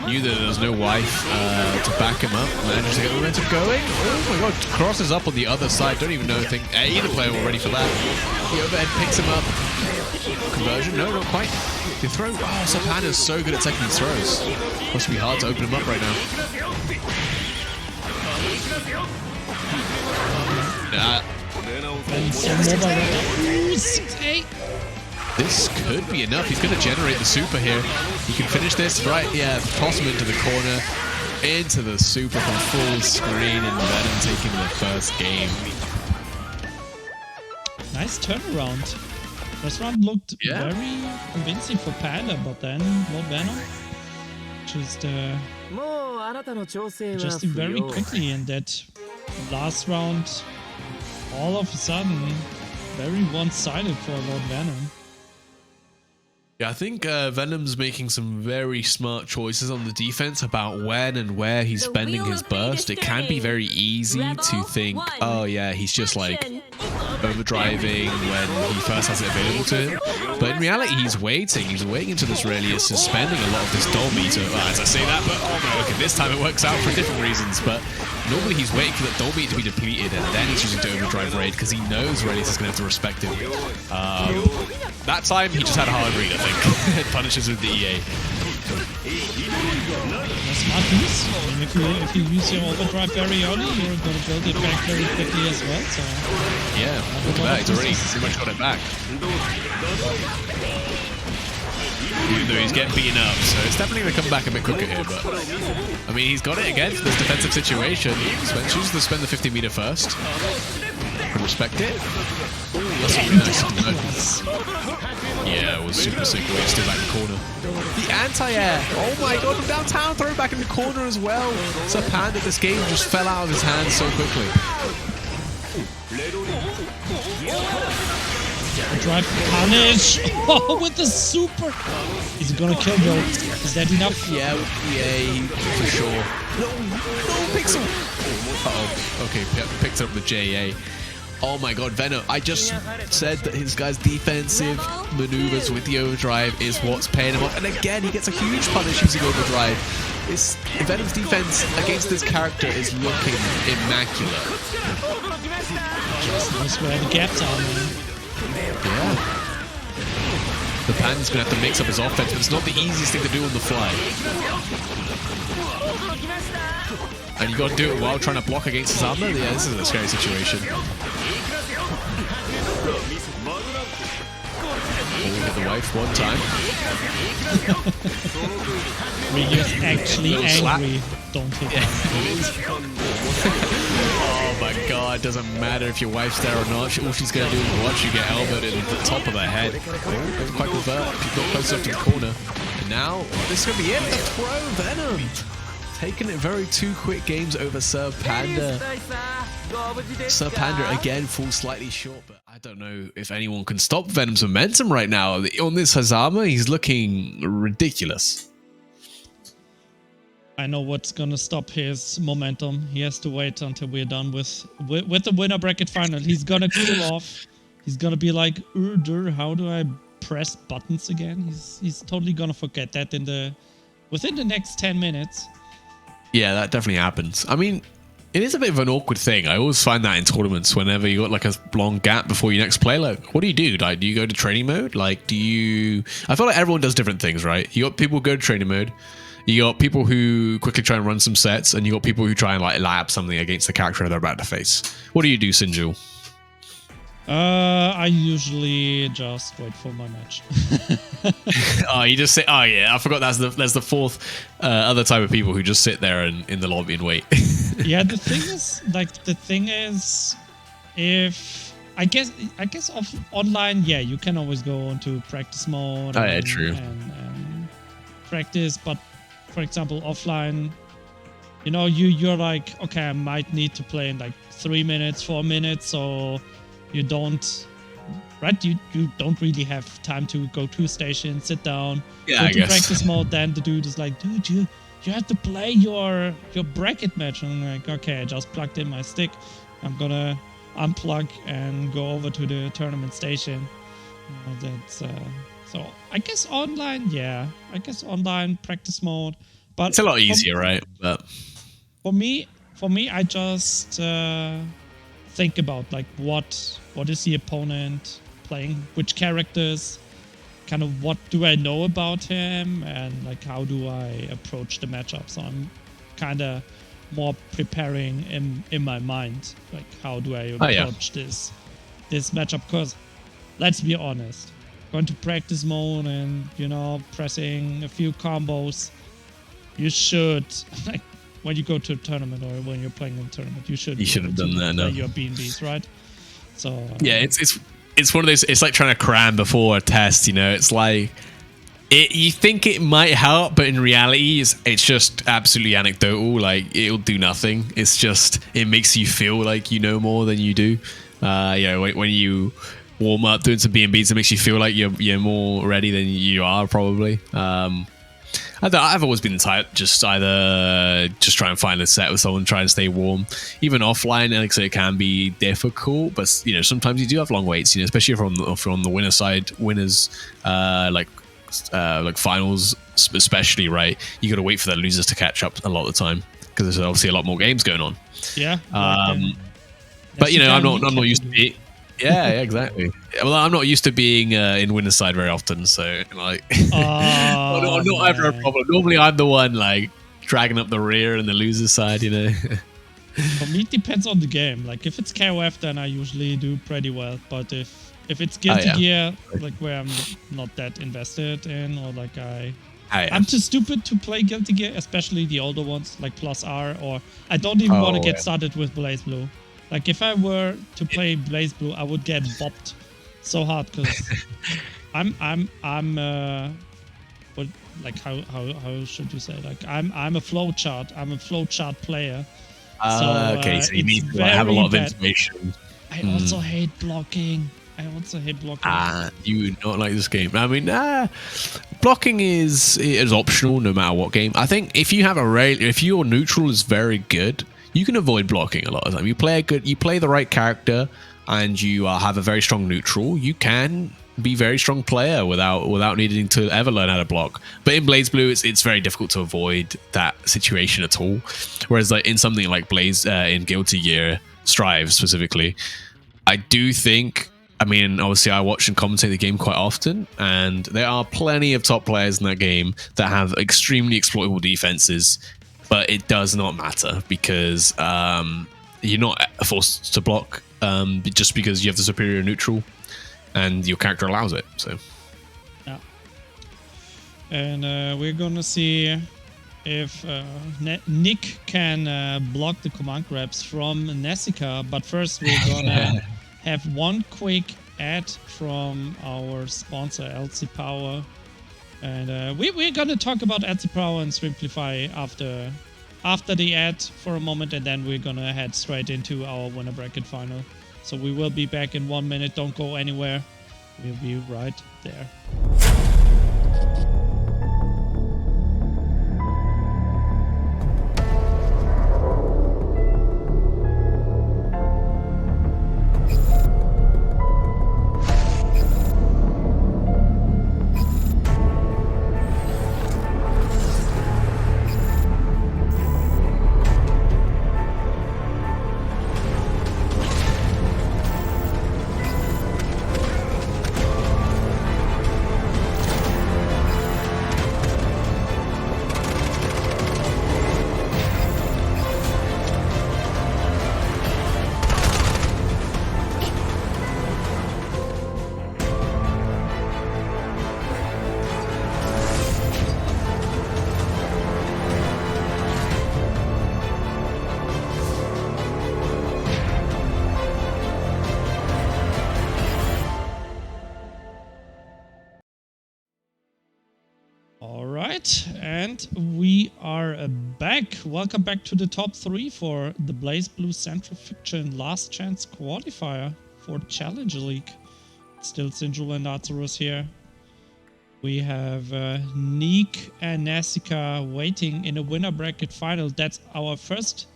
B: Knew that there was no wife to back him up. Manages to get the momentum going. Oh my god, crosses up on the other side. Don't even know if either player were ready for that. The overhead picks him up. Conversion? No, not quite. The throw. Oh, Sapanda's so good at taking these throws. Must be hard to open him up right now.
A: And some more. 6-8.
B: This could be enough. He's going to generate the super here. He can finish this, right? Yeah, toss him into the corner. Into the super from full screen, and Venom taking the first game.
A: Nice turnaround. First round looked very convincing for Panda, but then Lord Venom just adjusting very quickly in that last round. All of a sudden, very one-sided for Lord Venom.
B: Yeah, I think Venom's making some very smart choices on the defense about when and where he's spending his burst. It can be very easy to think, oh yeah, he's just like overdriving when he first has it available to him. But in reality, he's waiting. He's waiting until this Aurelius is spending a lot of this doll meter. Well, as I say that, but oh no, okay, this time it works out for different reasons. But normally he's waiting for that doll meter to be depleted, and then he's using to overdrive raid because he knows Aurelius is going to have to respect him. That time, he just had a hard read, I think. It punishes with the EA.
A: Smart use. I mean, if you use your overdrive very early, you're going to build it back very quickly as well. So
B: yeah, look at that. He's already pretty much got it back. Even though he's getting beaten up, so it's definitely going to come back a bit quicker here. But I mean, he's got it again for this defensive situation. Chooses to spend the 50-meter first. Can respect it. That's really nice. Yeah, it was super sick. We're still back in the corner. The anti-air. Oh my god, from downtown, throw it back in the corner as well. Sapanda, this game just fell out of his hands so quickly.
A: Drive punish. Oh, with the super. Is he gonna kill though? Is that enough?
B: Yeah, for sure. No, Pixel. Uh-oh. Okay, picked up the JA. Oh my god, Venom. I just said that his guy's defensive maneuvers with the overdrive is what's paying him off. And again, he gets a huge punish using overdrive. Venom's defense against this character is looking immaculate.
A: Just knows where the gaps are, man.
B: Yeah. The Pan's going to have to mix up his offense, but it's not the easiest thing to do on the fly. And you got to do it while trying to block against his armor. Yeah, this is a scary situation. Hit the wife one time.
A: Ryu's actually angry. Don't hit him.
B: Oh my god, doesn't matter if your wife's there or not. All she's going to do is watch you get elbowed in the top of the head. Oh, doesn't quite convert. She's got close up to the corner. And now, this is going to be it. The throw, Venom. Taking it very 2 quick games over Sir Panda. Sir Panda again falls slightly short, but I don't know if anyone can stop Venom's momentum right now. On this Hazama, he's looking ridiculous.
A: I know what's gonna stop his momentum. He has to wait until we're done with the winner bracket final. He's gonna cool off. He's gonna be like, how do I press buttons again? He's totally gonna forget that within the next 10 minutes.
B: Yeah, that definitely happens. I mean, it is a bit of an awkward thing. I always find that in tournaments, whenever you got like a long gap before your next play, like, what do you do? Like, do you go to training mode? Like, I feel like everyone does different things, right? You got people who go to training mode. You got people who quickly try and run some sets, and you got people who try and like lab something against the character they're about to face. What do you do, SinJul?
A: I usually just wait for my match.
B: Oh, you just say, oh yeah, I forgot there's the fourth other type of people who just sit there in the lobby and wait.
A: Yeah, the thing is, if I guess online, yeah, you can always go into practice mode. And practice, but for example, offline, you know, you're like, okay, I might need to play in like 3 minutes, 4 minutes, so you don't, right? You don't really have time to go to a station, sit down, go to practice mode. Then the dude is like, dude, you have to play your bracket match. And I'm like, okay, I just plugged in my stick. I'm gonna unplug and go over to the tournament station. That's So I guess online, yeah. I guess online practice mode. But
B: It's a lot easier, right? But
A: for me, I just think about like what is the opponent playing, which characters, kind of what do I know about him, and like how do I approach the matchup. So I'm kind of more preparing in my mind, like how do I approach this matchup, because let's be honest, going to practice mode and, you know, pressing a few combos, you should, like, when you go to a tournament or when you're playing in a tournament, you should
B: have done that, no?
A: your B&Bs, right? So
B: yeah, it's one of those. It's like trying to cram before a test. You know, it's like you think it might help, but in reality, it's just absolutely anecdotal. Like it'll do nothing. It's just it makes you feel like you know more than you do. You know, when you warm up doing some B&Bs, it makes you feel like you're more ready than you are probably. I've always been the type just either just try and find a set with someone, try and stay warm. Even offline, like so it can be difficult, but you know sometimes you do have long waits. You know, especially if you're on the winner side, winners like finals, especially, right? You got to wait for the losers to catch up a lot of the time because there's obviously a lot more games going on.
A: Yeah.
B: But you know, I'm not used to it. Yeah, exactly. Well, I'm not used to being in winner's side very often, so like, not ever a problem. Normally, I'm the one like dragging up the rear and the loser's side, you know.
A: For me, it depends on the game. Like if it's KOF, then I usually do pretty well. But if it's Guilty Gear, like where I'm not that invested in, or like I'm too stupid to play Guilty Gear, especially the older ones like Plus R, or I don't even want to get started with Blaze Blue. Like if I were to play Blaze Blue, I would get bopped so hard because I'm what, like how should you say? Like I'm a flowchart. I'm a flowchart player.
B: Okay, so you need to have a lot of information.
A: I also hate blocking. You
B: do not like this game. I mean, blocking is optional no matter what game. I think if you have if your neutral is very good, you can avoid blocking a lot of the time. You play the right character, and you have a very strong neutral. You can be a very strong player without needing to ever learn how to block. But in Blaze Blue, it's very difficult to avoid that situation at all. Whereas like in something like Blaze in Guilty Gear Strive specifically, I do think. I mean, obviously, I watch and commentate the game quite often, and there are plenty of top players in that game that have extremely exploitable defenses. But it does not matter because you're not forced to block just because you have the superior neutral and your character allows it. So,
A: yeah. And we're gonna see if Nick can block the command grabs from Nessica. But first, we're gonna have one quick ad from our sponsor, LC Power. And we're gonna talk about LC Power and Streamplify after the ad for a moment, and then we're gonna head straight into our winner bracket final. So we will be back in 1 minute. Don't go anywhere. We'll be right there. And we are back. Welcome back to the top 3 for the Blaze Blue Central Fiction Last Chance Qualifier for Challenge League. Still SinJul and Lazarus here. We have Neek and Nessica waiting in a winner bracket final. That's our first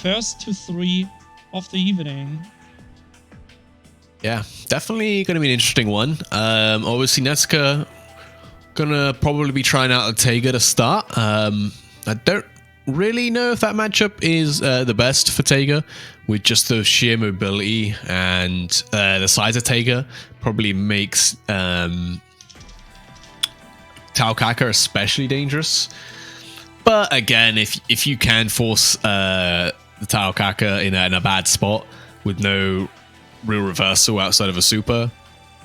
A: to 3 of the evening.
B: Yeah, definitely going to be an interesting one. Obviously, Neska gonna probably be trying out a Taiga to start. I don't really know if that matchup is the best for Taiga, with just the sheer mobility and the size of Taiga probably makes Taokaka especially dangerous. But again, if you can force the Taokaka in a bad spot with no real reversal outside of a super,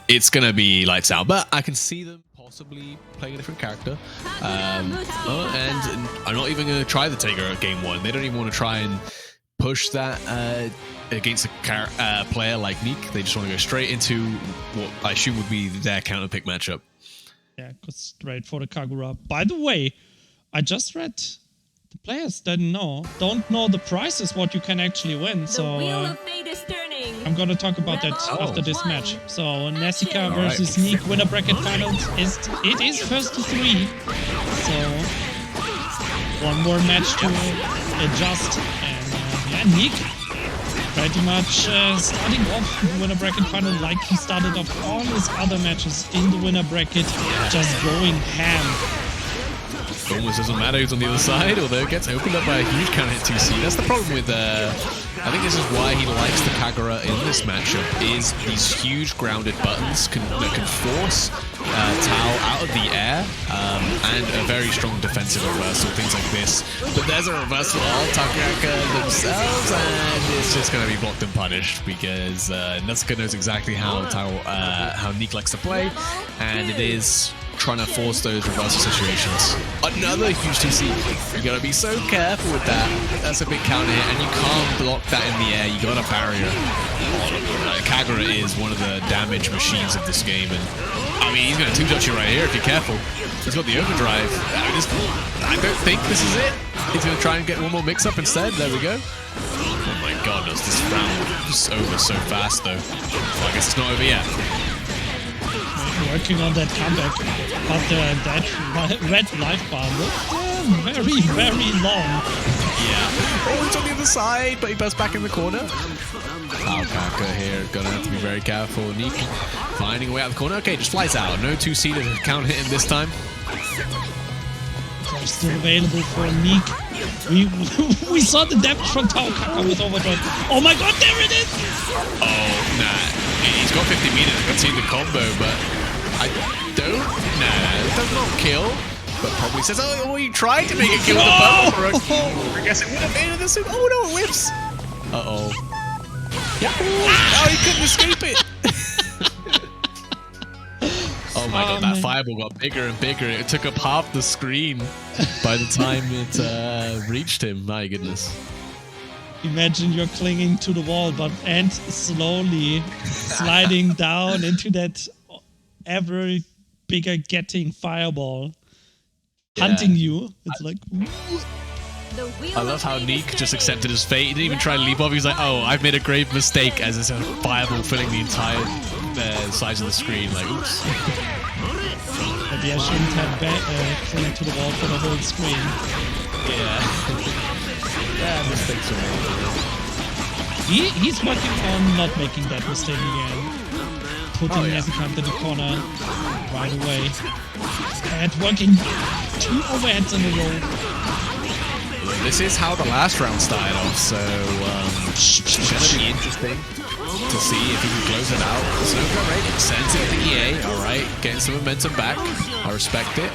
B: it's gonna be lights out. But I can see them possibly playing a different character. And I'm not even gonna try the Taiga at game 1. They don't even want to try and push that against a player like Neek. They just want to go straight into what I assume would be their counter pick matchup.
A: Yeah, go straight for the Kagura. By the way, I just read the players don't know the prizes what you can actually win. So I'm gonna talk about that after this match. So Nessica versus Neek winner bracket finals is first to 3. So one more match to adjust, and Neek pretty much starting off the winner bracket final like he started off all his other matches in the winner bracket, just going ham.
B: Almost doesn't matter who's on the other side, although it gets opened up by a huge counter hit 2C. That's the problem with I think this is why he likes the Kagura in this matchup, is these huge grounded buttons that can force Tao out of the air, and a very strong defensive reversal, things like this. But there's a reversal of Taokaka themselves, and it's just going to be blocked and punished because Nesuke knows exactly how Neek likes to play, and it is trying to force those reversal situations. Another huge TC. You gotta be so careful with that. That's a big counter hit, and you can't block that in the air. You got a barrier. Kagura is one of the damage machines of this game, and I mean, he's gonna two-dodge you right here if you're careful. He's got the overdrive. I don't think this is it. He's gonna try and get one more mix-up instead. There we go. Oh my god, this round is over so fast, though. Well, I guess it's not over yet.
A: Working on that comeback, but that red life bar looked very, very long.
B: Yeah. Oh, he's on the other side, but he bursts back in the corner. Taokaka here, gonna have to be very careful. Neek finding a way out of the corner. Okay, just flies out. No 2C to counter hit him this time.
A: So still available for Neek. We saw the depth from Taokaka with overdrive. Oh my god, there it is!
B: Oh, nah. He's got 50 meters. I can see the combo, but I don't. Nah, it does not kill. But probably says, oh, you tried to make it kill the bubble. I guess it would have made it the suit. Oh no, it whips. Uh-oh. Yeah. Oh, he couldn't escape it. Oh my god, that fireball got bigger and bigger. It took up half the screen by the time it reached him. My goodness.
A: Imagine you're clinging to the wall, and slowly sliding down into that ever bigger getting fireball, hunting you. It's like...
B: I love how Neek just accepted his fate. He didn't even try to leap off. He's like, oh, I've made a grave mistake, as there's a fireball filling the entire size of the screen. Like, oops.
A: But yeah, shouldn't have clinging to the wall for the whole screen.
B: Yeah. Yeah, mistakes are made.
A: He's working on not making that mistake again. Putting Nezuka into the corner right away. And working 2 overheads in a row.
B: This is how the last round started off, so it's going to be interesting to see if he can close it out. Snow right, sends it to the EA. Alright, getting some momentum back. I respect it.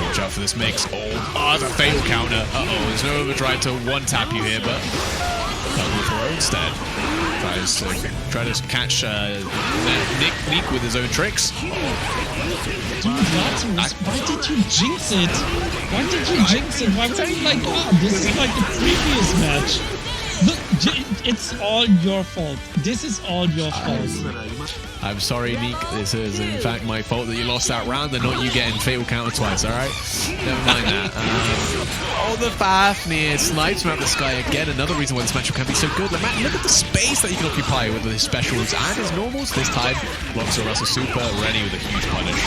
B: Watch out for this mix. Oh, the fatal counter. Uh-oh, there's no overdrive to one-tap you here, but double throw instead. Try to catch Neek with his own tricks.
A: Dude, Lazarus, why did you jinx it? Why did you jinx it? Why were you like, oh, this is like the previous match? Look, it's all your fault. This is all your fault.
B: I'm sorry, Neek. This is, in fact, my fault that you lost that round and not you getting fatal counter twice, alright? Never mind that. Oh, the Fafnir snipes from out the sky again. Another reason why this matchup can be so good. Look at the space that he can occupy with his specials and his normals. This time, blocks a Russell Super, ready with a huge punish.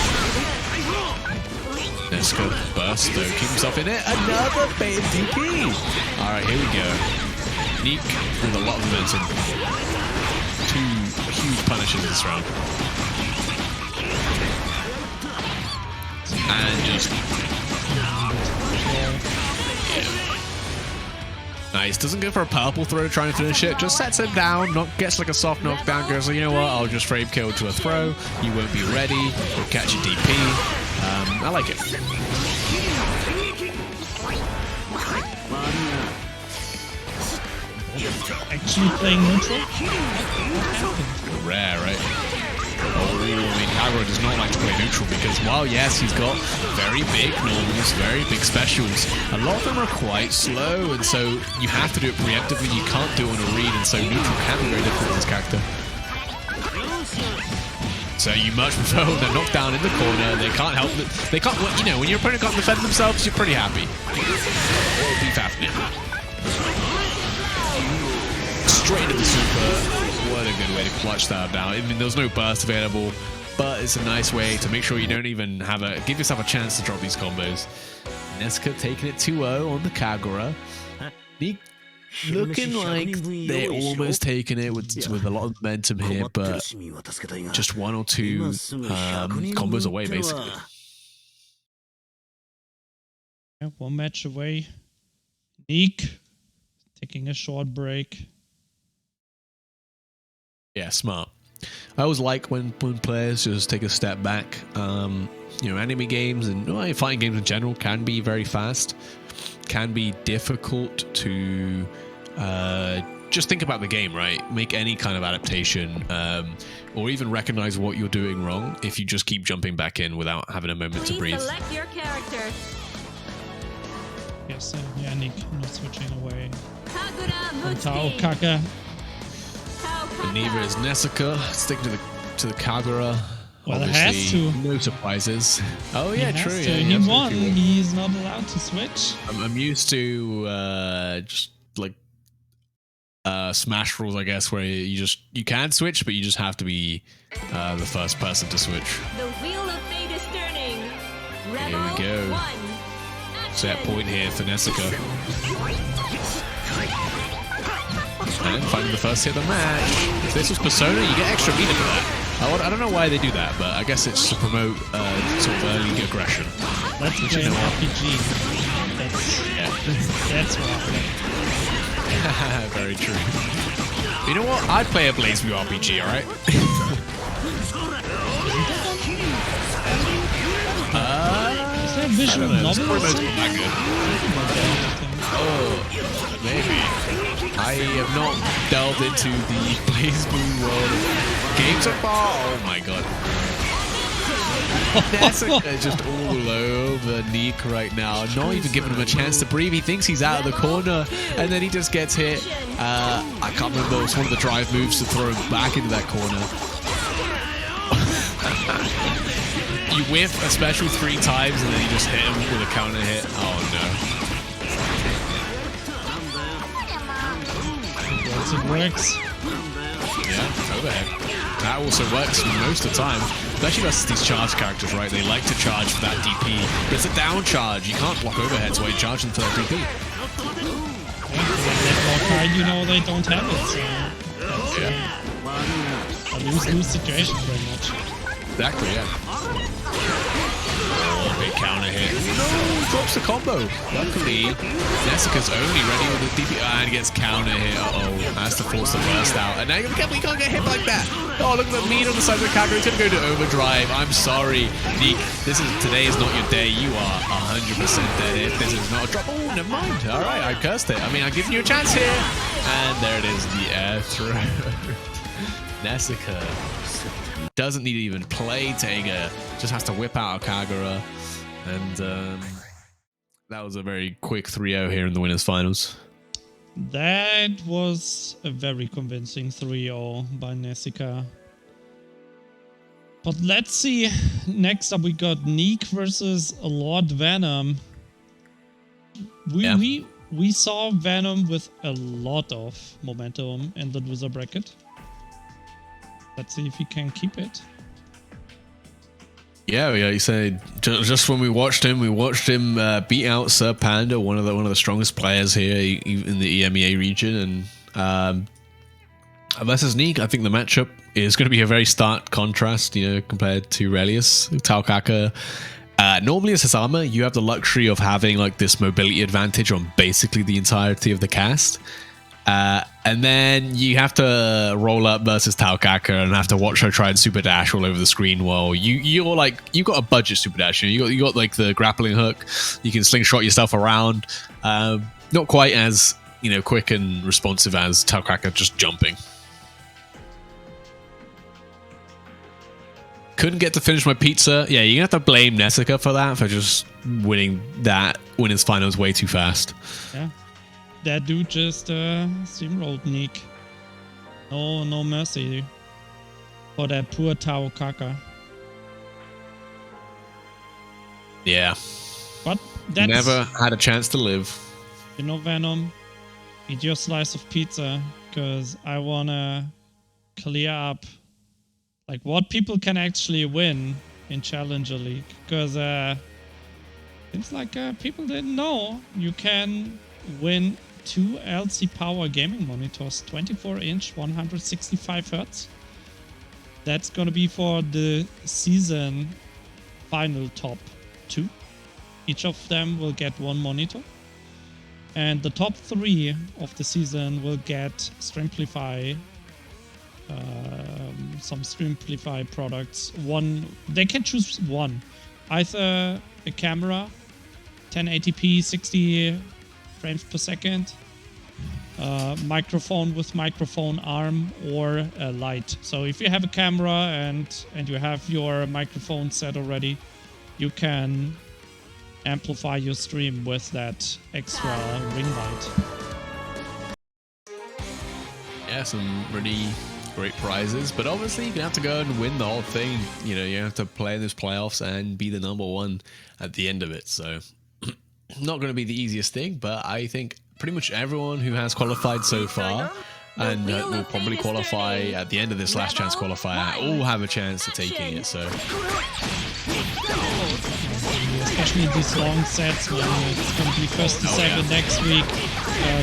B: Nezuka burst, though. Keep himself in it. Another bait DP. Alright, here we go. Neek with a lot of momentum. 2 huge punishes this round. And just... Nice. Doesn't go for a purple throw to try and finish it. Just sets him down. Gets like a soft knockdown. Goes, you know what? I'll just frame kill to a throw. You won't be ready. We'll catch a DP. I like it.
A: Actually playing neutral?
B: Rare, right? Oh, I mean, Kagura does not like to play neutral because, while yes, he's got very big normals, very big specials, a lot of them are quite slow, and so you have to do it preemptively. You can't do it on a read, and so neutral can be very difficult with this character. So you much prefer when they're knocked down in the corner. They can't help it. They can't, you know, when your opponent can't defend themselves, you're pretty happy. Be Fafnir. Straight into the super. What a good way to clutch that down. I mean, there's no burst available, but it's a nice way to make sure you don't even have a... Give yourself a chance to drop these combos. Nesuka taking it 2-0 on the Kagura. Looking like they're almost taking it with a lot of momentum here, but just one or two combos away, basically.
A: Yeah, one match away. Neek taking a short break.
B: Yeah, smart. I always like when players just take a step back. You know, anime games and fighting games in general can be very fast, can be difficult to just think about the game, right? Make any kind of adaptation, or even recognize what you're doing wrong if you just keep jumping back in without having a moment to breathe.
C: Select your character.
A: Yes, Yannick not switching away.
C: Kagura
A: Tao
C: Mutsuki.
A: Kaka.
B: But neither is Nesuka, sticking to the Kagura.
A: Well, it
B: Obviously,
A: has to.
B: no surprises. Oh yeah,
A: He has
B: true.
A: to.
B: Yeah,
A: He
B: has to
A: won.
B: do it.
A: He's not allowed to switch.
B: I'm used to just like Smash rules, I guess, where you can switch, but you just have to be the first person to switch.
C: The wheel of fate is turning. Rebel
B: Here we go.
C: 1.
B: Set
C: Action.
B: point here for Nesuka. And finding the first hit of the match. If this was Persona, you get extra meter for that. I don't know why they do that, but I guess it's to promote sort of early aggression.
A: Let's play an RPG. That's why.
B: Very true. You know what? I'd play a Blaze View RPG, alright?
A: Is there a visual
B: This
A: novel or
B: promote's
A: something?
B: not that good. Oh, maybe. I have not delved into the Blaze Moon world of games so far. Oh my god. Nesuka is just all over Neek right now. Not even giving him a chance to breathe. He thinks he's out of the corner, and then he just gets hit. I can't remember. It's one of the drive moves to throw him back into that corner. You whiff a special 3 times, and then you just hit him with a counter hit. Oh no.
A: Yes, it works.
B: Yeah, overhead. That also works most of the time. Especially versus these charge characters, right? They like to charge for that DP. But it's a down charge. You can't block overheads while you're charging for that DP.
A: Yeah, you know they don't have it, so that's a lose-lose situation very much.
B: Exactly, yeah. Oh, big counter hit. No, drops the combo. Luckily, Nesuka's only ready with the DP. And gets counter hit. Uh-oh. Has to force the burst out. And now we can't get hit like that. Oh, look at the meat on the side of the Kagura. It's going to go to overdrive. I'm sorry, Neek. Today is not your day. You are 100% dead. This is not a drop. Oh, never mind. All right, I cursed it. I mean, I'm giving you a chance here. And there it is, the air throw. Nesuka doesn't need to even play Tega. Just has to whip out a Kagura. And that was a very quick 3-0 here in the winners finals.
A: That was a very convincing 3-0 by Nesuka. But let's see. Next up, we got Neek versus Lord Venom. We saw Venom with a lot of momentum in the loser bracket. Let's see if he can keep it.
B: Yeah, you said just when we watched him beat out Sir Panda, one of the strongest players here in the EMEA region, and Versus Neek, I think the matchup is going to be a very stark contrast, compared to Relius, Taukaka. Normally as Sasama, you have the luxury of having like this mobility advantage on basically the entirety of the cast. And then you have to roll up versus Taukaka and have to watch her try and super dash all over the screen while you've got a budget super dash. You got like the grappling hook. You can slingshot yourself around. Not quite as quick and responsive as Taukaka just jumping. Couldn't get to finish my pizza. Yeah, you're gonna have to blame Nessica for that, for just winning his finals way too fast.
A: Yeah. That dude just steamrolled Neek. No mercy for that poor Taukaka.
B: Yeah.
A: But that's...
B: Never had a chance to live.
A: Venom, eat your slice of pizza, because I wanna clear up like what people can actually win in Challenger League, because seems like people didn't know you can win 2 LC Power gaming monitors, 24-inch, 165 Hz. That's gonna be for the season final top 2. Each of them will get 1 monitor, and the top 3 of the season will get Streamplify. Some Streamplify products. They can choose one, either a camera, 1080p 60 frames per second, microphone with microphone arm, or a light. So if you have a camera and you have your microphone set already, you can amplify your stream with that extra ring light.
B: Yeah, some really great prizes, but obviously you're gonna have to go and win the whole thing. You have to play in those playoffs and be the #1 at the end of it. So not going to be the easiest thing, but I think pretty much everyone who has qualified so far and will probably qualify at the end of this last chance qualifier all have a chance of taking it. So
A: especially in these long sets when it's going to be 1st to 2nd next week,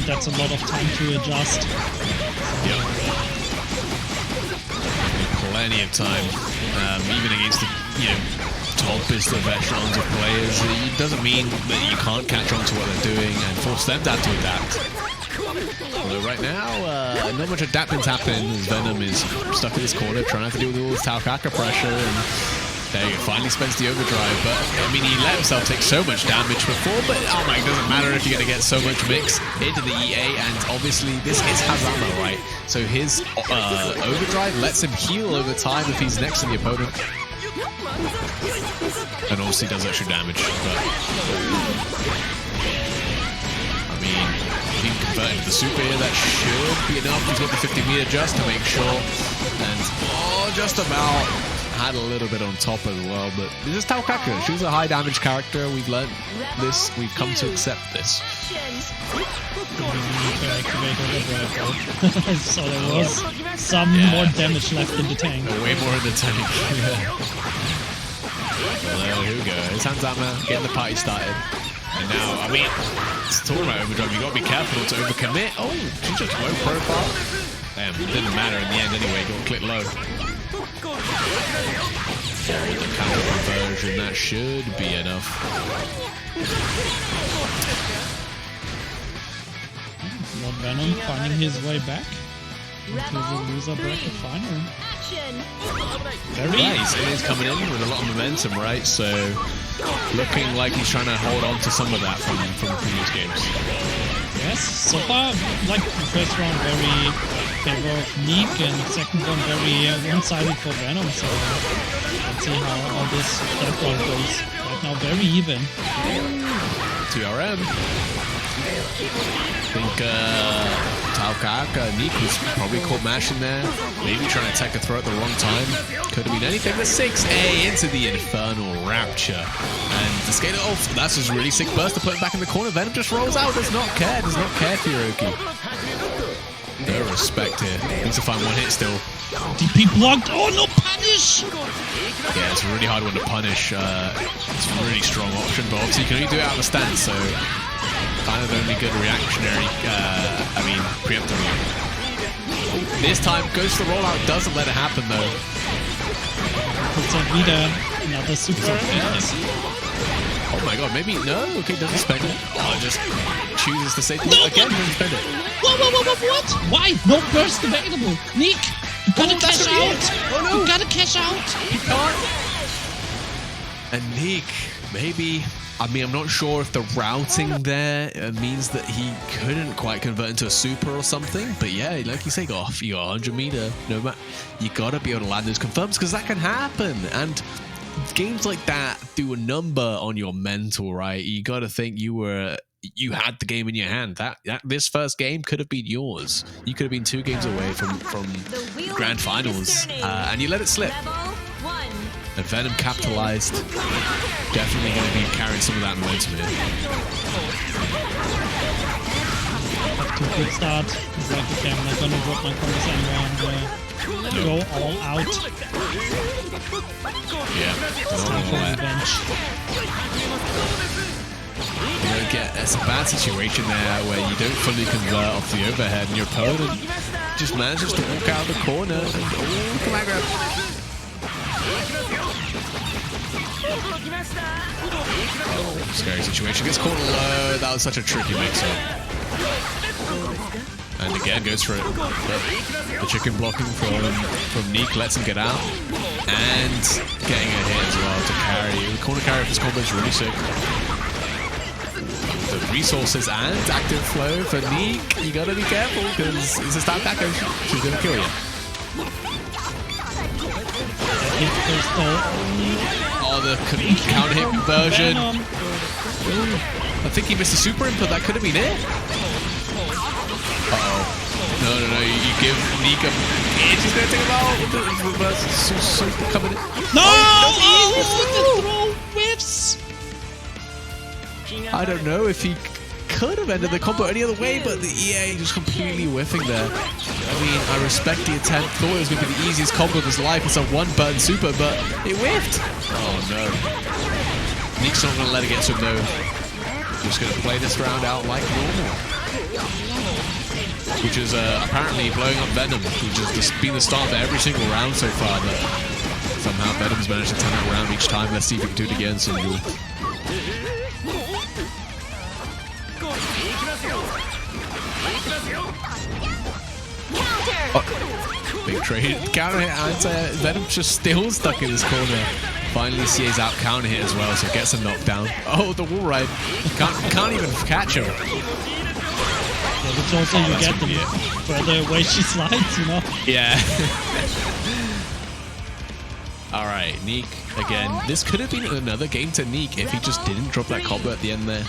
A: that's a lot of time to adjust.
B: Plenty of time, even against the toppest of echelons of players. It doesn't mean that you can't catch on to what they're doing and force them to have to adapt. Although right now, not much adapting's happening as Venom is stuck in this corner trying to deal with all this Taukaka pressure, and there he finally spends the overdrive. But I mean, he let himself take so much damage before, but it doesn't matter if you're going to get so much mix into the EA, and obviously this is Hazama, right? So his overdrive lets him heal over time if he's next to the opponent. And obviously does extra damage, but I mean, if he can convert into the super here, that should be enough. He's got the 50-meter just to make sure, and just about had a little bit on top as well. But this is Taukaka. She's a high damage character. We've learned this. We've come to accept this.
A: So there was some more damage left in the tank.
B: Way more in the tank. Well, here we go. It's Hanzama getting the party started. And now, I mean, it's talking about overdrive. You gotta be careful not to overcommit. Oh, she just low profile. Damn, it didn't matter in the end anyway. Got click low. The counter conversion, that should be enough.
A: Lord Venom finding his way back into the loser bracket final.
B: Very he's coming in with a lot of momentum, right? So looking like he's trying to hold on to some of that from the previous games.
A: Yes, so far, like the first round very favor of Neek, and the second one very one-sided for Venom. So let's see how all this third round goes. Right now, very even.
B: 2RM. I think Taukaka, Neek was probably caught mashing there. Maybe trying to attack a throw at the wrong time. Could have been anything. But 6A into the Infernal Rapture. And the scaler, that's a really sick burst to put him back in the corner. Venom just rolls out, does not care Hiroki. No respect here. Needs to find one hit still.
A: DP blocked. Oh, no punish!
B: Yeah, it's a really hard one to punish. It's a really strong option, but obviously you can only do it out of the stance, so kind of the only good reactionary, preemptive. This time, goes to the rollout, doesn't let it happen though.
A: It's wieder another super.
B: Oh my god, maybe, no, okay, doesn't spend it. Oh, just chooses to say, again, doesn't spend it.
A: What? Why? No burst available. Nick, you gotta cash
B: really
A: out.
B: it. Oh no.
A: You gotta cash out.
B: You can't. And Nick, maybe, I mean, I'm not sure if the routing there means that he couldn't quite convert into a super or something, but yeah, like you say, you got 100 meter, no matter, you gotta be able to land those confirms because that can happen. And games like that do a number on your mental, right? You gotta think you had the game in your hand. That this first game could have been yours. You could have been 2 games away from grand finals, and you let it slip. And Venom capitalized. Definitely going to be carrying some of that momentum here.
A: Up to a good start. It's like, okay, I'm not gonna drop my combos anymore and go all out.
B: Yeah,
A: Time for revenge.
B: It's a bad situation there where you don't fully convert off the overhead and your opponent just manages to walk out of the corner and come out grab. Scary situation. Gets caught low. That was such a tricky mix-up. And again goes for it. The chicken blocking from Neek lets him get out. And getting a hit as well to carry. The corner carry of this combo is really sick. The resources and active flow for Neek. You gotta be careful because it's a stab back. She's gonna kill you. Oh, the counter hit conversion. I think he missed a super input. That could have been it. Uh-oh. No. You give Neek a... She's going to take him out with the reverse super coming in.
A: No! Oh, the throw whiffs!
B: I don't know if he could have ended the combo any other way, but the EA just completely whiffing there. I mean, I respect the attempt. Thought it was going to be the easiest combo of his life. It's a one-button super, but it whiffed. Oh, no. Neek's not going to let it get to him, though. Just going to play this round out like normal. Which is apparently blowing up Venom, which has just been the start of every single round so far, but somehow Venom's managed to turn it around each time. Let's see if we can do it again, SinJul. Oh, big trade. Counter hit anti. Venom's just still stuck in this corner. Finally, CA's out counter hit as well, so gets a knockdown. Oh, the wall ride. Can't even catch him.
A: Yeah, but also you get the further away she slides, you know?
B: Yeah. Alright, Neek again. This could have been another game to Neek if he just didn't drop that combo at the end there.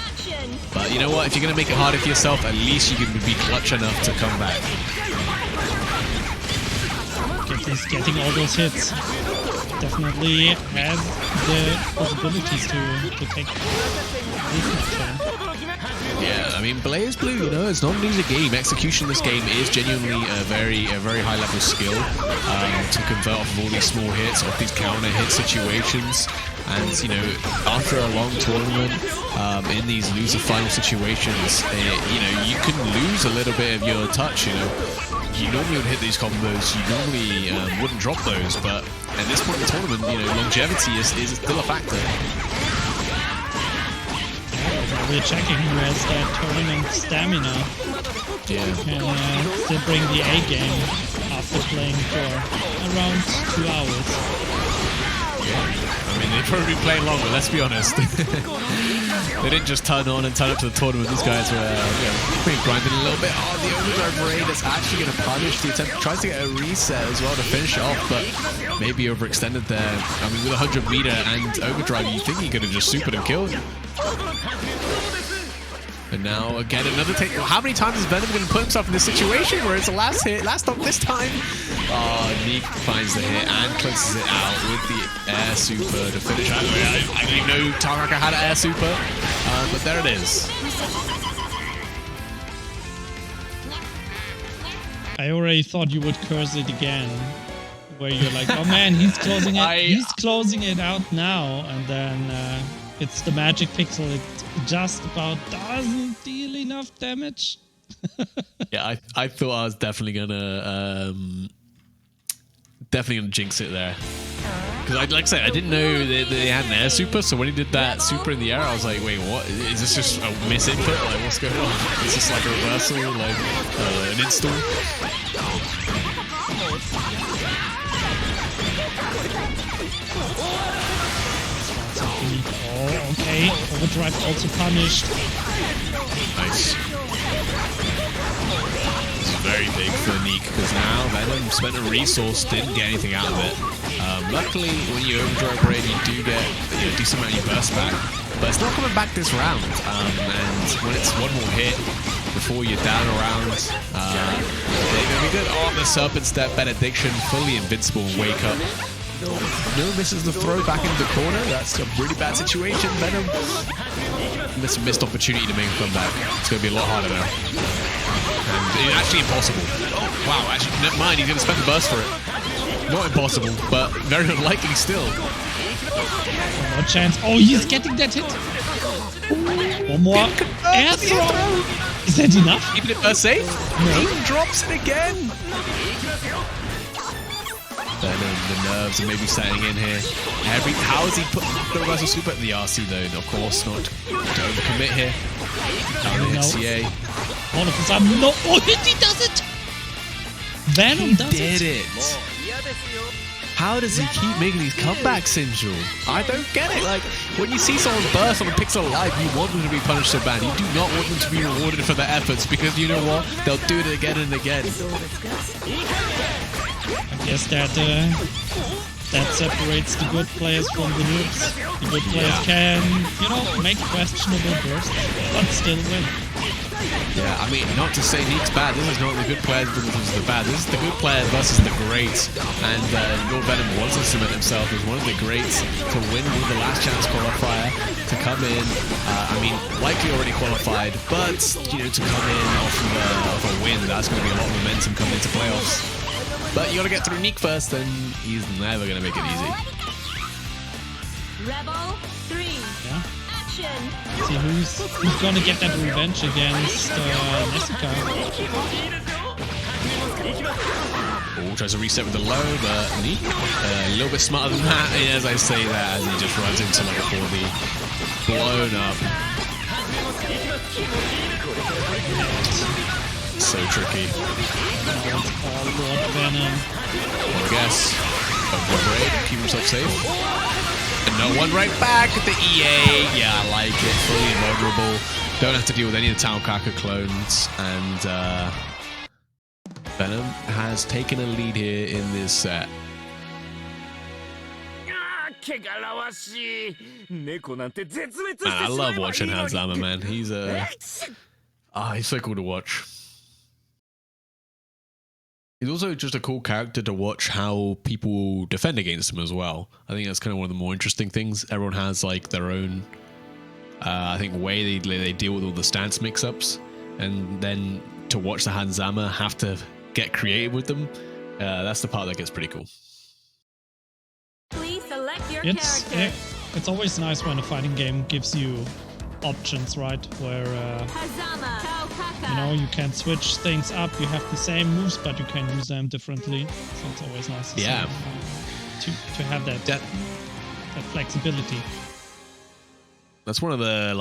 B: But you know what? If you're going to make it harder for yourself, at least you can be clutch enough to come back.
A: He's getting all those hits. Definitely has the possibilities to take this turn.
B: Yeah, I mean, Blaze Blue, you know, it's not an easy game. Execution in this game is genuinely a very high level skill to convert off of all these small hits, off these counter hit situations. And, you know, after a long tournament, in these loser final situations, you know, you can lose a little bit of your touch, you know. You normally would hit these combos, you normally wouldn't drop those, but at this point in the tournament, you know, longevity is still a factor.
A: We're checking who has that tournament stamina.
B: Yeah.
A: Can still bring the A game after playing for around 2 hours.
B: Yeah. I mean, they'd probably be playing longer, let's be honest. They didn't just turn on and turn up to the tournament. These guys were pretty grinding a little bit. Oh, the overdrive raid is actually going to punish the attempt. Tries to get a reset as well to finish it off, but maybe overextended there. I mean, with 100 meter and overdrive, you think he could have just supered and killed. And now, again, another take. How many times is Venom going to put himself in this situation where it's the last hit, last stop this time? Oh, Neek finds the hit and closes it out with the air super to finish. I didn't know Taraka had an air super, but there it is.
A: I already thought you would curse it again, where you're like, oh man, he's closing it. He's closing it out now, and then it's the magic pixel. It just about doesn't deal enough damage.
B: Yeah, I thought I was definitely gonna jinx it there. Because like I said, I didn't know they had an air super, so when he did that super in the air, I was like, wait, what? Is this just a misinput? Like, what's going on? Is this like a reversal? Like, an install?
A: Oh, okay. Overdrive also punished.
B: Nice. This is very big for Neek, because now Venom spent a resource, didn't get anything out of it. Luckily, when you overdrive raid, you do get a decent amount of your burst back, but it's not coming back this round. And when it's one more hit before you're down around, they're gonna be good. Oh, the Serpent Step Benediction, fully invincible and wake up. No, misses the throw back into the corner. That's a really bad situation. Venom missed opportunity to make a comeback. It's gonna be a lot harder now. And it's actually impossible. Oh, wow, actually, never mind. He's gonna spend the burst for it. Not impossible, but very unlikely still.
A: No chance. Oh, he's getting that hit. One more air throw. Is that enough?
B: Keeping it burst safe?
A: No.
B: He drops it again. Venom, the nerves are maybe setting in here. How is he putting the reversal super at the RC though? Of course not. To overcommit here. Down to hit CA.
A: All of a sudden, no. Oh, he does it. Venom does
B: did it. How does he keep making these comebacks, SinJul? I don't get it. Like, when you see someone burst on a pixel alive, you want them to be punished so bad. You do not want them to be rewarded for their efforts, because you know what? They'll do it again and again.
A: I guess that separates the good players from the noobs. The good players can, make questionable bursts, but still win.
B: Yeah, I mean, not to say Neek's bad. This is not the good players versus the bad. This is the good player versus the greats. And Lord Venom wants to cement himself as one of the greats to win with the last chance qualifier, to come in. I mean, likely already qualified, but, to come in off of a win, that's going to be a lot of momentum coming into playoffs. But you got to get through Neek first, and he's never going to make it easy.
C: Rebel 3.
A: Yeah.
C: Action.
A: See who's gonna get that revenge against Nessica.
B: Oh, tries to reset with the low, but Neek a little bit smarter than that. As I say that, as he just runs into like a 4D, blown up. So tricky.
A: All Lord Venom.
B: I guess. One raid, keep himself safe. And no one right back at the EA. Yeah, I like it. Fully invulnerable. Don't have to deal with any of the Town Kaka clones. And Venom has taken a lead here in this set. Man, I love watching Hanzama, man. He's so cool to watch. He's also just a cool character to watch how people defend against him as well. I think that's kind of one of the more interesting things. Everyone has like their own, I think, way they deal with all the stance mix-ups, and then to watch the Hanzama have to get creative with them. That's the part that gets pretty cool.
C: Please select your
A: It's
C: character.
A: always nice when a fighting game gives you options, right? Where
C: Hazama. Taukaka.
A: you can switch things up. You have the same moves, but you can use them differently. So it's always nice to see, to have that flexibility.
B: That's one of the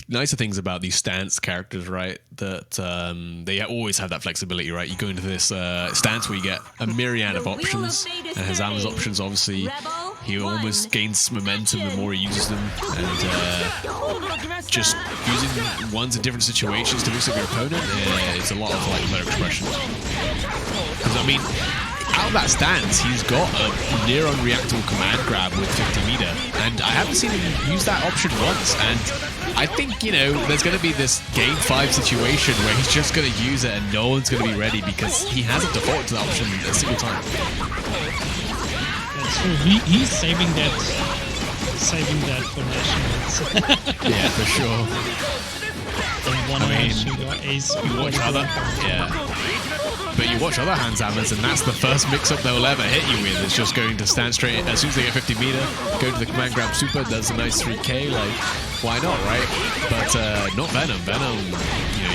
B: nicer things about these stance characters, right? That they always have that flexibility, right? You go into this stance where you get a myriad of options, and Hazama's options, obviously, he almost gains momentum the more he uses them, and just using ones in different situations to mix up your opponent, it's a lot of player expression. Because I mean, out of that stance, he's got a near unreactable command grab with 50 meter, and I haven't seen him use that option once, and I think, there's going to be this game 5 situation where he's just going to use it and no one's going to be ready because he hasn't defaulted to that option a single time.
A: That's true. He's saving that for nationals.
B: Yeah, for sure.
A: Ace
B: Watch how that. Yeah. But you watch other Hands Hammers, and that's the first mix-up they'll ever hit you with. It's just going to stand straight as soon as they get 50 meter, go to the command grab super, does a nice 3K. Like, why not, right? But not Venom. Venom,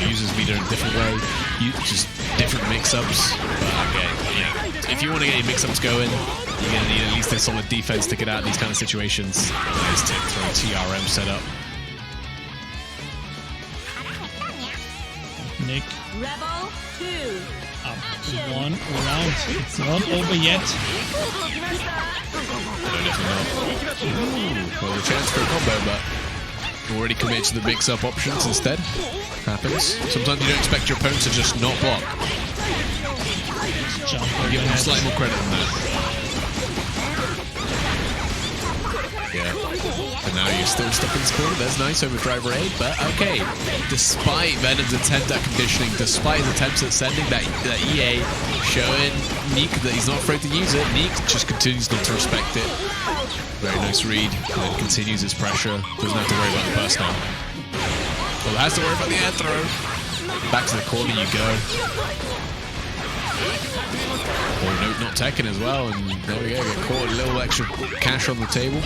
B: uses meter in a different way, just different mix-ups. But okay, if you want to get your mix-ups going, you're gonna need at least a solid defense to get out of these kind of situations. Nice tip throw, TRM setup.
A: Nick.
C: Rebel 2.
A: Up one round. It's not over yet.
B: No, definitely not. Well, the chance for a combo, but already committed to the mix-up options instead. Happens. Sometimes you don't expect your opponent to just not block. I'll give them slightly more credit than that. Yeah. And now you're still stuck in this corner. There's nice overdrive raid, but okay. Despite Venom's attempt at conditioning, despite his attempts at sending that EA, showing Neek that he's not afraid to use it, Neek just continues not to respect it. Very nice read, and then continues his pressure. Doesn't have to worry about the burst now. Well, has to worry about the air throw. Back to the corner you go. Oh no, not Tekken as well, and there we go, get caught a little extra cash on the table.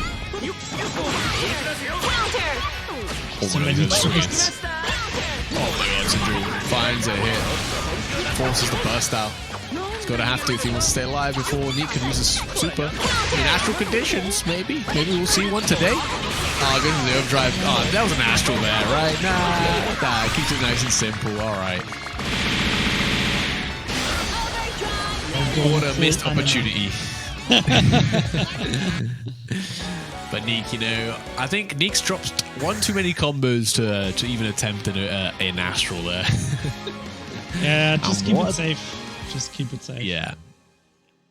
A: So many hits.
B: Oh my god, SinJul finds a hit. Forces the burst out. He's got to have to if he wants to stay alive before Neek can use his super. In astral conditions, maybe. Maybe we'll see one today. Oh, goes to the overdrive. Oh, that was an astral there, right? Nah, keeps it nice and simple. Alright. What a missed opportunity. But Neek, I think Neek's dropped one too many combos to even attempt an astral there.
A: Yeah, just keep it safe. Just keep it safe.
B: Yeah.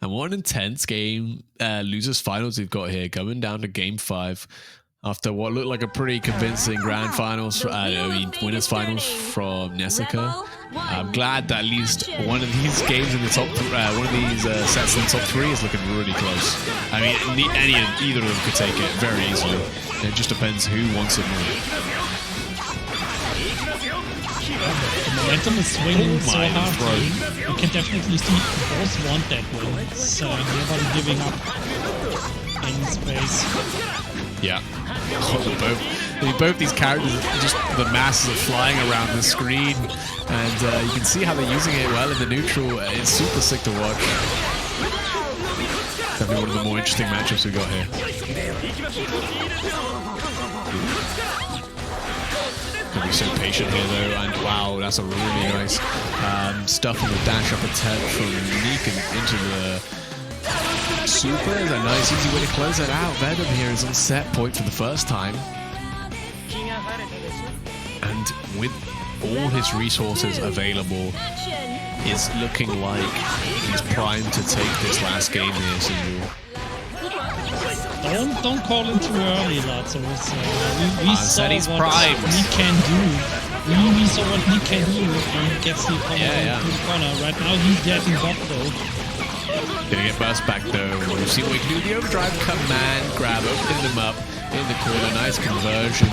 B: And what an intense game, losers finals we've got here, coming down to game 5 after what looked like a pretty convincing grand finals, winners finals from Nessica. I'm glad that at least one of these games in the top, one of these sets in the top 3 is looking really close. I mean, either of them could take it very easily. It just depends who wants it more.
A: The momentum is swinging so hard. You can definitely see both want that win. It's nobody giving up any space.
B: Yeah. Both these characters, just the masses are flying around the screen, and you can see how they're using it well in the neutral. It's super sick to watch. Definitely one of the more interesting matchups we got here. Gonna be so patient here though, and wow, that's a really nice stuff on the dash up attempt from Neek and into the super. Is a nice easy way to close that out. Venom here is on set point for the first time, and with all his resources available, is looking like he's primed to take this last game here, SinJul.
A: Don't call him too early, Lazarus. We saw
B: he's
A: what
B: primed.
A: he can do. We saw what he can do when he gets the opponent to the corner. Right now he's getting buffed though.
B: Gonna get burst back though. We've seen what we can do. The overdrive command grab, opening them up in the corner. Nice conversion.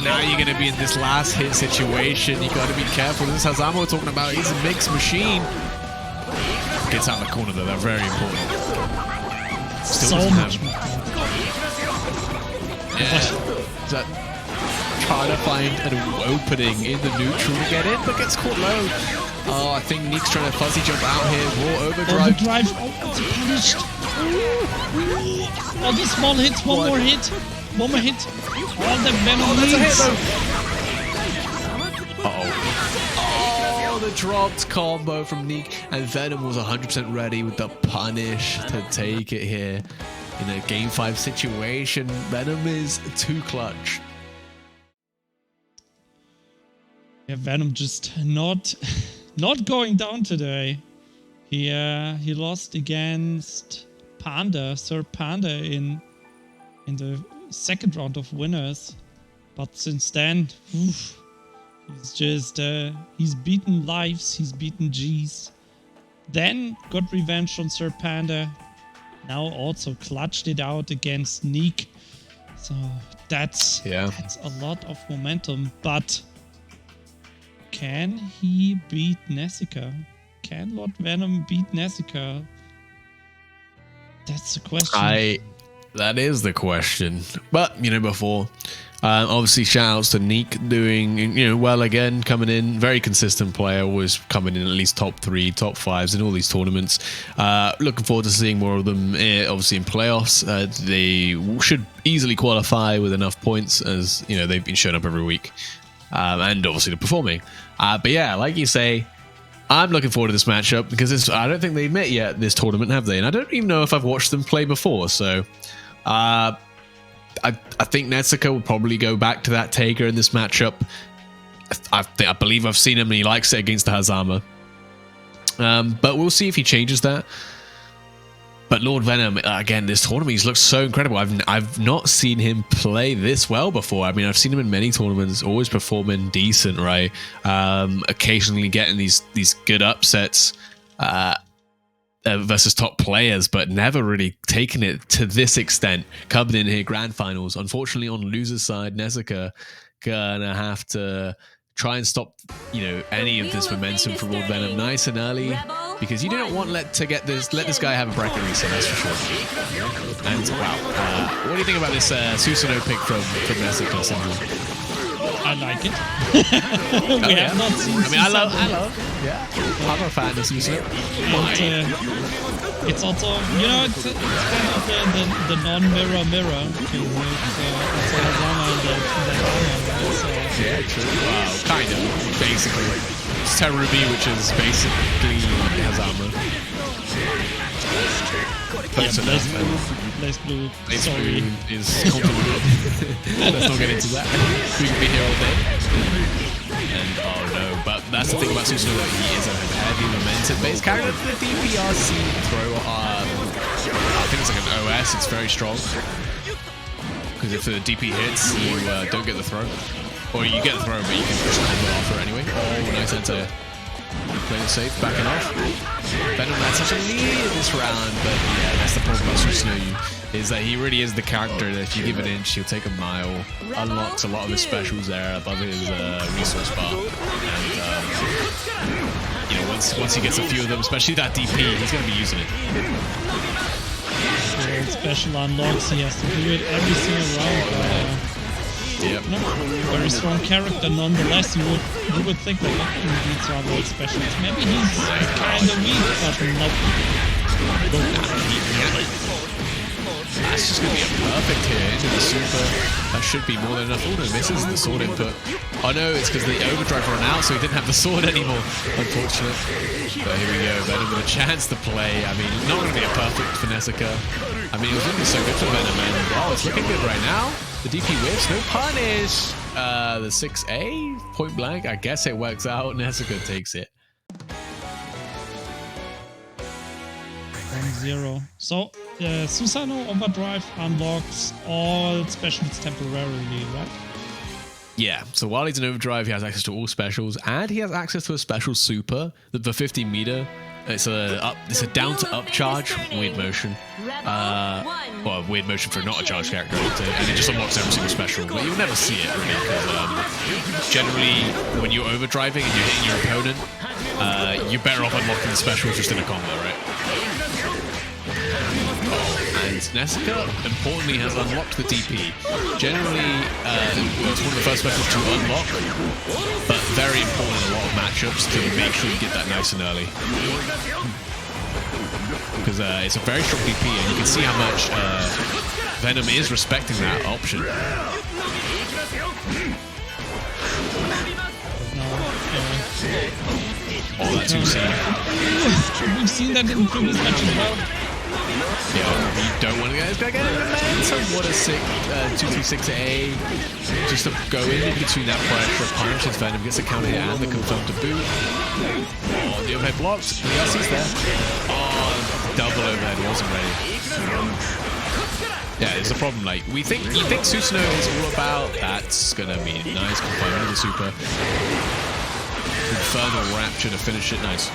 B: Now you're gonna be in this last hit situation. You gotta be careful. This is Hazamo talking about. He's a mixed machine. Gets out of the corner though. They're very important. Still
A: So much.
B: Trying to find an opening in the neutral to get in, but gets caught low. Oh, I think Neek's trying to fuzzy jump out here. Raw overdrive.
A: Oh, it's punished. Oh, the small hits. One more hit. All the Venom
B: that's a hit
A: needs.
B: though. Oh, the dropped combo from Neek, and Venom was 100% ready with the punish to take it here. In a game 5 situation, Venom is too clutch.
A: Yeah, Venom just not going down today. He lost against Panda, Sir Panda in the second round of winners. But since then, he's just he's beaten lives, he's beaten G's. Then got revenge on Sir Panda. Now also clutched it out against Neek. So that's a lot of momentum. But can he beat Nessica? Can Lord Venom beat Nessica? That's the question.
B: That is the question. But, before, obviously shout outs to Neek doing, well again, coming in. Very consistent player, always coming in at least top 3, top 5s in all these tournaments. Looking forward to seeing more of them, obviously in playoffs. They should easily qualify with enough points as, they've been showing up every week. And obviously they're performing. But yeah, like you say, I'm looking forward to this matchup because I don't think they've met yet this tournament, have they? And I don't even know if I've watched them play before, so... I think Nessica will probably go back to that Taker in this matchup. I believe I've seen him and he likes it against the Hazama. But we'll see if he changes that. But Lord Venom, again, this tournament, he's looked so incredible. I've not seen him play this well before. I mean, I've seen him in many tournaments, always performing decent, right? Occasionally getting these good upsets. Versus top players, but never really taken it to this extent. Coming in here, grand finals. Unfortunately, on loser's side, Nessica gonna have to try and stop, any of this momentum from Lord Venom nice and early, because you don't want let this guy have a bracket reset. That's for sure. And wow, what do you think about this Susanoo pick from Nessica? SinJul?
A: I like it. We have not seen.
B: I mean, I love. Yeah, I'm a fan of Susanoo.
A: It's also, it's kind of the non-mirror mirror. It's a Hazama in the armor, so.
B: Yeah, true. Wow, kind of. Basically, it's Terubi, which is basically Hazama.
A: Blaze Blue.
B: Sorry. Is complicated. Let's not get into that. We could be here all day. And oh no, but that's the thing about Susanoo, that he is a heavy momentum-based character. The DPRC throw, I think it's like an OS. It's very strong because if the DP hits, you don't get the throw, or you get the throw, but you can push the combo after anyway. Oh, nice enter. Playing it safe, backing off. Venom had such a lead in this round, but yeah, that's the problem about Susanoo, is that he really is the character that if you give an inch, he'll take a mile. Unlocks a lot of his specials there above his resource bar. And once he gets a few of them, especially that DP, he's going to be using it.
A: Special unlocks, he has to do it every single round.
B: Yep.
A: No, very strong character nonetheless. You would think that he needs to avoid specials. Maybe he's kind of weak, but not.
B: That's just going to be a perfect hit into the super. That should be more than enough. Oh no, misses the sword input. Oh no, it's because the overdrive ran out, so he didn't have the sword anymore. Unfortunate. But here we go, Venom with a chance to play. I mean, not going to be a perfect for Nessica. I mean, it was looking so good for Venom, and oh, it's looking good right now. The DP whiffs, no punish. The 6A, point blank. I guess it works out. Nessica takes it.
A: 1-0. So, Susanoo Overdrive unlocks all specials temporarily, right?
B: Yeah, so while he's in overdrive, he has access to all specials, and he has access to a special super, the 50 meter. It's a down to up charge, weird motion. Well, weird motion for not a charged character, and it just unlocks every single special. But you'll never see it really, because generally when you're overdriving and you're hitting your opponent, you're better off unlocking the special just in a combo, right? And Nessica, importantly, has unlocked the DP. Generally, it's one of the first specials to unlock, but very important in a lot of matchups to make sure you get that nice and early. Because it's a very strong DP, and you can see how much Venom is respecting that option. Oh, that's insane.
A: We've seen that in previous matches as well.
B: Yeah, you don't want to get this guy getting momentum. What a sick 236A. Just to go in between that pressure, punch as Venom gets a counter hit and the confirmed to boot. Oh, the overhead blocks. The LC's there. Oh, double overhead wasn't ready. Yeah, it's a problem. Like you think Susanoo is all about. That's gonna be nice. Confinement of the super. Infernal Rapture to finish it. Nice.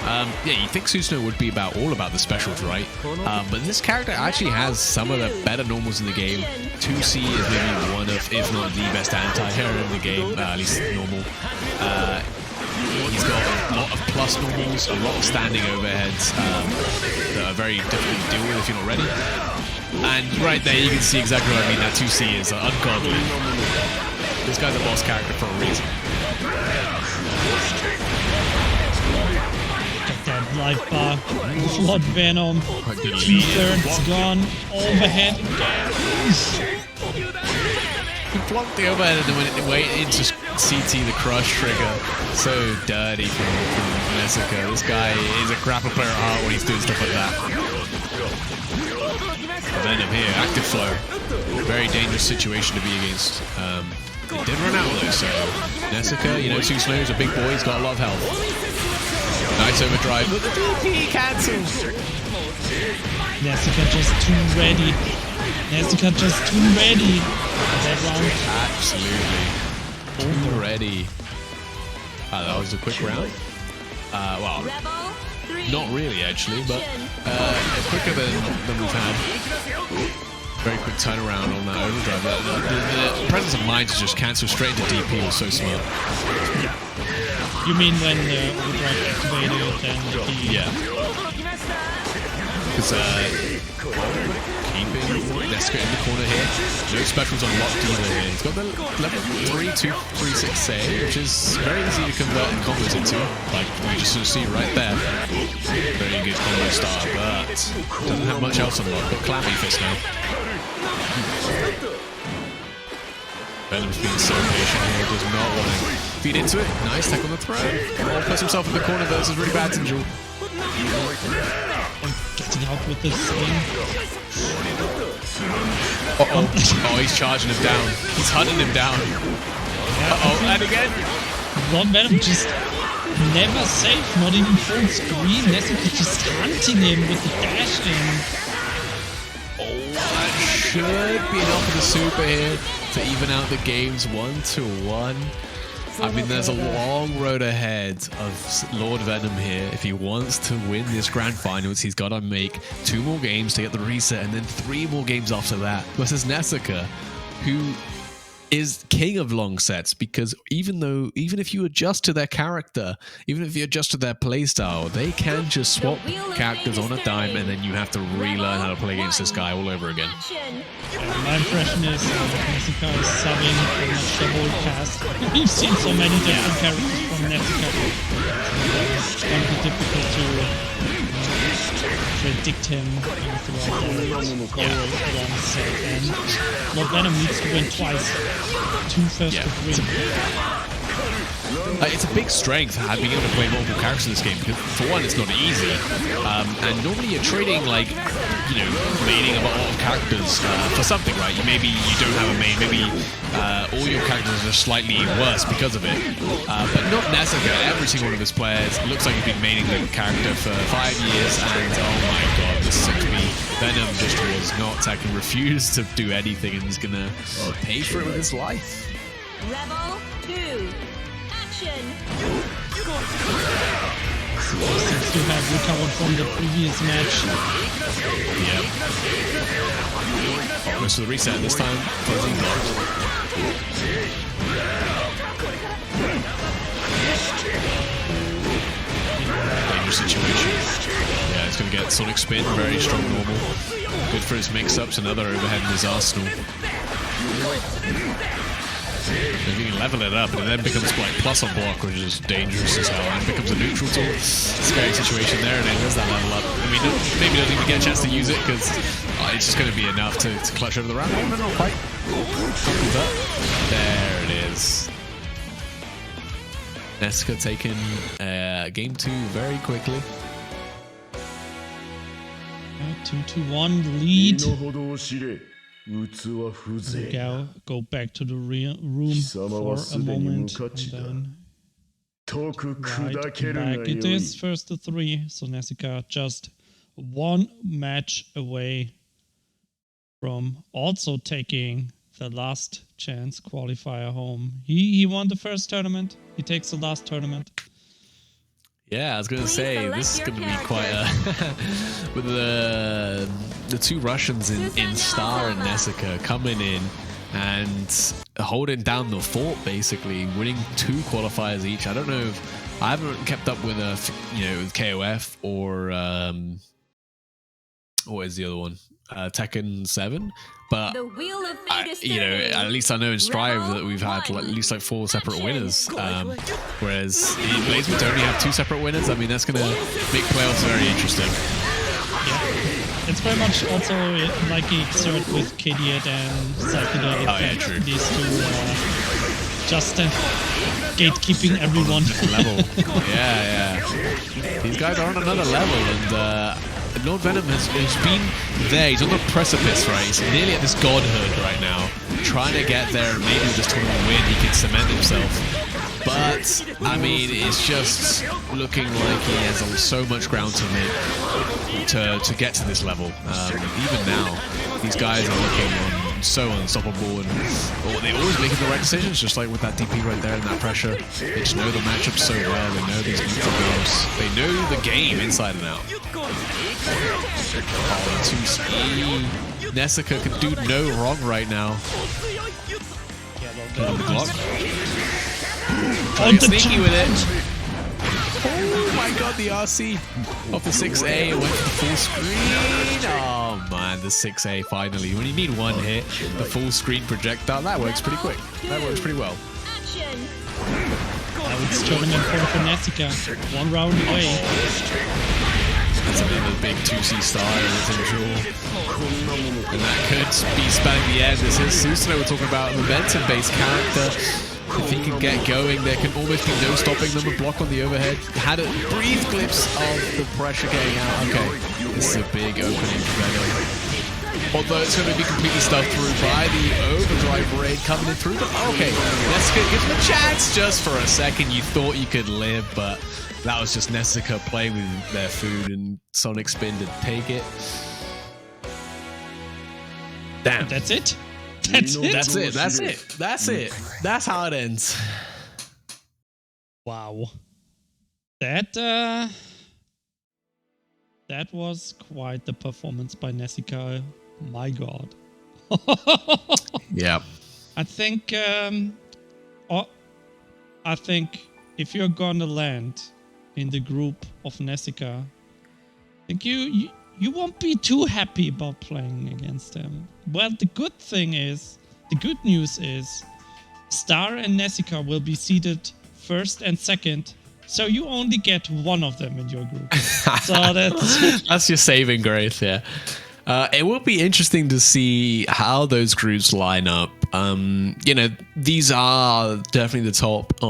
B: Yeah, you think Susanoo would be all about the specials, right? But this character actually has some of the better normals in the game. 2C is maybe one of, if not the best anti-hero in the game, at least normal. He's got a lot of plus normals, a lot of standing overheads that are very difficult to deal with if you're not ready. And right there, you can see exactly what I mean. That 2C is ungodly. This guy's a boss character for a reason.
A: Got that life bar. Flood Venom.
B: Quite good lead.
A: 2/3 gone. Overhead.
B: He blocked the overhead and then went into CT, the crush trigger. So dirty from Nessica. This guy is a grapple player at heart when he's doing stuff like that. Venom here, active flow. Very dangerous situation to be against. It did run out though, so Nessica, you know, too slow, he's a big boy, he's got a lot of health. Nice overdrive, but the DP cancels.
A: Nessica just too ready. Nessica just too ready. That round.
B: Absolutely. Already. That was a quick round. Well, not really actually, but quicker than we've had. Very quick turnaround on that overdrive. The presence of mind to just cancel straight into DP was so smart.
A: You mean when the overdrive activated and the...
B: Yeah. Because keeping Nessica in the corner here. No specials unlocked either here. He's got the level 3-2-3-6 save, which is very easy to convert and combos into. Like you just sort of see right there. Very good combo start, but doesn't have much else unlocked. Got Clammy Fist now. Venom's being so patient here, does not want to feed into it. Nice tech on the throw. Oh, puts himself in the corner though, this is really bad, SinJul.
A: Getting out with this thing.
B: Oh, he's charging him down. He's hunting him down. And again.
A: Blood Venom just never safe, not even full screen. Nessica just hunting him with the dash in.
B: That should be enough of the super here to even out the games 1-1. I mean, there's a long road ahead of Lord Venom here. If he wants to win this grand finals, he's got to make 2 more games to get the reset and then 3 more games after that versus Nessica, who is king of long sets, because even if you adjust to their character, even if you adjust to their playstyle, they can just swap characters on a dime and then you have to relearn how to play against this guy all over again.
A: My impression is Nessica is subbing pretty much the whole cast. We've seen so many different characters from Nessica. It's going to be difficult to predict him throughout the long set. And Lord Venom needs to win twice. 2 first to 3.
B: It's a big strength being able to play multiple characters in this game, because for one, it's not easy, and normally you're trading, like, you know, maining a lot of characters for something, right? Maybe you don't have a main, maybe all your characters are slightly worse because of it, but not Nessica. Every single one of his players looks like he's been maining the character for 5 years, and oh my god, this sucks me. Venom just was not, I can refuse to do anything, and he's gonna pay for it with his life.
C: Level 2. Action.
A: Seems to have recovered from the previous match.
B: Yep. Goes to the reset this time. Closing blocked. Dangerous situation. Yeah, it's going to get Sonic Spin, very strong normal. Good for his mix-ups, another overhead in his arsenal. If you can level it up, it then becomes like plus on block, which is dangerous as hell, and becomes a neutral tool. Scary situation there, and then does that level up. I mean, maybe doesn't even get a chance to use it because it's just going to be enough to clutch over the round. No, not quite. There it is. Nessica taking game 2 very quickly.
A: 2-1 lead. Go back to the room for a moment and then right back it is first to 3. So Nessica just 1 match away from also taking the last chance qualifier home. He won the first tournament. He takes the last tournament.
B: Yeah, I was going to say, this is going to be quite a... with the 2 Russians in Star and Nessica coming in and holding down the fort, basically winning 2 qualifiers each. I don't know if I haven't kept up with with KOF or what is the other one? Tekken 7, but
C: The wheel of fate is
B: at least I know in Strive that we've had at least 4 separate winners. Whereas in Blaze to only have 2 separate winners. I mean, that's going to make playoffs very interesting.
A: Yeah, it's very much also like the exert with Kadiet and Psychedelic.
B: Oh yeah, true.
A: These two just gatekeeping everyone.
B: Level. Yeah. These guys are on another level, and Lord Venom has been there. He's on the precipice, right? He's nearly at this godhood right now, trying to get there. Maybe with this tournament win, he can cement himself. But I mean, it's just looking like he has so much ground to make to get to this level. Even now, these guys are looking so unstoppable, and they're always making the right decisions, just like with that DP right there and that pressure. They just know the matchup so well. They know these neutral games. They know the game inside and out. Oh, 2C. Nessica can do no wrong right now. Block. Trying sneaky with it. Oh my god, the RC off the 6A went for the full screen. Oh man, the 6A finally. When you need one hit, the full screen projectile, that works pretty quick. That works pretty well.
A: Now it's tournament point for Nessica. 1 round away.
B: That's another big 2C star in SinJul. And that could be spanning the end. This is Susanoo. We're talking about a momentum-based character. If he can get going, there can almost be no stopping them. A block on the overhead. Had a brief glimpse of the pressure getting out. Okay, this is a big opening for Venom. Although it's going to be completely stuffed through by the overdrive raid coming in through. But okay, Nessica gives him a chance just for a second. You thought you could live, but that was just Nessica playing with their food, and Sonic Spin to take it. Damn.
A: That's it? That's it. That's how it ends.
B: Wow.
A: That was quite the performance by Nessica. My god.
B: Yeah.
A: I think if you're gonna land in the group of Nessica, I think you won't be too happy about playing against them. Well, the good news is, Star and Nessica will be seated first and second, so you only get one of them in your group. So
B: that's your saving grace, yeah. It will be interesting to see how those groups line up. These are definitely the top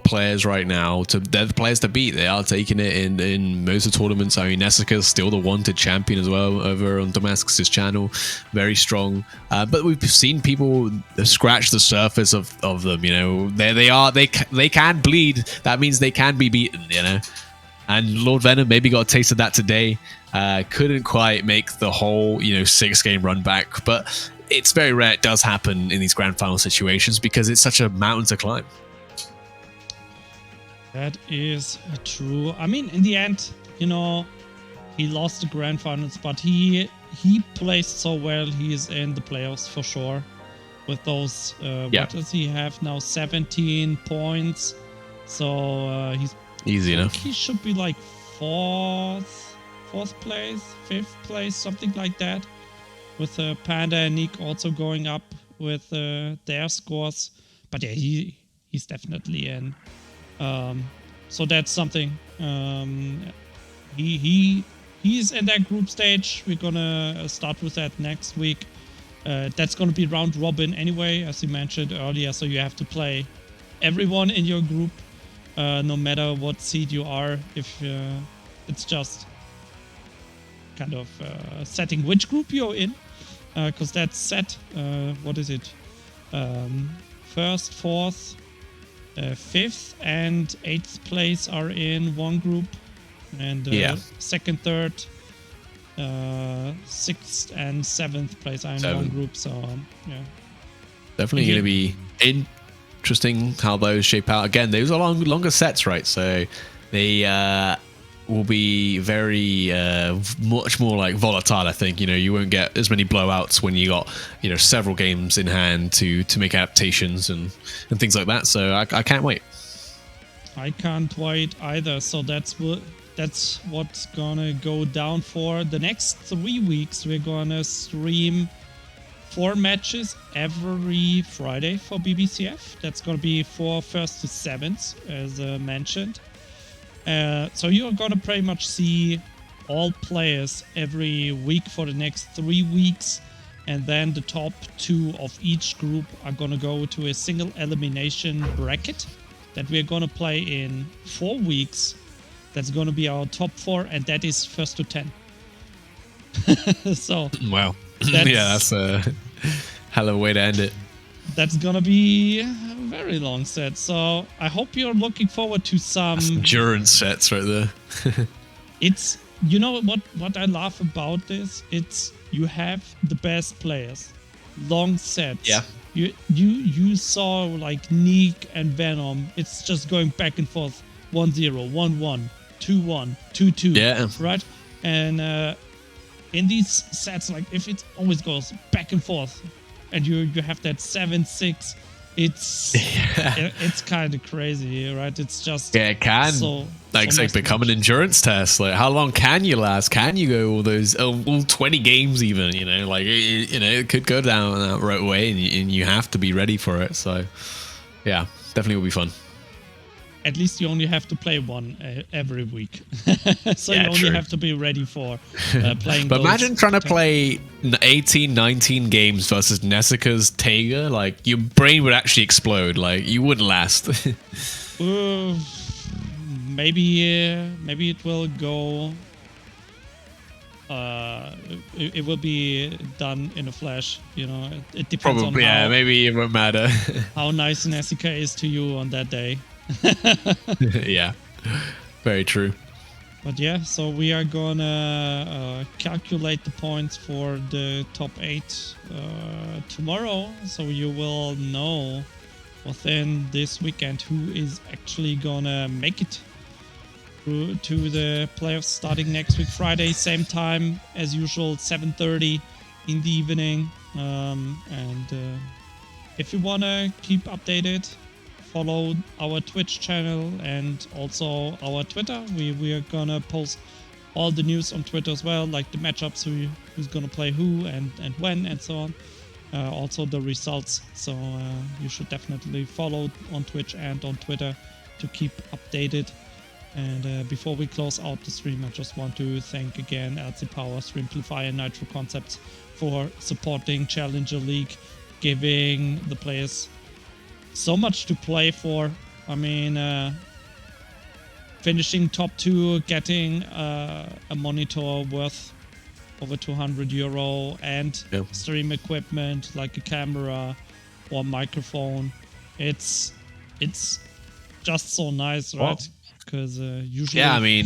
B: players right now. They're the players to beat. They are taking it in most of the tournaments. I mean, Nessica is still the wanted champion as well over on Damascus's channel. Very strong. But we've seen people scratch the surface of them. They can bleed. That means they can be beaten. And Lord Venom maybe got a taste of that today. Couldn't quite make the whole 6-game run back, but it's very rare it does happen in these grand final situations because it's such a mountain to climb.
A: That is true. I mean, in the end, he lost the grand finals, but he placed so well. He is in the playoffs for sure. With those, what does he have now? 17 points. So he's
B: easy enough.
A: He should be like fourth place, 5th place, something like that. With Panda and Nick also going up with their scores. But yeah, he's definitely in. So that's something. He's in that group stage. We're gonna start with that next week. That's gonna be round robin anyway, as you mentioned earlier. So you have to play everyone in your group, no matter what seed you are. If it's just kind of setting which group you're in, because that's set. What is it? 1st, 4th, 5th, and 8th place are in one group, and 2nd, 3rd, 6th, and 7th place are in one group. So yeah,
B: definitely going to be interesting how those shape out. Again, those are longer sets, right? So they will be very much more like volatile. I think you won't get as many blowouts when you got several games in hand to make adaptations and things like that. So I can't wait.
A: I can't wait either. So that's what's gonna go down for the next 3 weeks. We're gonna stream 4 matches every Friday for BBCF. That's gonna be 1st to 7th, as mentioned. So you're gonna pretty much see all players every week for the next 3 weeks, and then the top 2 of each group are gonna go to a single elimination bracket that we're gonna play in 4 weeks. That's gonna be our top 4, and that is 1st to 10. So
B: wow, that's a hell of a way to end it.
A: That's gonna be a very long set. So I hope you're looking forward to some
B: endurance sets right there.
A: It's what I love about this. It's you have the best players, long sets.
B: Yeah.
A: You saw like Neek and Venom. It's just going back and forth. 1-0, 1-1, 2-1, 2-2.
B: Yeah.
A: Right. And in these sets, like if it always goes back and forth, and you have that 7-6, it's kind of crazy, right? It's just
B: it can it's like become an endurance test. Like how long can you last? Can you go all 20 games even? It could go down that right way, and you have to be ready for it. So yeah, definitely will be fun.
A: At least you only have to play one every week. So
B: yeah,
A: you only
B: true.
A: have to be ready for playing
B: But
A: those
B: imagine trying to play 18, 19 games versus Nessica's Taiga. Like, your brain would actually explode. Like, you wouldn't last.
A: Maybe it will go... it will be done in a flash, It depends
B: Probably,
A: on
B: maybe it won't matter.
A: how nice Nessica is to you on that day.
B: Yeah, very true.
A: But yeah, so we are gonna calculate the points for the top 8 tomorrow, so you will know within this weekend who is actually gonna make it to the playoffs starting next week Friday, same time as usual, 7:30 in the evening. And if you wanna keep updated, follow our Twitch channel and also our Twitter. We are gonna post all the news on Twitter as well, like the matchups, who's gonna play who and when and so on. Also the results. So you should definitely follow on Twitch and on Twitter to keep updated. And before we close out the stream, I just want to thank again LC Power, Streamplify, and Nitro Concepts for supporting Challenger League, giving the players so much to play for. I mean, finishing top 2, getting a monitor worth over €200 and stream equipment like a camera or microphone. It's just so nice, right? Because usually,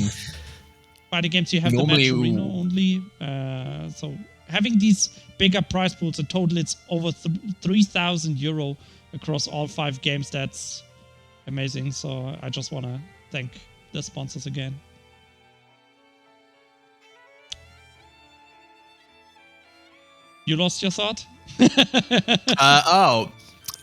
A: fighting games you have
B: normally
A: the match arena only. So having these bigger prize pools, in total it's over €3,000 across all 5 games. That's amazing. So I just want to thank the sponsors again. You lost your thought?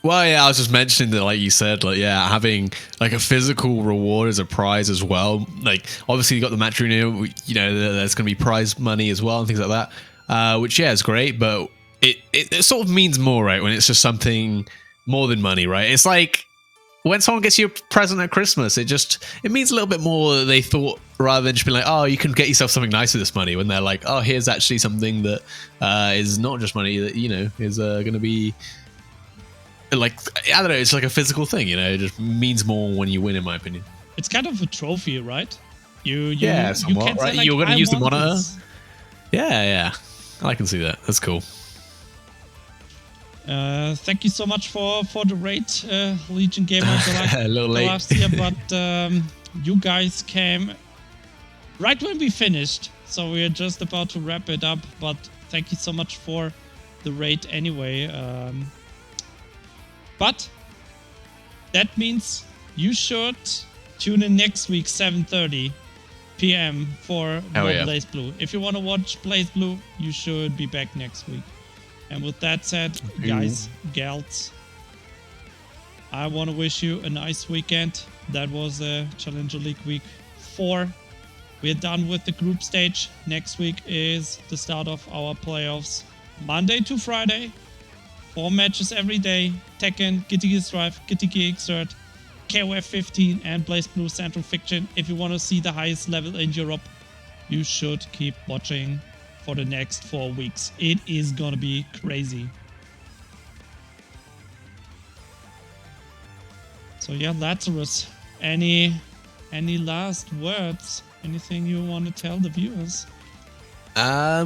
B: Well, yeah, I was just mentioning that, like you said, having like a physical reward as a prize as well. Like, obviously, you got the match arena, there's going to be prize money as well and things like that, which, is great, but it sort of means more, right, when it's just something more than money, right? It's like when someone gets you a present at Christmas, it means a little bit more that they thought, rather than just being like, oh, you can get yourself something nice with this money, when they're like, oh, here's actually something that is not just money, that, is going to be... like, I don't know, it's like a physical thing, it just means more when you win, in my opinion.
A: It's kind of a trophy, right? You
B: somewhat,
A: can
B: right?
A: say, like,
B: You're going to use the monitor.
A: this.
B: Yeah, I can see that. That's cool.
A: Thank you so much for the raid, Legion Gamer.
B: A little late.
A: Last year, but you guys came right when we finished, so we're just about to wrap it up. But thank you so much for the raid anyway. But that means you should tune in next week, 7:30 p.m. for
B: Hell
A: more
B: yeah.
A: Blaze Blue. If you want to watch Blaze Blue, you should be back next week. And with that said, guys, gals, I want to wish you a nice weekend. That was Challenger League week 4. We're done with the group stage. Next week is the start of our playoffs. Monday to Friday. 4 matches every day. Tekken, Guilty Gear Strive, Guilty Gear Xrd, KOF 15 and Blaze Blue Central Fiction. If you want to see the highest level in Europe, you should keep watching for the next 4 weeks. It is gonna be crazy. So yeah, Lazarus, any last words? Anything you want to tell the viewers?
B: No,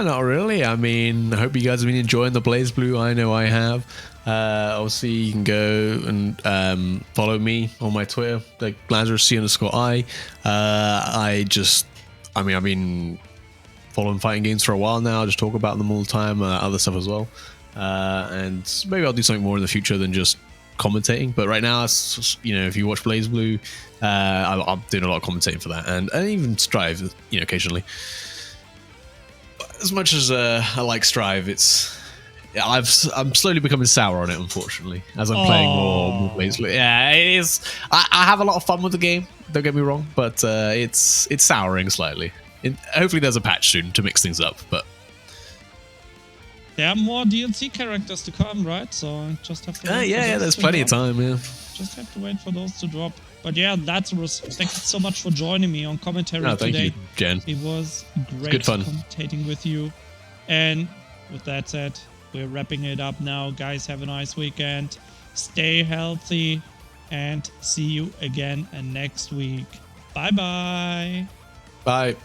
B: not really. I mean, I hope you guys have been enjoying the Blaze Blue. I know I have. Obviously, you can go and follow me on my Twitter, like LazarusC_I. I've been following fighting games for a while now. I just talk about them all the time, other stuff as well. And maybe I'll do something more in the future than just commentating. But right now, it's just, if you watch Blaze Blue, I'm doing a lot of commentating for that, and even Strive, occasionally. As much as I like Strive, I'm slowly becoming sour on it, unfortunately, as I'm playing more Blaze Blue. Yeah, it is. I have a lot of fun with the game. Don't get me wrong, but it's souring slightly. Hopefully, there's a patch soon to mix things up. But
A: there are more DLC characters to come, right? So I just have to.
B: Yeah, there's plenty of time. Yeah,
A: just have to wait for those to drop. But yeah, Lazarus, thank you so much for joining me on commentary
B: thank
A: today.
B: you, Jen.
A: It was great
B: good fun
A: commentating with you. And with that said, we're wrapping it up now. Guys, have a nice weekend. Stay healthy and see you again next week. Bye-bye.
B: Bye.